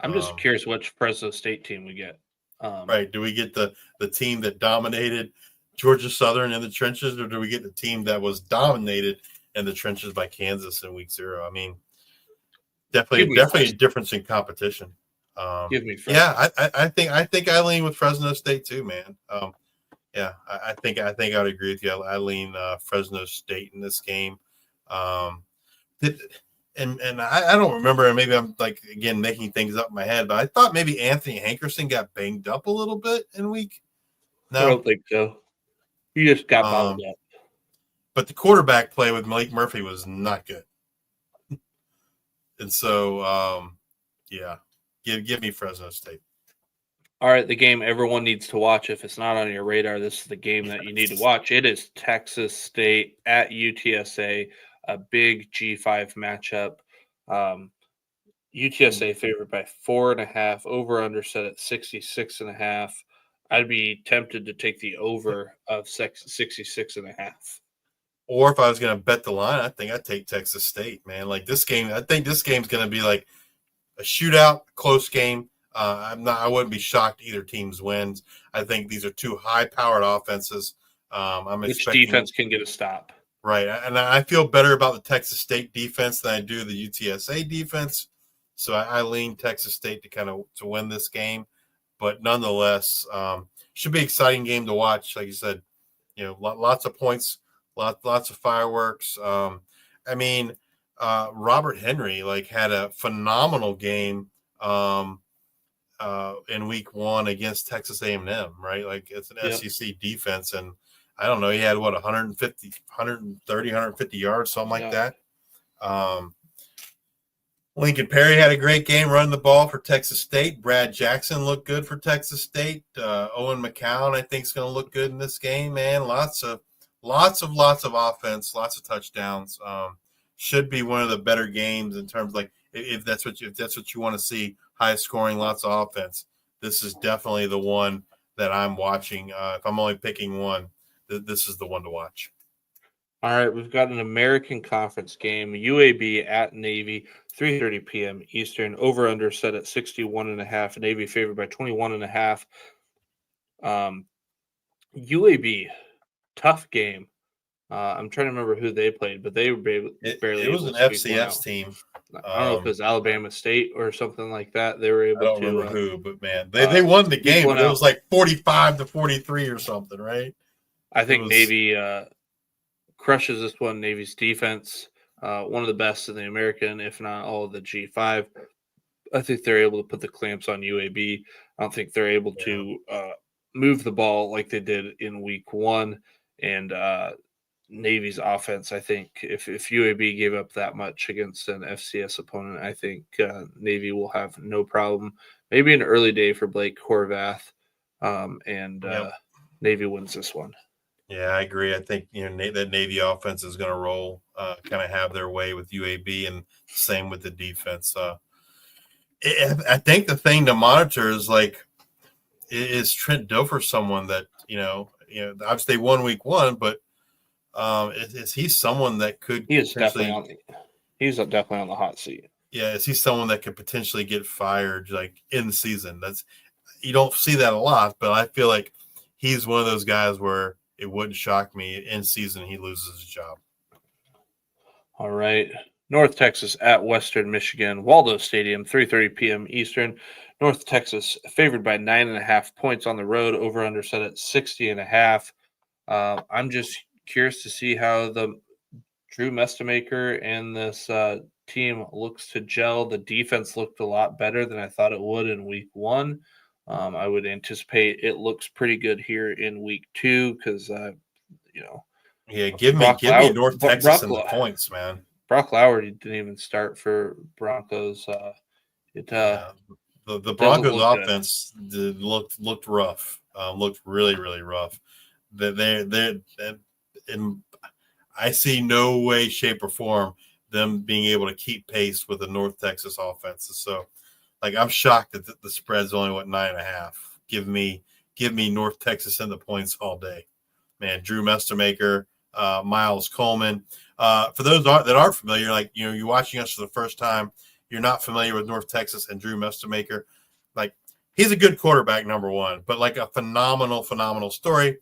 I'm just curious which Fresno State team we get. Right? Do we get the team that dominated Georgia Southern in the trenches, or do we get the team that was dominated in the trenches by Kansas in week 0? I mean, definitely a difference in competition. Give me Fresno. Yeah, I think I lean with Fresno State too, man. Yeah, I think I would agree with you. I lean Fresno State in this game. And I don't remember, and maybe I'm like again making things up in my head, but I thought maybe Anthony Hankerson got banged up a little bit in week. No, I don't think so. He just got bottled up. But the quarterback play with Malik Murphy was not good. And so, yeah, give me Fresno State. All right, the game everyone needs to watch. If it's not on your radar, this is the game that you need to watch. It is Texas State at UTSA, a big G5 matchup. UTSA favored by 4.5, over under set at 66.5. I'd be tempted to take the over of 66.5. Or if I was going to bet the line, I think I'd take Texas State, man. Like this game, I think this game's going to be like a shootout, close game. I wouldn't be shocked either team's wins. I think these are 2 high-powered offenses. Which defense can get a stop? Right, and I feel better about the Texas State defense than I do the UTSA defense. So I lean Texas State to win this game. But nonetheless, should be an exciting game to watch. Like you said, lots of points, lots of fireworks. I mean, Robert Henry had a phenomenal game in week 1 against Texas A&M, right? Like it's an SEC defense, and I don't know, he had 150 yards, something like that. Lincoln Perry had a great game running the ball for Texas State. Brad Jackson looked good for Texas State. Owen McCown, I think, is going to look good in this game, man. Lots of offense, lots of touchdowns. Should be one of the better games in terms if that's what you want to see, high scoring, lots of offense. This is definitely the one that I'm watching. If I'm only picking one, this is the one to watch. All right, we've got an American Conference game, UAB at Navy, 3:30 p.m. Eastern. Over under set at 61.5. Navy favored by 21.5. UAB, tough game. I'm trying to remember who they played, but they were barely It was able an to squeak one FCS out. team. I don't know if it was Alabama State or something like that. They were I able don't to remember who, but man, they won the squeak game, one but it out. was like 45-43 or something, right? I think Navy crushes this one. Navy's defense, one of the best in the American, if not all of the G5. I think they're able to put the clamps on UAB. I don't think they're able to move the ball like they did in week 1. And Navy's offense, I think if UAB gave up that much against an FCS opponent, I think Navy will have no problem. Maybe an early day for Blake Horvath, and Navy wins this one. Yeah, I agree. I think that Navy offense is going to roll, kind of have their way with UAB, and same with the defense. I think the thing to monitor is is Trent Dilfer someone that obviously they won week 1, but is he someone that could? He's definitely on the hot seat. Yeah, is he someone that could potentially get fired in the season? You don't see that a lot, but I feel like he's one of those guys where it wouldn't shock me in season he loses his job. All right. North Texas at Western Michigan, Waldo Stadium, 3:30 p.m. Eastern. North Texas favored by 9.5 points on the road, over under set at 60.5. I'm just curious to see how the Drew Mestamaker and this team looks to gel. The defense looked a lot better than I thought it would in week 1. I would anticipate it looks pretty good here in week 2 because, Yeah, give me North Texas and the points, man. Brock Lowry didn't even start for Broncos. The Broncos offense looked rough. Looked really, really rough. I see no way, shape, or form them being able to keep pace with the North Texas offense. So, I'm shocked that the spread's only 9.5. Give me North Texas and the points all day, man. Drew Mestamaker, Miles Coleman. For those that aren't familiar, you're watching us for the first time, you're not familiar with North Texas and Drew Mestamaker. He's a good quarterback, number one, but a phenomenal story.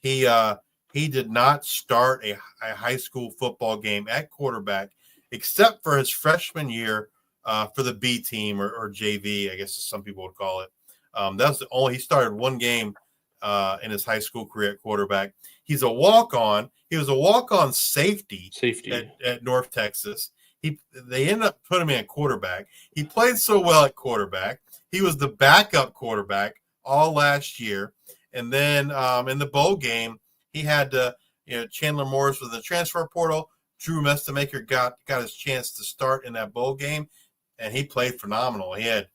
He did not start a high school football game at quarterback except for his freshman year for the B team or JV, I guess some people would call it. That's the only. He started one game in his high school career at quarterback. He's a walk-on. He was a walk-on safety. At North Texas. They ended up putting him in quarterback. He played so well at quarterback. He was the backup quarterback all last year. And then in the bowl game, he had Chandler Morris was in the transfer portal. Drew Mestamaker got his chance to start in that bowl game, and he played phenomenal. He had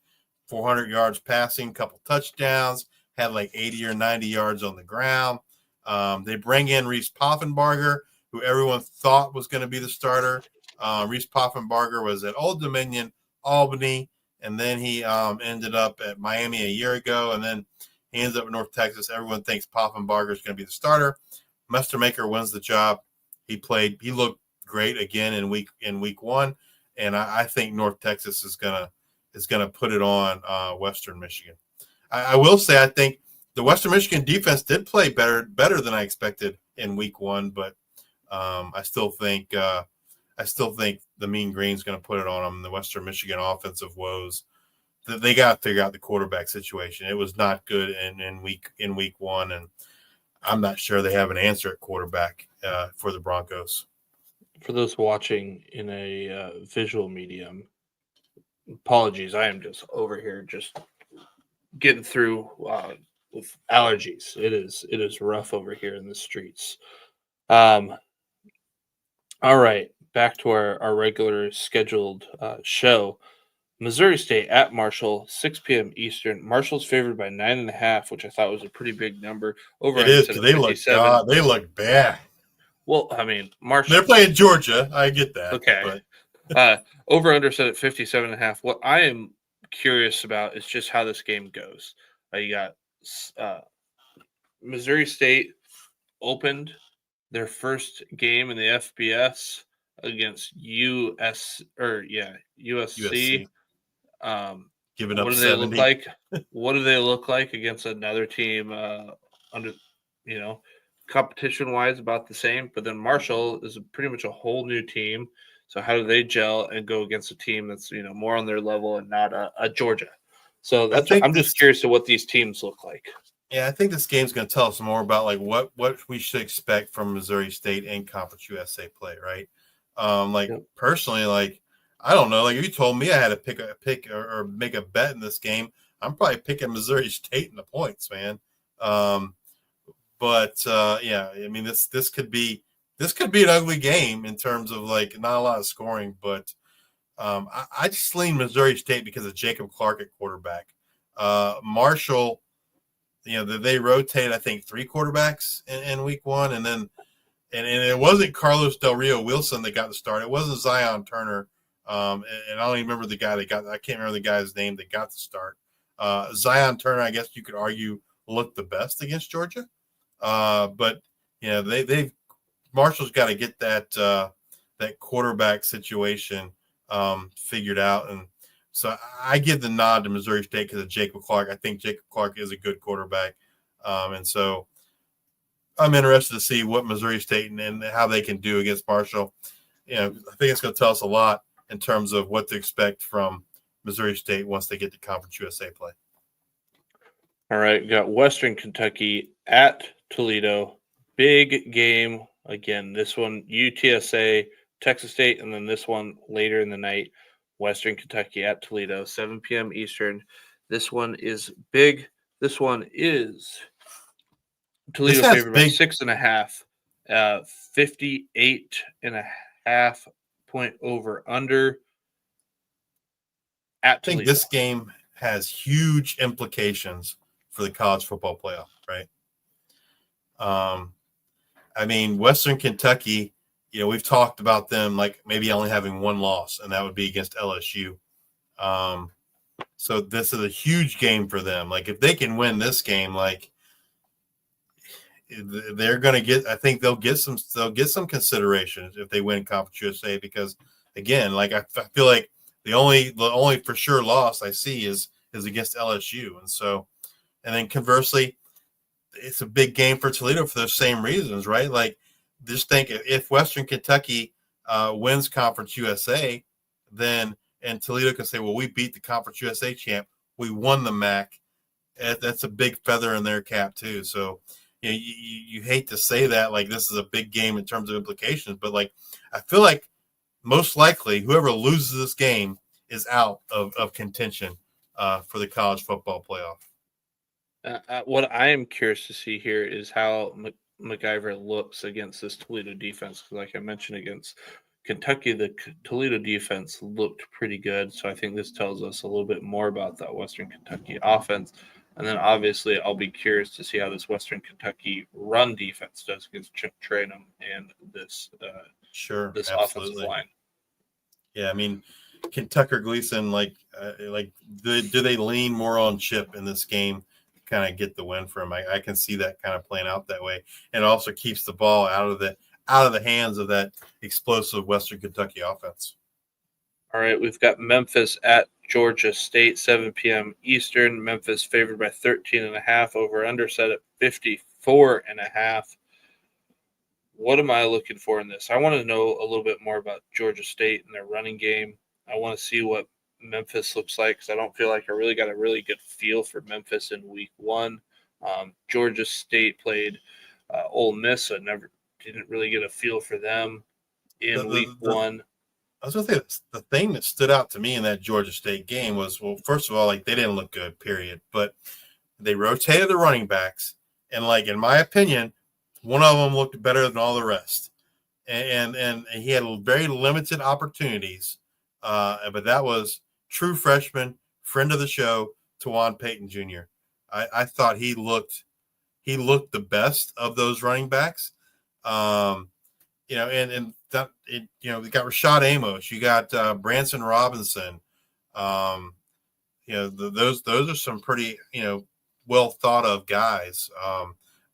400 yards passing, a couple touchdowns, had 80 or 90 yards on the ground. They bring in Reese Poffenbarger, who everyone thought was going to be the starter. Reese Poffenbarger was at Old Dominion, Albany, and then he ended up at Miami a year ago, and then he ends up in North Texas. Everyone thinks Poffenbarger is going to be the starter. Mestamaker wins the job. He looked great again in week 1, and I think North Texas is gonna put it on Western Michigan. I will say I think the Western Michigan defense did play better than I expected in week 1, but I still think the Mean Green's going to put it on them. The Western Michigan offensive woes. They got to figure out the quarterback situation. It was not good in week 1, and I'm not sure they have an answer at quarterback for the Broncos. For those watching in a visual medium, apologies. I am just over here just getting through with allergies. It is rough over here in the streets. All right, back to our regular scheduled show. Missouri State at Marshall, 6 p.m. Eastern. Marshall's favored by 9.5, which I thought was a pretty big number. It is because they look bad. Well, I mean, Marshall. They're playing Georgia. I get that. Okay. Over under set at 57.5. What I am curious about is just how this game goes. You got Missouri State opened their first game in the FBS against USC. Giving What up do they look 70. like? What do they look like against another team under, competition-wise about the same? But then Marshall is pretty much a whole new team. So how do they gel and go against a team that's more on their level and not a Georgia? So I'm just curious to what these teams look like. Yeah, I think this game's going to tell us more about like what we should expect from Missouri State in Conference USA play, right? Personally, like I don't know. Like if you told me I had to pick or make a bet in this game, I'm probably picking Missouri State in the points, man. Yeah, I mean this could be an ugly game in terms of like not a lot of scoring, but I just lean Missouri State because of Jacob Clark at quarterback. Marshall, they rotate, I think, 3 quarterbacks in week 1, and then and it wasn't Carlos Del Rio Wilson that got the start. It wasn't Zion Turner. And I don't even remember the guy I can't remember the guy's name that got the start. Zion Turner, I guess you could argue, looked the best against Georgia. But Marshall's got to get that quarterback situation figured out. And so I give the nod to Missouri State because of Jacob Clark. I think Jacob Clark is a good quarterback. And so I'm interested to see what Missouri State and how they can do against Marshall. I think it's going to tell us a lot in terms of what to expect from Missouri State once they get to Conference USA play. All right, got Western Kentucky at Toledo. Big game again. This one, UTSA, Texas State, and then this one later in the night, Western Kentucky at Toledo, 7 p.m. Eastern. This one is big. This one is Toledo favored by 6.5, 58.5 point over under at Toledo. I think this game has huge implications for the college football playoff, right? I mean, Western Kentucky, we've talked about them like maybe only having 1 loss, and that would be against LSU. So this is a huge game for them. Like if they can win this game, like they're going to get, I think they'll get some consideration if they win Conference USA, because again, like I feel like the only for sure loss I see is against LSU. And so, and then conversely, it's a big game for Toledo for those same reasons, right? Like just think if Western Kentucky wins Conference USA, then and Toledo can say, well, we beat the Conference USA champ. We won the MAC. That's a big feather in their cap too. So you hate to say that, like this is a big game in terms of implications, but like I feel like most likely whoever loses this game is out of contention for the college football playoff. What I am curious to see here is how MacIver looks against this Toledo defense. Like I mentioned, against Kentucky, the Toledo defense looked pretty good. So I think this tells us a little bit more about that Western Kentucky offense. And then obviously I'll be curious to see how this Western Kentucky run defense does against Chip Trayanum and this offensive line. Yeah, I mean, Kentucky Gleason, do they lean more on Chip in this game to kind of get the win for him? I can see that kind of playing out that way. And it also keeps the ball out of the hands of that explosive Western Kentucky offense. All right, we've got Memphis at Georgia State, 7 p.m. Eastern. Memphis favored by 13.5, over under set at 54.5. What am I looking for in this? I want to know a little bit more about Georgia State and their running game. I want to see what Memphis looks like because I don't feel like I really got a really good feel for Memphis in week 1. Georgia State played Ole Miss, so didn't really get a feel for them in week 1. I was going to say the thing that stood out to me in that Georgia State game was, well, first of all, like they didn't look good, period. But they rotated the running backs, and like in my opinion, one of them looked better than all the rest, and he had very limited opportunities. But that was true freshman, friend of the show, Tawan Payton Jr. I thought he looked the best of those running backs. We got Rashad Amos, you got Branson Robinson. Those are some pretty well thought of guys.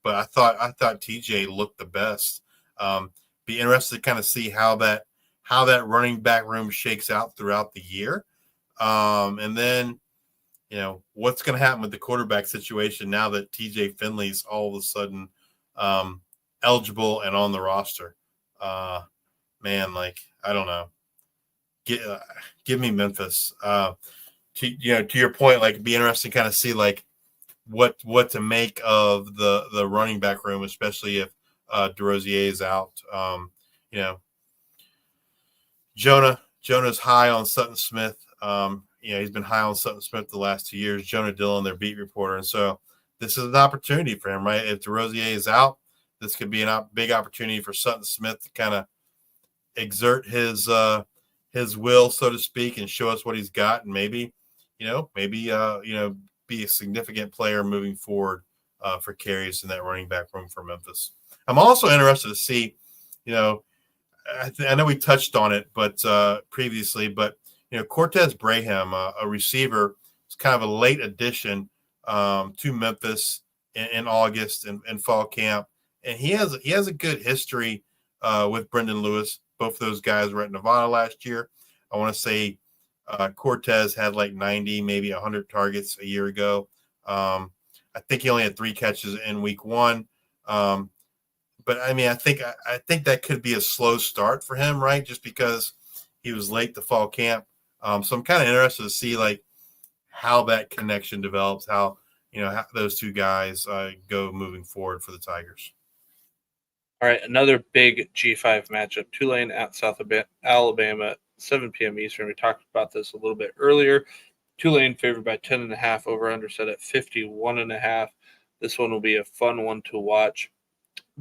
But I thought TJ looked the best. Be interested to kind of see how that running back room shakes out throughout the year. And then, what's going to happen with the quarterback situation now that TJ Finley's all of a sudden eligible and on the roster. Man, I don't know. Give me Memphis. To your point, be interesting to kind of see what to make of the running back room, especially if DeRozier is out. Jonah's high on Sutton Smith. He's been high on Sutton Smith the last 2 years. Jonah Dillon, their beat reporter, and so this is an opportunity for him, right? If DeRozier is out, this could be a big opportunity for Sutton Smith to kind of exert his will, so to speak, and show us what he's got, and maybe be a significant player moving forward for carries in that running back room for Memphis. I'm also interested to see, I know we touched on it, but previously, but Cortez Braham, a receiver, is kind of a late addition to Memphis in August and fall camp, and he has a good history with Brendan Lewis. Both of those guys were at Nevada last year. I want to say Cortez had 90, maybe 100 targets a year ago. I think he only had 3 catches in week 1. But I mean, I think that could be a slow start for him, right? Just because he was late to fall camp. So I'm kind of interested to see how that connection develops, how those two guys go moving forward for the Tigers. All right, another big G5 matchup: Tulane at South Alabama, 7 p.m. Eastern. We talked about this a little bit earlier. Tulane favored by 10.5, over/under set at 51.5. This one will be a fun one to watch.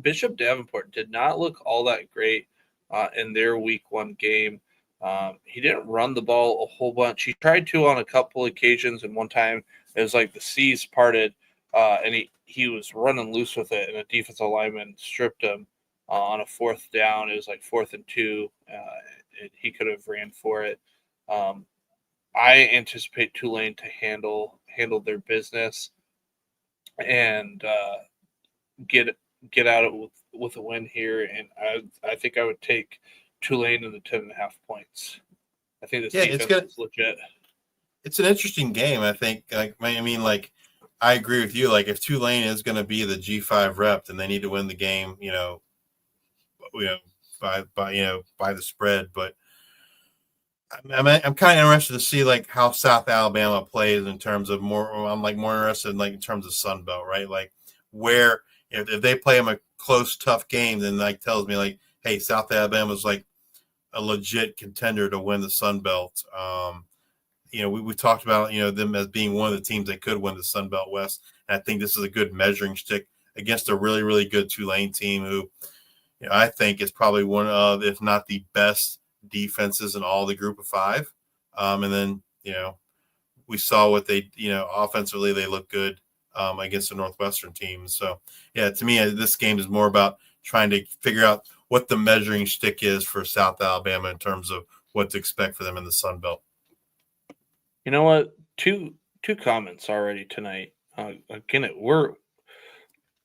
Bishop Davenport did not look all that great in their week 1 game. He didn't run the ball a whole bunch. He tried to on a couple occasions, and one time it was the seas parted, and he was running loose with it, and a defensive lineman stripped him on a 4th down. It was 4th and 2. He could have ran for it. I anticipate Tulane to handle their business and get out with a win here, and I think I would take Tulane in the 10.5 points. I think this defense is legit. It's an interesting game. I think. I agree with you. If Tulane is going to be the G5 rep, then they need to win the game. By the spread. But I'm kind of interested to see how South Alabama plays in terms of more. I'm more interested in terms of Sun Belt, right? Where if they play them a close, tough game, then tells me hey, South Alabama's a legit contender to win the Sun Belt. We talked about them as being one of the teams that could win the Sun Belt West. And I think this is a good measuring stick against a really, really good Tulane team who I think is probably one of, if not the best defenses in all the Group of 5. And then we saw what they offensively they look good against the Northwestern team. So yeah, to me this game is more about trying to figure out what the measuring stick is for South Alabama in terms of what to expect for them in the Sun Belt. You know what? Two comments already tonight. Again,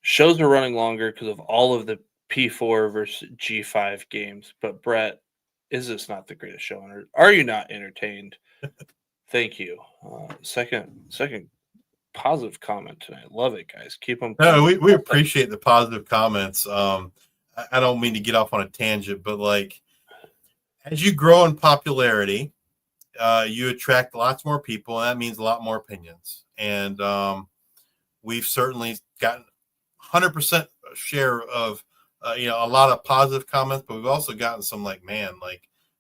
shows are running longer because of all of the P4 versus G5 games. But Brett, is this not the greatest show on earth? Are you not entertained? Thank you. Second positive comment tonight. Love it, guys. Keep them. No, we appreciate the positive comments. I don't mean to get off on a tangent, but as you grow in popularity, you attract lots more people, and that means a lot more opinions. And we've certainly gotten 100% share of a lot of positive comments, but we've also gotten some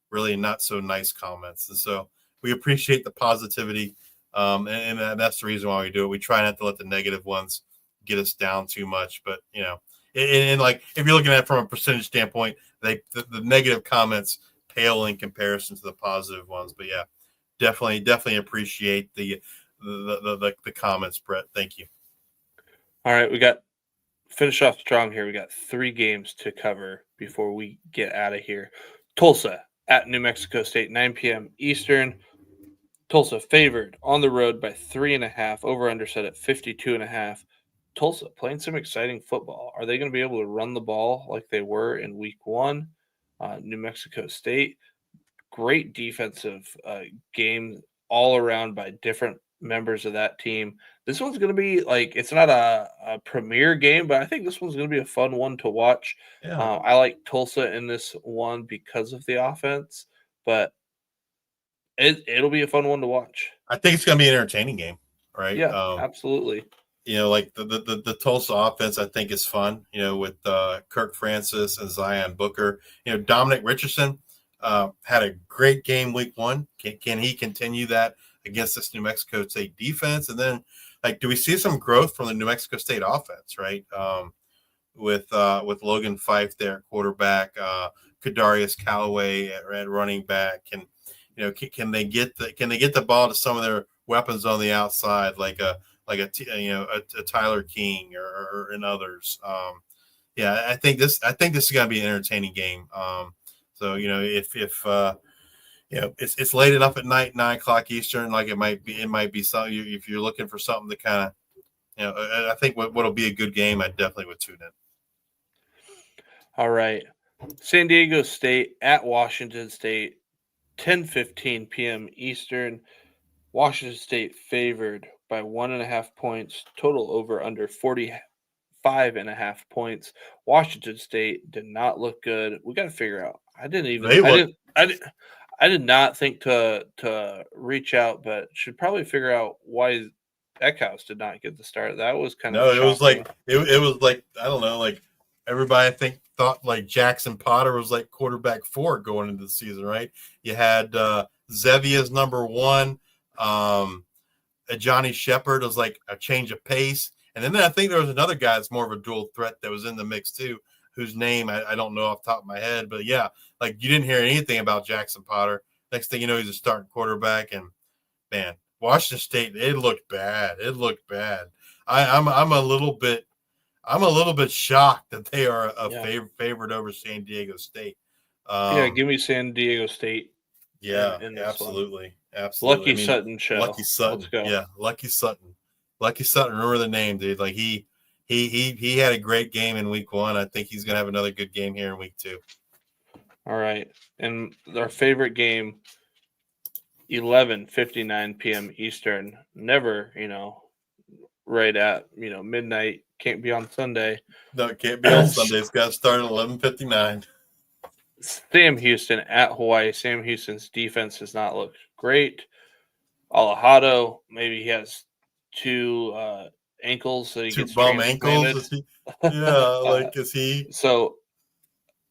really not so nice comments. And so we appreciate the positivity, and that's the reason why we do it. We try not to let the negative ones get us down too much, but if you're looking at it from a percentage standpoint, the negative comments pale in comparison to the positive ones. But yeah, definitely appreciate the comments, Brett. Thank you. All right, finish off strong here. We got 3 games to cover before we get out of here. Tulsa at New Mexico State, 9 p.m. Eastern. Tulsa favored on the road by 3.5, over under set at 52.5. Tulsa playing some exciting football. Are they going to be able to run the ball like they were in week 1? New Mexico State, great defensive game all around by different members of that team. This one's going to be like, it's not a premier game, but I think this one's going to be a fun one to watch. Yeah. I like Tulsa in this one because of the offense, but it'll be a fun one to watch. I think it's going to be an entertaining game, right? Yeah, absolutely. Like the Tulsa offense, I think is fun. With Kirk Francis and Zion Booker. Dominic Richardson had a great game week 1. Can he continue that against this New Mexico State defense? And then, do we see some growth from the New Mexico State offense, right? With Logan Fife there at quarterback, Kadarius Callaway at running back, and can they get the ball to some of their weapons on the outside, like a Tyler King or and others. I think this is going to be an entertaining game. So if it's late enough at night, 9:00 Eastern, like it might be something. If you're looking for something to kind of, I think what'll be a good game, I definitely would tune in. All right, San Diego State at Washington State, 10:15 p.m. Eastern. Washington State favored by 1.5 points. Total over under 45.5 points. Washington State did not look good. We got to figure out. I did not think to reach out, but should probably figure out why Eckhouse did not get the start. That was kind of it was like it was like, I don't know, like everybody I think thought like Jackson Potter was like quarterback 4 going into the season, right? You had Zevia's number 1. Johnny Shepard was like a change of pace. And then I think there was another guy that's more of a dual threat that was in the mix too, whose name I don't know off the top of my head. But yeah, like you didn't hear anything about Jackson Potter. Next thing you know, he's a starting quarterback. And man, Washington State, it looked bad. I'm a little bit shocked that they are favored over San Diego State. Give me San Diego State. Yeah, absolutely. Absolutely. Lucky Sutton show. Lucky Sutton. Let's go. Yeah, Lucky Sutton. Lucky Sutton. Remember the name, dude. Like he had a great game in week 1. I think he's gonna have another good game here in week 2. All right. And our favorite game, 11:59 p.m. Eastern. Never, right at midnight. Can't be on Sunday. No, it can't be on Sunday. It's got to start at 11:59. Sam Houston at Hawaii. Sam Houston's defense has not looked great. Alejado, maybe he has 2 ankles that he 2 gets bum ankles. Is he? So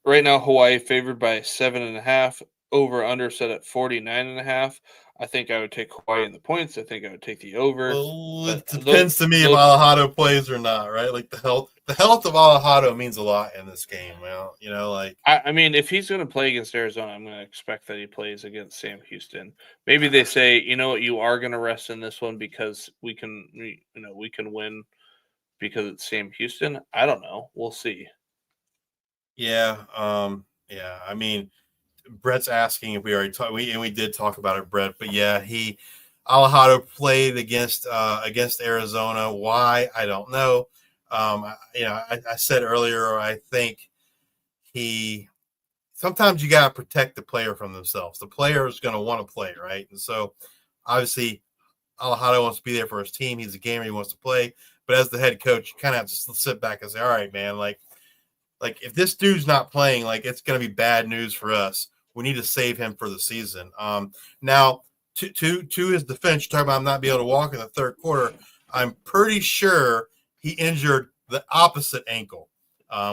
right now Hawaii favored by 7.5. Over under set at 49.5. I think I would take Hawaii in the points. I think I would take the over. Well, it depends to me if Alejado plays or not, right? Like the health of Alejado means a lot in this game. Well, I mean, if he's going to play against Arizona, I'm going to expect that he plays against Sam Houston. Maybe they say, you are going to rest in this one because we can win because it's Sam Houston. I don't know. We'll see. Yeah. I mean, Brett's asking if we already talked, and we did talk about it, Brett. But yeah, Alejado played against Arizona. Why? I don't know. I said earlier, I think sometimes you got to protect the player from themselves. The player is going to want to play, right? And so obviously Alejado wants to be there for his team. He's a gamer. He wants to play. But as the head coach, you kind of have to sit back and say, all right, man, like if this dude's not playing, like it's going to be bad news for us. We need to save him for the season. Now, to his defense, you're talking about him not being able to walk in the third quarter. I'm pretty sure he injured the opposite ankle.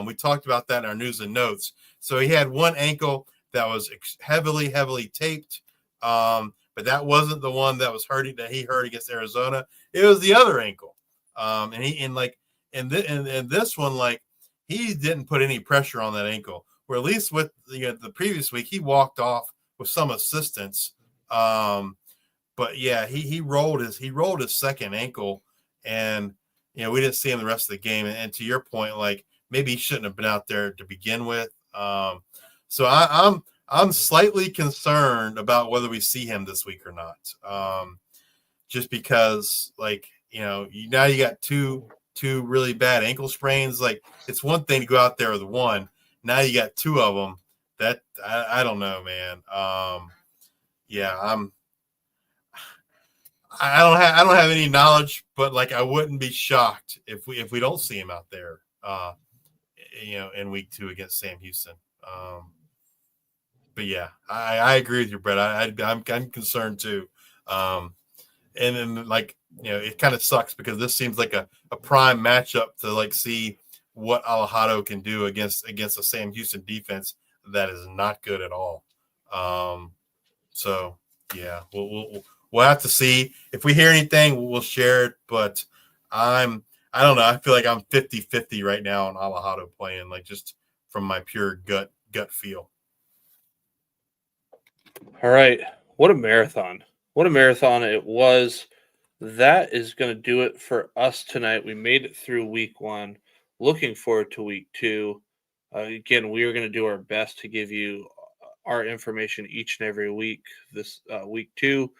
We talked about that in our news and notes. So he had one ankle that was heavily taped, but that wasn't the one that he hurt against Arizona. It was the other ankle. This one, like, he didn't put any pressure on that ankle. Where at least with the previous week, he walked off with some assistance. But yeah, he rolled his second ankle, and we didn't see him the rest of the game. And to your point, like maybe he shouldn't have been out there to begin with. So I'm slightly concerned about whether we see him this week or not. Just because, like, now you got two 2 really bad ankle sprains. Like, it's one thing to go out there with one. Now you got 2 of them. That I don't know, man. I don't have any knowledge, but like I wouldn't be shocked if we don't see him out there, in week 2 against Sam Houston. But yeah, I agree with you, Brett. I'm concerned too. And then like it kind of sucks because this seems like a prime matchup to like see what Alejado can do against a Sam Houston defense that is not good at all. So yeah, we'll have to see. If we hear anything, we'll share it. But I don't know. I feel like I'm 50-50 right now on Alejado playing, like just from my pure gut feel. All right. What a marathon. What a marathon it was. That is going to do it for us tonight. We made it through week 1. Looking forward to week 2. Again, we are going to do our best to give you our information each and every week. This week 2,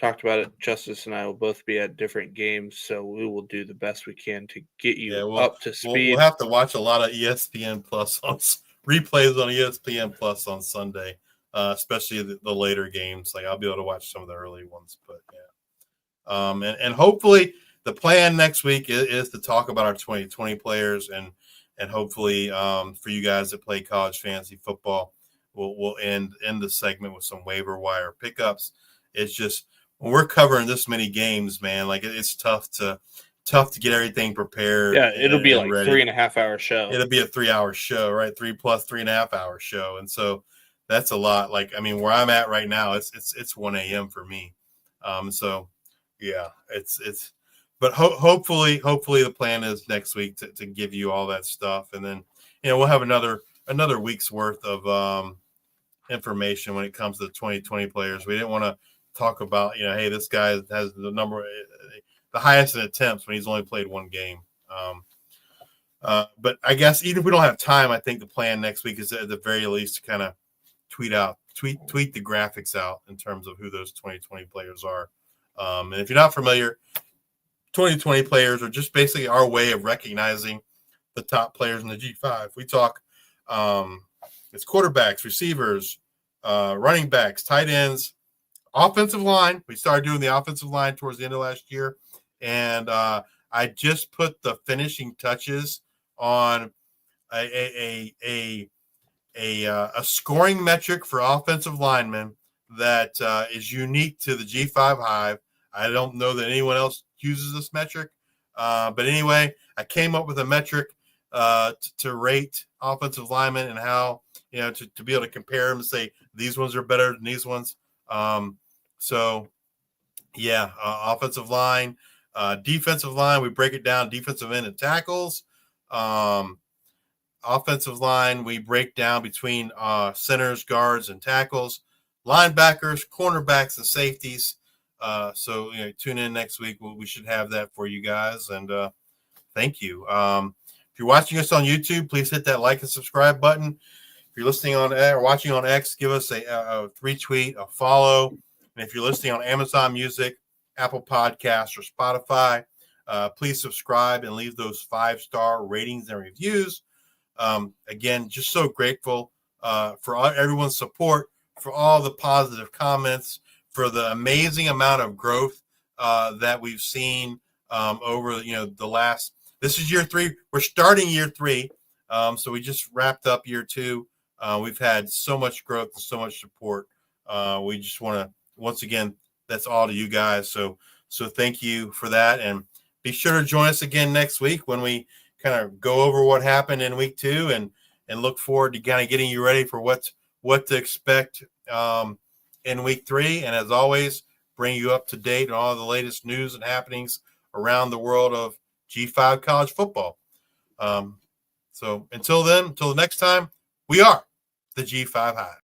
talked about it, Justice and I will both be at different games, so we will do the best we can to get you up to speed. We'll have to watch a lot of ESPN Plus on replays on ESPN Plus on Sunday, especially the later games. Like I'll be able to watch some of the early ones, but yeah. And hopefully the plan next week is to talk about our 2020 players and hopefully for you guys that play college fantasy football, we'll end the segment with some waiver wire pickups. It's just when we're covering this many games, man, like it's tough to get everything prepared. Yeah, it'll be like ready. 3.5 hour show. It'll be a 3-hour show, right? 3 plus 3.5 hour show. And so that's a lot. Like, I mean, where I'm at right now, it's 1 a.m. for me. So yeah, but hopefully the plan is next week to give you all that stuff. And then, we'll have another week's worth of information when it comes to the 2020 players. We didn't want to talk about, hey, this guy has the highest in attempts when he's only played 1 game. But I guess even if we don't have time, I think the plan next week is at the very least to kind of tweet the graphics out in terms of who those 2020 players are. And if you're not familiar, 2020 players are just basically our way of recognizing the top players in the G5. We talk it's quarterbacks, receivers, running backs, tight ends, offensive line. We started doing the offensive line towards the end of last year. And I just put the finishing touches on a scoring metric for offensive linemen that is unique to the G5 Hive. I don't know that anyone else uses this metric. But anyway, I came up with a metric to rate offensive linemen and how, to be able to compare them and say these ones are better than these ones. So yeah, offensive line, defensive line, we break it down, defensive end and tackles. Offensive line, we break down between centers, guards, and tackles, linebackers, cornerbacks, and safeties. So tune in next week. We should have that for you guys. And thank you. If you're watching us on YouTube, please hit that like and subscribe button. If you're listening on or watching on X, give us a retweet, a follow. And if you're listening on Amazon Music, Apple Podcasts, or Spotify, please subscribe and leave those 5-star ratings and reviews. Again, just so grateful for everyone's support, for all the positive comments, for the amazing amount of growth that we've seen over the last. This is year 3. We're starting year 3, so we just wrapped up year 2. We've had so much growth and so much support. We just want to once again, that's all to you guys. So thank you for that, and be sure to join us again next week when we kind of go over what happened in week 2 and look forward to kind of getting you ready for what to expect in week 3. And as always, bring you up to date on all the latest news and happenings around the world of G5 college football. So until the next time, we are the G5 Hive.